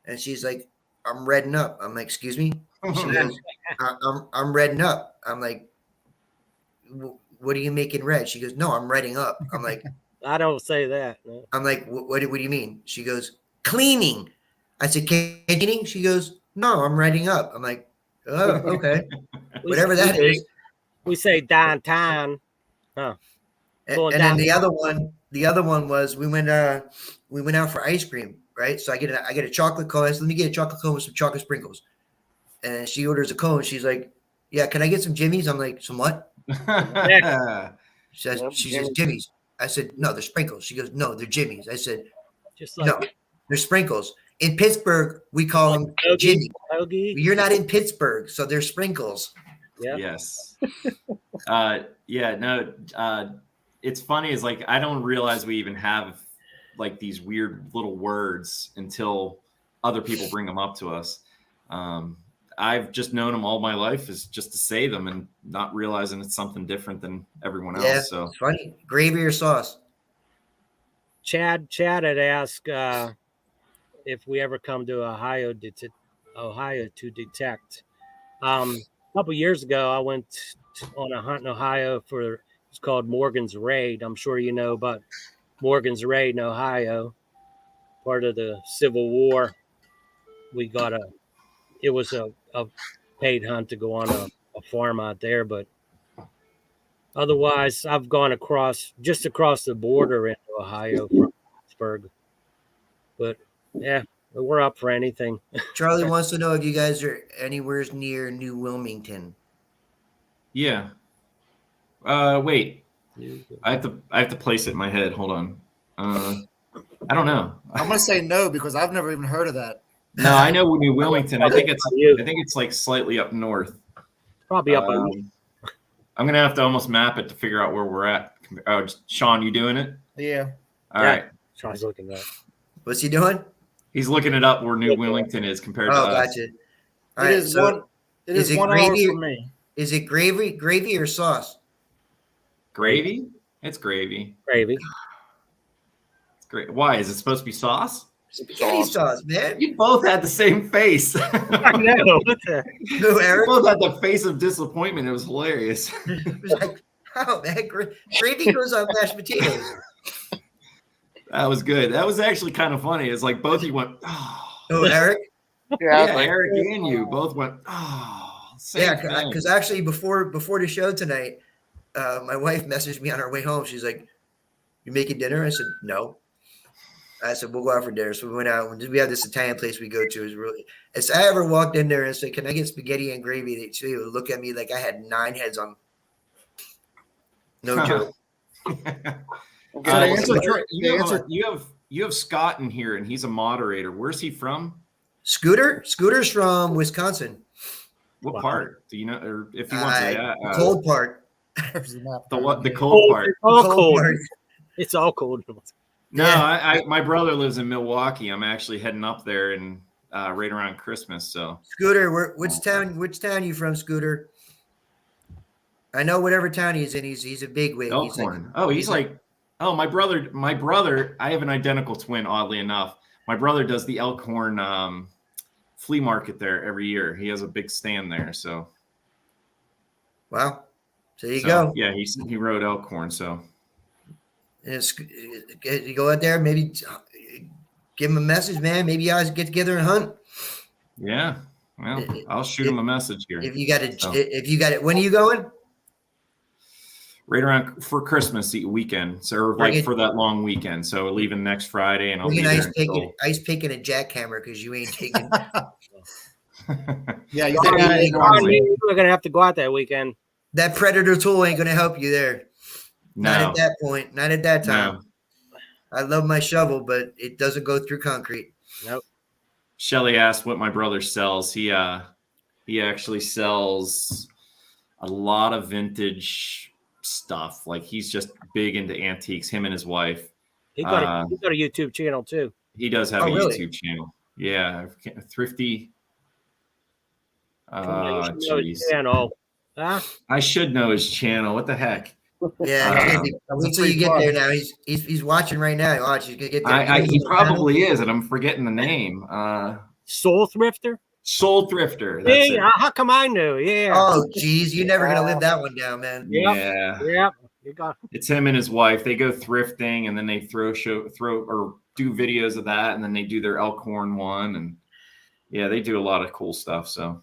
[SPEAKER 2] And she's like, "I'm redding up." I'm like, "Excuse me?" She goes, I'm redding up. I'm like, "What are you making red?" She goes, "No, I'm redding up." I'm like,
[SPEAKER 7] I don't say that. No.
[SPEAKER 2] I'm like, what do you mean? She goes, "Cleaning." I said, "Cleaning?" She goes, "No, I'm redding up." I'm like, "Oh, okay." Whatever that is.
[SPEAKER 7] We say downtown.
[SPEAKER 2] And
[SPEAKER 7] Going
[SPEAKER 2] then the
[SPEAKER 7] down.
[SPEAKER 2] other one was we went out for ice cream, right? So I get a chocolate cone. I said, "Let me get a chocolate cone with some chocolate sprinkles." And she orders a cone. She's like, "Yeah, can I get some Jimmy's?" I'm like, "Some what?" She says, Jimmy's. I said, "No, they're sprinkles." She goes, "No, they're Jimmy's." I said,
[SPEAKER 7] Just like
[SPEAKER 2] "No, they're sprinkles." In Pittsburgh, we call them Jimmy.
[SPEAKER 7] Hoagie.
[SPEAKER 2] You're not in Pittsburgh, so they're sprinkles.
[SPEAKER 7] Yeah.
[SPEAKER 5] Yes. It's funny is like I don't realize we even have like these weird little words until other people bring them up to us. I've just known them all my life is just to say them and not realizing it's something different than everyone else.
[SPEAKER 2] Yeah,
[SPEAKER 5] So
[SPEAKER 2] it's funny. Gravy or sauce?
[SPEAKER 7] Chad had asked if we ever come to Ohio to detect. A couple years ago, I went on a hunt in Ohio it's called Morgan's Raid. I'm sure you know about Morgan's Raid in Ohio, part of the Civil War. It was a paid hunt to go on a farm out there, but otherwise I've gone just across the border into Ohio from Pittsburgh. But yeah, we're up for anything.
[SPEAKER 2] Charlie wants to know if you guys are anywhere near New Wilmington.
[SPEAKER 5] yeah. Wait. I have to place it in my head. Hold on. I don't know.
[SPEAKER 4] I'm gonna say no because I've never even heard of that.
[SPEAKER 5] No, I know New Wilmington. I think it's like slightly up north.
[SPEAKER 7] Probably up
[SPEAKER 5] I'm gonna have to almost map it to figure out where we're at. Oh, Sean, you doing it?
[SPEAKER 4] Yeah.
[SPEAKER 5] All
[SPEAKER 7] Yeah.
[SPEAKER 5] right.
[SPEAKER 7] Sean's looking at.
[SPEAKER 2] What's he doing?
[SPEAKER 5] He's looking it up where New Willington is compared to
[SPEAKER 2] Oh,
[SPEAKER 5] us.
[SPEAKER 2] gotcha. All
[SPEAKER 4] It
[SPEAKER 2] right.
[SPEAKER 4] is
[SPEAKER 2] So
[SPEAKER 4] one. It
[SPEAKER 2] is
[SPEAKER 4] is
[SPEAKER 2] it
[SPEAKER 4] 1 hour
[SPEAKER 2] gravy?
[SPEAKER 4] for me.
[SPEAKER 2] Is it gravy or sauce?
[SPEAKER 5] Gravy? It's gravy.
[SPEAKER 7] Gravy.
[SPEAKER 5] It's great. Why? Is it supposed to be sauce?
[SPEAKER 2] Spaghetti sauce, man.
[SPEAKER 5] You both had the same face.
[SPEAKER 7] I know. What the?
[SPEAKER 2] No,
[SPEAKER 5] You
[SPEAKER 2] Eric.
[SPEAKER 5] both had the face of disappointment. It was hilarious.
[SPEAKER 2] It was like, oh man, gravy goes on mashed potatoes.
[SPEAKER 5] That was good. That was actually kind of funny. It's like both of you went, oh.
[SPEAKER 2] Oh, Eric.
[SPEAKER 3] Yeah,
[SPEAKER 5] Yeah, Eric and you both went, oh. Same
[SPEAKER 2] Yeah,
[SPEAKER 5] thing.
[SPEAKER 2] because actually before the show tonight, my wife messaged me on our way home. She's like, "You making dinner?" I said, "No." I said, "We'll go out for dinner." So we went out. We have this Italian place we go to. Is really. As I ever walked in there and said, "Can I get spaghetti and gravy?" They would look at me like I had 9 heads on. No joke.
[SPEAKER 5] You have Scott in here, and he's a moderator. Where's he from?
[SPEAKER 2] Scooter's from Wisconsin.
[SPEAKER 5] What
[SPEAKER 7] Wow.
[SPEAKER 5] part? Do you know? Or if he wants to,
[SPEAKER 2] The cold part.
[SPEAKER 4] There's the map.
[SPEAKER 5] the what? The cold part.
[SPEAKER 7] It's all cold.
[SPEAKER 2] part.
[SPEAKER 7] It's all cold.
[SPEAKER 5] No,
[SPEAKER 2] Yeah.
[SPEAKER 5] my brother lives in Milwaukee. I'm actually heading up there and right around Christmas. So
[SPEAKER 2] Scooter, which town you from, Scooter? I know whatever town he's in. He's a bigwig.
[SPEAKER 5] Elkhorn. My brother. I have an identical twin. Oddly enough, my brother does the Elkhorn flea market there every year. He has a big stand there. So
[SPEAKER 2] Wow. So there you go.
[SPEAKER 5] Yeah, he rode Elkhorn. So
[SPEAKER 2] And you go out there, maybe give him a message, man. Maybe you guys get together and hunt.
[SPEAKER 5] yeah, well, I'll shoot him a message here.
[SPEAKER 2] If you got it, when are you going?
[SPEAKER 5] Right around for Christmas weekend, so like for that long weekend. So we're leaving next Friday, and I'll be
[SPEAKER 2] Bring
[SPEAKER 5] there
[SPEAKER 2] an ice pick and a jackhammer because you ain't taking.
[SPEAKER 4] Yeah, you
[SPEAKER 7] We're gonna have to go out that weekend.
[SPEAKER 2] That predator tool ain't gonna help you there. Not
[SPEAKER 5] No,
[SPEAKER 2] at that point. Not at that time.
[SPEAKER 5] no.
[SPEAKER 2] I love my shovel, but it doesn't go through concrete.
[SPEAKER 7] Nope.
[SPEAKER 5] Shelly asked what my brother sells. He actually sells a lot of vintage stuff. Like he's just big into antiques. Him and his wife.
[SPEAKER 7] He got a YouTube channel too.
[SPEAKER 5] He does have a
[SPEAKER 2] really?
[SPEAKER 5] YouTube channel. Yeah, Thrifty.
[SPEAKER 7] You should know his
[SPEAKER 5] Jeez.
[SPEAKER 7] channel. Huh?
[SPEAKER 5] I should know his channel. What the heck?
[SPEAKER 2] Yeah, wait till you get there. Now he's watching right now. Watch, he's gonna get there.
[SPEAKER 5] He probably is, and I'm forgetting the name.
[SPEAKER 7] Soul Thrifter.
[SPEAKER 5] Soul Thrifter. That's
[SPEAKER 7] Yeah. How come I knew? Yeah.
[SPEAKER 2] Oh, geez, you're never gonna live that one down, man.
[SPEAKER 5] Yeah.
[SPEAKER 7] Yeah. You got.
[SPEAKER 5] It's him and his wife. They go thrifting, and then they throw or do videos of that, and then they do their Elkhorn one, and yeah, they do a lot of cool stuff. So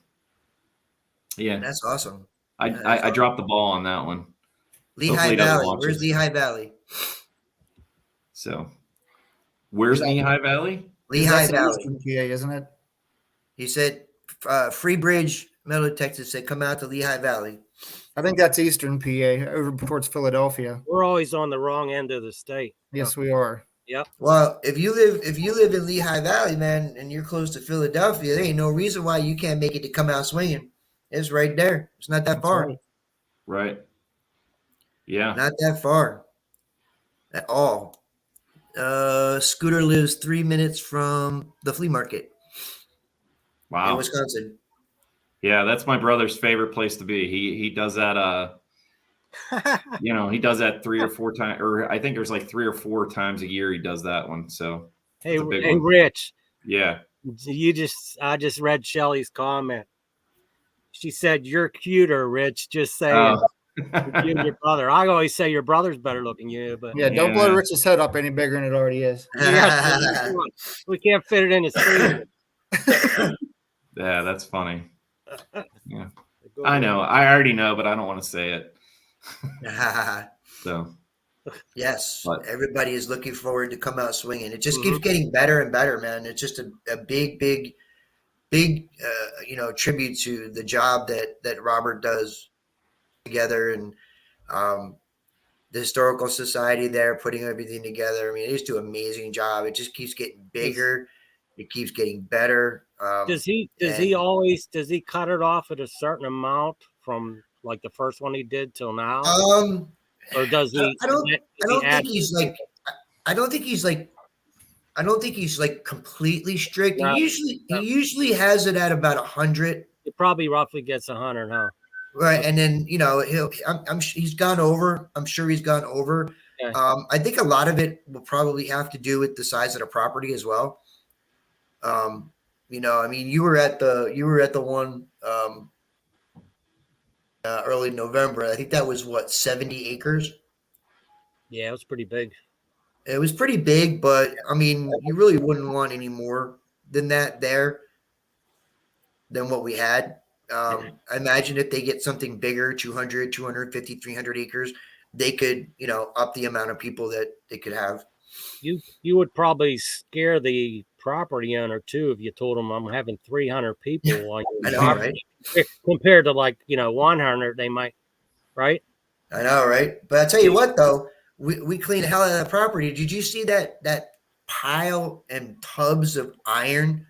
[SPEAKER 5] yeah,
[SPEAKER 2] That's awesome.
[SPEAKER 5] I dropped the ball on that one.
[SPEAKER 2] Lehigh
[SPEAKER 5] Hopefully he doesn't
[SPEAKER 2] Valley.
[SPEAKER 5] watch
[SPEAKER 2] Where's
[SPEAKER 5] this.
[SPEAKER 2] Lehigh Valley?
[SPEAKER 5] So where's Lehigh Valley?
[SPEAKER 2] Lehigh
[SPEAKER 4] That's in
[SPEAKER 2] Valley.
[SPEAKER 4] Eastern PA, isn't it?
[SPEAKER 2] He said, Free Bridge, Middle Texas said, come out to Lehigh Valley.
[SPEAKER 4] I think that's Eastern PA, over towards Philadelphia.
[SPEAKER 7] We're always on the wrong end of the state.
[SPEAKER 4] Yes, we are.
[SPEAKER 7] Yep.
[SPEAKER 2] Well, if you live in Lehigh Valley, man, and you're close to Philadelphia, there ain't no reason why you can't make it to come out swinging. It's right there. It's not that
[SPEAKER 4] That's
[SPEAKER 2] far.
[SPEAKER 4] right.
[SPEAKER 5] Right. Yeah.
[SPEAKER 2] Not that far at all. Scooter lives 3 minutes from the flea market in
[SPEAKER 5] Wow.
[SPEAKER 2] Wisconsin.
[SPEAKER 5] Yeah, that's my brother's favorite place to be. He does that. He does that 3 or 4 times, or I think there's like 3 or 4 times a year he does that one. So
[SPEAKER 7] Hey,
[SPEAKER 5] That's a big
[SPEAKER 7] hey,
[SPEAKER 5] one.
[SPEAKER 7] Rich.
[SPEAKER 5] yeah.
[SPEAKER 7] I just read Shelly's comment. She said you're cuter, Rich. Just saying.
[SPEAKER 5] Oh.
[SPEAKER 7] You and your brother. I always say your brother's better looking than you, but
[SPEAKER 4] Yeah, don't blow
[SPEAKER 5] Yeah.
[SPEAKER 4] Rich's head up any bigger than it already is.
[SPEAKER 7] yeah, we can't fit it in his sleeve.
[SPEAKER 5] Yeah, that's funny. Yeah, I know. I already know, but I don't want to say it. So
[SPEAKER 2] Yes,
[SPEAKER 5] But-
[SPEAKER 2] everybody is looking forward to come out swinging. It just keeps getting better and better, man. It's just a big tribute to the job that Robert does together, and the historical society there putting everything together. I mean, they just do an amazing job. It just keeps getting bigger. It keeps getting better.
[SPEAKER 7] Does he
[SPEAKER 2] and-
[SPEAKER 7] cut it off at a certain amount from like the first one he did till now,
[SPEAKER 2] Um,
[SPEAKER 7] or does he?
[SPEAKER 2] I don't.
[SPEAKER 7] does
[SPEAKER 2] I
[SPEAKER 7] he
[SPEAKER 2] don't
[SPEAKER 7] add
[SPEAKER 2] think he's like. I don't think he's like. I don't think he's like completely strict.
[SPEAKER 7] No,
[SPEAKER 2] He usually has it at about 100,
[SPEAKER 7] He probably roughly gets 100, huh?
[SPEAKER 2] right? And then he's gone over. I'm sure he's gone over.
[SPEAKER 7] Okay.
[SPEAKER 2] I think a lot of it will probably have to do with the size of the property as well. I mean, you were at the one early November. I think that was what 70 acres.
[SPEAKER 7] Yeah, it was pretty big.
[SPEAKER 2] It was pretty big, but I mean, you really wouldn't want any more than that there than what we had. I imagine if they get something bigger, 200, 250, 300 acres, they could, up the amount of people that they could have.
[SPEAKER 7] You would probably scare the property owner too if you told him I'm having 300 people on
[SPEAKER 2] I
[SPEAKER 7] your
[SPEAKER 2] know,
[SPEAKER 7] property.
[SPEAKER 2] right?
[SPEAKER 7] Compared to 100, they might, right?
[SPEAKER 2] I know, right? But I tell you what, though, we cleaned the hell out of that property. Did you see that pile and tubs of iron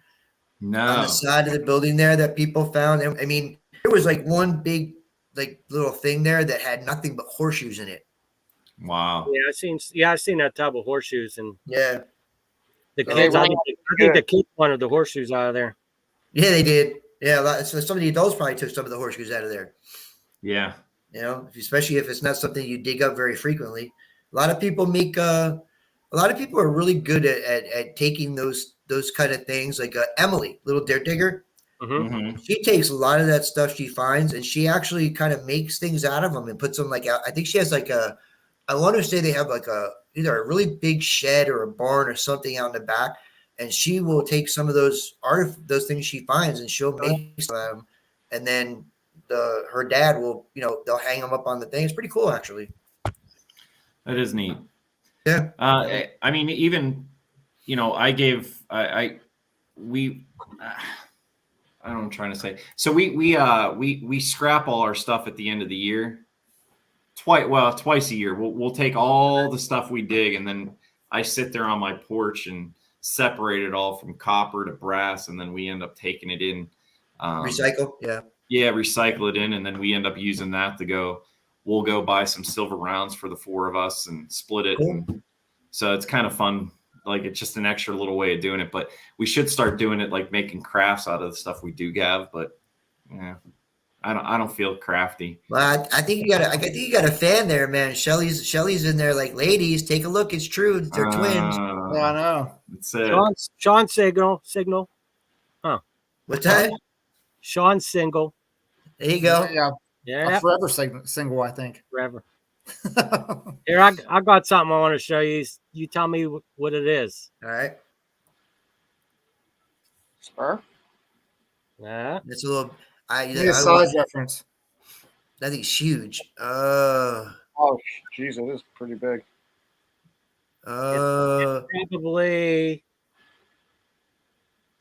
[SPEAKER 2] on
[SPEAKER 5] No.
[SPEAKER 2] the side of the building there that people found? I mean, there was like one big like little thing there that had nothing but horseshoes in it.
[SPEAKER 5] Wow.
[SPEAKER 7] Yeah, I seen that tub of horseshoes, and
[SPEAKER 2] Yeah,
[SPEAKER 7] the
[SPEAKER 2] So
[SPEAKER 7] kids.
[SPEAKER 3] they
[SPEAKER 7] I
[SPEAKER 3] were
[SPEAKER 7] think the kids wanted the horseshoes out of there.
[SPEAKER 2] yeah, they did. Yeah, so some of the adults probably took some of the horseshoes out of there.
[SPEAKER 5] Yeah.
[SPEAKER 2] Especially if it's not something you dig up very frequently. A lot of people are really good at taking those kind of things. Like Emily, little dirt digger,
[SPEAKER 7] Mm-hmm.
[SPEAKER 5] Mm-hmm.
[SPEAKER 2] she takes a lot of that stuff she finds, and she actually kind of makes things out of them and puts them like out. I think she has I want to say they have like either a really big shed or a barn or something out in the back, and she will take some of those those things she finds and she'll make some of them, and then her dad will they'll hang them up on the thing. It's pretty cool actually.
[SPEAKER 5] That is neat.
[SPEAKER 2] Yeah.
[SPEAKER 5] I mean, even I gave we. I don't know what I'm trying to say. So we scrap all our stuff at the end of the year. Twice a year. We'll take all the stuff we dig, and then I sit there on my porch and separate it all from copper to brass, and then we end up taking it in.
[SPEAKER 2] Recycle. Yeah.
[SPEAKER 5] Yeah, recycle it in, and then we end up using that to go. We'll go buy some silver rounds for the four of us and split it.
[SPEAKER 2] Cool.
[SPEAKER 5] And so it's kind of fun. Like it's just an extra little way of doing it, but we should start doing it like making crafts out of the stuff we do have. But yeah, I don't feel crafty.
[SPEAKER 2] Well, I think I think you got a fan there, man. Shelly's in there. Like, ladies, take a look. It's true. They're twins.
[SPEAKER 4] Yeah, I know.
[SPEAKER 5] That's it.
[SPEAKER 7] Sean signal.
[SPEAKER 2] What's that?
[SPEAKER 7] Sean's single.
[SPEAKER 2] There you go.
[SPEAKER 4] Yeah,
[SPEAKER 7] Yeah,
[SPEAKER 4] a forever single, I think.
[SPEAKER 7] forever. Here, I got something I want to show you. You tell me what it is.
[SPEAKER 2] All right.
[SPEAKER 3] Spur?
[SPEAKER 7] Yeah.
[SPEAKER 2] That's a little.
[SPEAKER 4] Need a size reference.
[SPEAKER 2] That thing's huge.
[SPEAKER 3] Oh, geez, it is pretty big.
[SPEAKER 7] Probably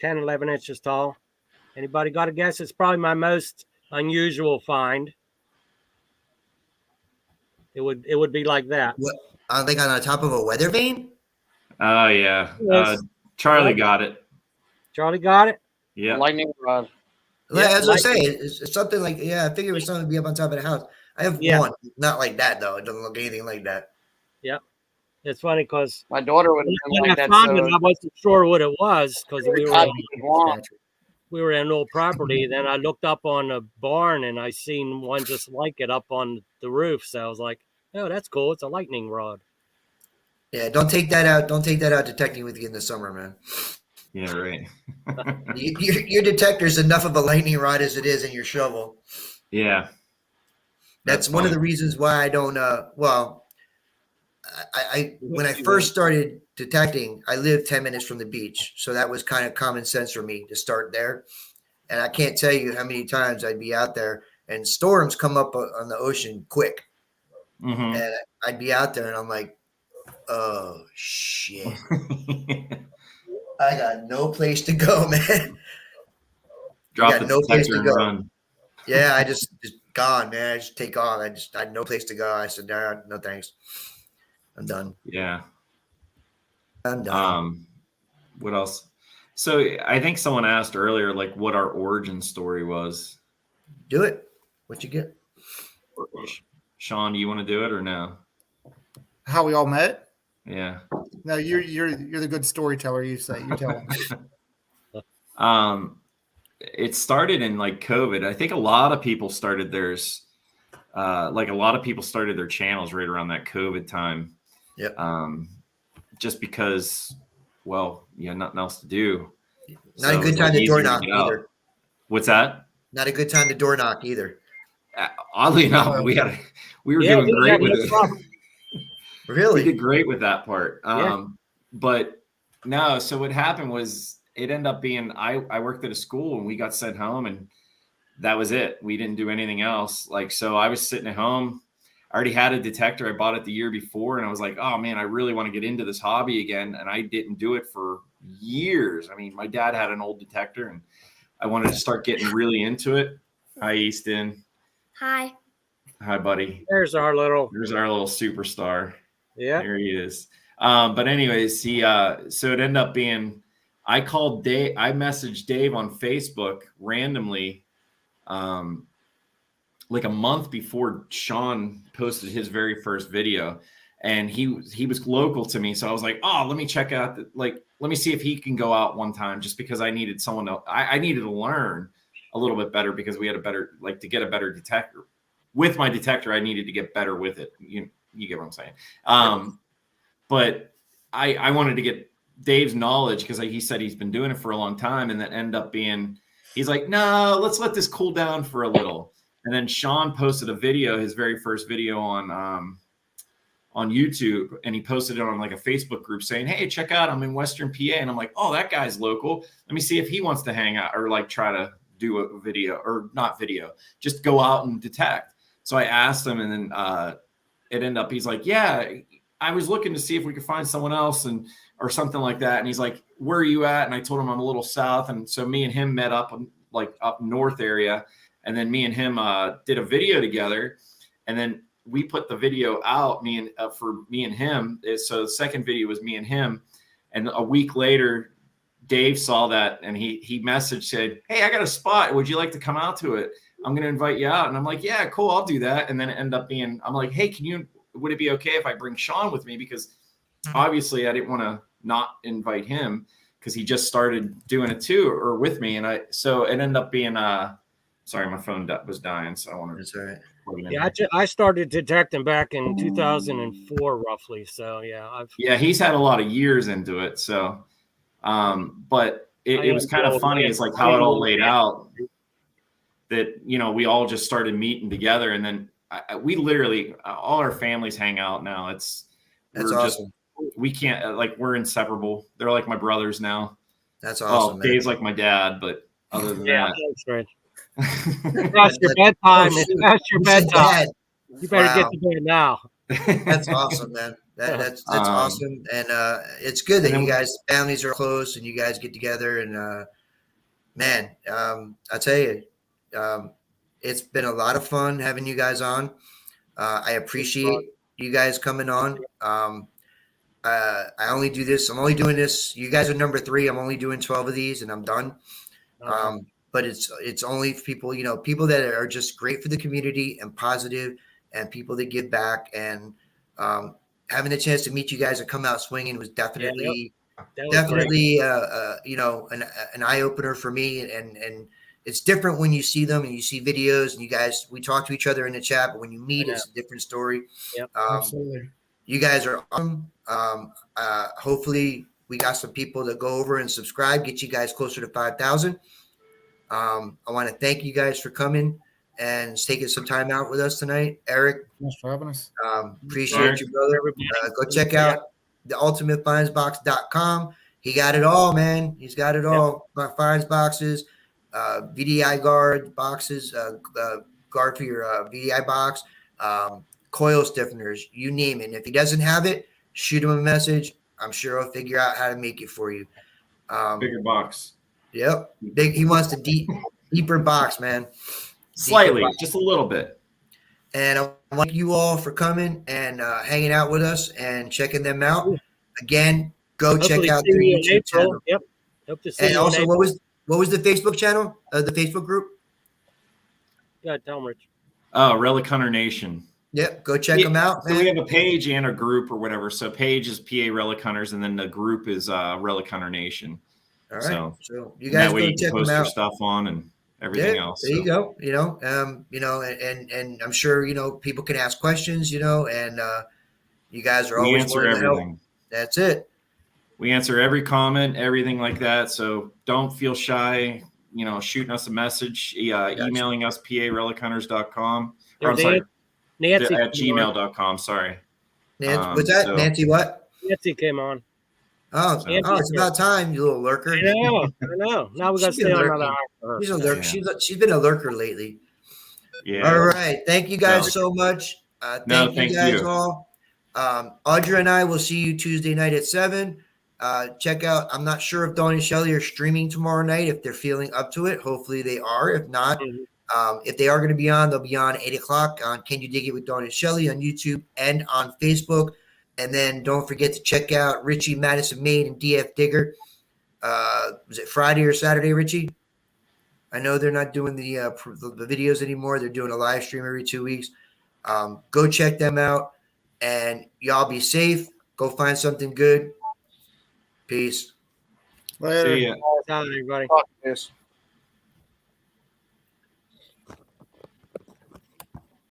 [SPEAKER 7] 10, 11 inches tall. Anybody got a guess? It's probably my most unusual find. It would be like that.
[SPEAKER 2] What? I think on the top of a weather vane.
[SPEAKER 5] Oh yeah.
[SPEAKER 7] Yes.
[SPEAKER 5] Charlie got it.
[SPEAKER 7] Charlie got it?
[SPEAKER 5] Yeah.
[SPEAKER 3] Lightning rod.
[SPEAKER 2] Yeah, as I
[SPEAKER 7] like-
[SPEAKER 2] say, it's something like I figured it was something to be up on top of the house. I have one, not like that though. It doesn't look anything like that.
[SPEAKER 7] It's funny because
[SPEAKER 3] My daughter would have been
[SPEAKER 7] when
[SPEAKER 3] like
[SPEAKER 7] I
[SPEAKER 3] that.
[SPEAKER 7] found
[SPEAKER 3] So
[SPEAKER 7] it, I wasn't sure what it was because we were in an old property. Then I looked up on the barn and I seen one just like it up on the roof. So I was like, "Oh, that's cool. It's a lightning rod."
[SPEAKER 2] Yeah, don't take that out. Don't take that out detecting with you in the summer, man.
[SPEAKER 5] Yeah, right.
[SPEAKER 2] Your detector's enough of a lightning rod as it is in your shovel.
[SPEAKER 5] Yeah.
[SPEAKER 2] That's one of the reasons why I don't. I when I first started detecting, I lived 10 minutes from the beach, so that was kind of common sense for me to start there. And I can't tell you how many times I'd be out there, and storms come up on the ocean quick,
[SPEAKER 5] Mhm.
[SPEAKER 2] and I'd be out there, and I'm like, oh shit, I got no place to go, man.
[SPEAKER 5] Drop
[SPEAKER 2] got
[SPEAKER 5] the
[SPEAKER 2] no place
[SPEAKER 5] detector
[SPEAKER 2] to
[SPEAKER 5] and
[SPEAKER 2] go.
[SPEAKER 5] run.
[SPEAKER 2] Yeah, I just gone, man. I just take off. I had no place to go. I said, no thanks. I'm done.
[SPEAKER 5] Yeah.
[SPEAKER 2] I'm done.
[SPEAKER 5] What else? So I think someone asked earlier, like, what our origin story was.
[SPEAKER 2] Do it. What you get?
[SPEAKER 5] Sean, do you want to do it or no?
[SPEAKER 4] How we all met?
[SPEAKER 5] Yeah.
[SPEAKER 4] No, you're the good storyteller. You say you tell them.
[SPEAKER 5] It started in like COVID. I think a lot of people started theirs. Like a lot of people started their channels right around that COVID time.
[SPEAKER 2] Yep.
[SPEAKER 5] Just because, well, you had nothing else to do.
[SPEAKER 2] Not
[SPEAKER 5] So
[SPEAKER 2] a
[SPEAKER 5] it
[SPEAKER 2] good
[SPEAKER 5] was,
[SPEAKER 2] time
[SPEAKER 5] like,
[SPEAKER 2] to door
[SPEAKER 5] easier
[SPEAKER 2] knock
[SPEAKER 5] get out.
[SPEAKER 2] either.
[SPEAKER 5] What's that?
[SPEAKER 2] Not a good time to door knock either.
[SPEAKER 5] Oddly enough, we were
[SPEAKER 7] Yeah,
[SPEAKER 5] doing
[SPEAKER 7] we
[SPEAKER 5] great
[SPEAKER 7] had
[SPEAKER 5] with
[SPEAKER 7] no
[SPEAKER 5] it.
[SPEAKER 7] problem.
[SPEAKER 5] We
[SPEAKER 2] Really?
[SPEAKER 5] did great with that part.
[SPEAKER 7] Yeah.
[SPEAKER 5] But no, so what happened was it ended up being I worked at a school and we got sent home and that was it. We didn't do anything else. Like, so I was sitting at home. I already had a detector. I bought it the year before and I was like, oh man, I really want to get into this hobby again. And I didn't do it for years. I mean, my dad had an old detector and I wanted to start getting really into it. Hi, Easton.
[SPEAKER 9] Hi.
[SPEAKER 5] Hi, buddy.
[SPEAKER 7] There's our little.
[SPEAKER 5] There's our little superstar.
[SPEAKER 7] Yeah.
[SPEAKER 5] There he is. But anyways, so it ended up being, I called Dave, I messaged Dave on Facebook randomly, like a month before Sean posted his very first video. And he was local to me. So I was like, oh, let me check out, let me see if he can go out one time, just because I needed someone to, I needed to learn a little bit better because we had a better, to get a better detector. With my detector, I needed to get better with it. You get what I'm saying? But I wanted to get Dave's knowledge because he said he's been doing it for a long time, and that ended up being, he's like, no, let's let this cool down for a little. And then Sean posted a video, his very first video on YouTube, and he posted it on like a Facebook group saying, hey, check out, I'm in Western PA. And I'm like, oh, that guy's local. Let me see if he wants to hang out or like try to do a video, or not video, just go out and detect. So I asked him, and then it ended up, he's like, yeah, I was looking to see if we could find someone else or something like that. And he's like, where are you at? And I told him I'm a little south. And so me and him met up like up north area. And then me and him did a video together. And then we put the video out, for me and him. So the second video was me and him. And a week later, Dave saw that and he messaged, said, hey, I got a spot. Would you like to come out to it? I'm going to invite you out. And I'm like, yeah, cool. I'll do that. And then it ended up being, I'm like, hey, would it be okay if I bring Sean with me? Because obviously I didn't want to not invite him because he just started doing it too, or with me. And so it ended up being, sorry, my phone was dying. So I want to.
[SPEAKER 2] That's all right.
[SPEAKER 7] Yeah, I started detecting back in 2004, roughly. So yeah,
[SPEAKER 5] he's had a lot of years into it. So, but it was kind of funny. It's like how it all laid out. That, we all just started meeting together, and then we literally all our families hang out now.
[SPEAKER 2] That's awesome.
[SPEAKER 5] We can't, we're inseparable. They're like my brothers now.
[SPEAKER 2] That's awesome.
[SPEAKER 5] Well, Dave's like my dad, but other than that,
[SPEAKER 7] that's right. That's your bedtime. That's your bedtime. You better get to bed now.
[SPEAKER 2] That's awesome, man. That's awesome, and it's good that you guys' families are close and you guys get together. And man, I tell you, it's been a lot of fun having you guys on. I appreciate you guys coming on. I only do this. I'm only doing this. You guys are number 3. I'm only doing 12 of these, and I'm done. But it's only people, people that are just great for the community and positive, and people that give back. And having the chance to meet you guys and come out swinging was definitely an eye opener for me. And it's different when you see them and you see videos and we talk to each other in the chat, but when you meet, it's a different story.
[SPEAKER 7] Yep,
[SPEAKER 4] absolutely.
[SPEAKER 2] You guys are awesome. Hopefully we got some people that go over and subscribe, get you guys closer to 5,000. I want to thank you guys for coming and taking some time out with us tonight. Eric,
[SPEAKER 4] thanks for having us.
[SPEAKER 2] Appreciate you, brother. Go check out theultimatefindbox.com. He got it all, man. He's got it all. Finds boxes, VDI guard boxes, guard for your VDI box, coil stiffeners, you name it. And if he doesn't have it, shoot him a message. I'm sure he'll figure out how to make it for you.
[SPEAKER 5] bigger box.
[SPEAKER 2] Yep. He wants the deeper box, man.
[SPEAKER 5] Slightly, just a little bit.
[SPEAKER 2] And I want you all for coming and hanging out with us and checking them out. Again, go check out their YouTube channel.
[SPEAKER 7] Yep. Hope to see
[SPEAKER 2] And
[SPEAKER 7] you
[SPEAKER 2] also,
[SPEAKER 7] in
[SPEAKER 2] what was the Facebook channel? The Facebook group?
[SPEAKER 7] Yeah, tell them, Rich.
[SPEAKER 5] Oh, Relic Hunter Nation.
[SPEAKER 2] Yep, go check them out,
[SPEAKER 5] So we
[SPEAKER 2] man.
[SPEAKER 5] have a page and a group or whatever. So page is PA Relic Hunters, and then the group is Relic Hunter Nation.
[SPEAKER 2] All right,
[SPEAKER 5] So,
[SPEAKER 2] so you
[SPEAKER 5] and that
[SPEAKER 2] guys
[SPEAKER 5] way
[SPEAKER 2] go
[SPEAKER 5] you can
[SPEAKER 2] check them
[SPEAKER 5] post your
[SPEAKER 2] out.
[SPEAKER 5] stuff on and everything
[SPEAKER 2] Yeah,
[SPEAKER 5] else.
[SPEAKER 2] there you
[SPEAKER 5] So
[SPEAKER 2] go. And I'm sure people can ask questions, and you guys are
[SPEAKER 5] we
[SPEAKER 2] always
[SPEAKER 5] answer
[SPEAKER 2] willing to help.
[SPEAKER 5] everything.
[SPEAKER 2] That's it.
[SPEAKER 5] We answer every comment, everything like that. So don't feel shy, shooting us a message, emailing us, PARelicHunters.com. Or I'm sorry,
[SPEAKER 7] Nancy
[SPEAKER 5] at
[SPEAKER 7] came on.
[SPEAKER 5] gmail.com. Sorry.
[SPEAKER 2] Nancy, what's that?
[SPEAKER 5] so-
[SPEAKER 2] Nancy, what?
[SPEAKER 7] Nancy came on.
[SPEAKER 2] Oh,
[SPEAKER 7] Nancy's
[SPEAKER 2] it's about time, you little lurker.
[SPEAKER 7] I know. Now we got to
[SPEAKER 2] She's been
[SPEAKER 7] stay on another
[SPEAKER 2] lurking.
[SPEAKER 7] hour for her.
[SPEAKER 2] She's a lurker.
[SPEAKER 5] Yeah.
[SPEAKER 2] She's been a lurker lately.
[SPEAKER 5] Yeah.
[SPEAKER 2] All right. Thank you guys
[SPEAKER 5] No.
[SPEAKER 2] so much.
[SPEAKER 5] No,
[SPEAKER 2] Thank you guys
[SPEAKER 5] you.
[SPEAKER 2] all. Audra and I will see you Tuesday night at 7. Check out. I'm not sure if Dawn and Shelly are streaming tomorrow night, if they're feeling up to it. Hopefully they are. If not, if they are going to be on, they'll be on 8 o'clock on Can You Dig It with Dawn and Shelly on YouTube and on Facebook. And then don't forget to check out Richie, Madison Maid, and DF Digger. Was it Friday or Saturday, Richie? I know they're not doing the videos anymore. They're doing a live stream every 2 weeks. Go check them out, and y'all be safe. Go find something good. Peace.
[SPEAKER 4] Later.
[SPEAKER 5] See ya.
[SPEAKER 7] Bye, everybody.
[SPEAKER 3] Fuck this.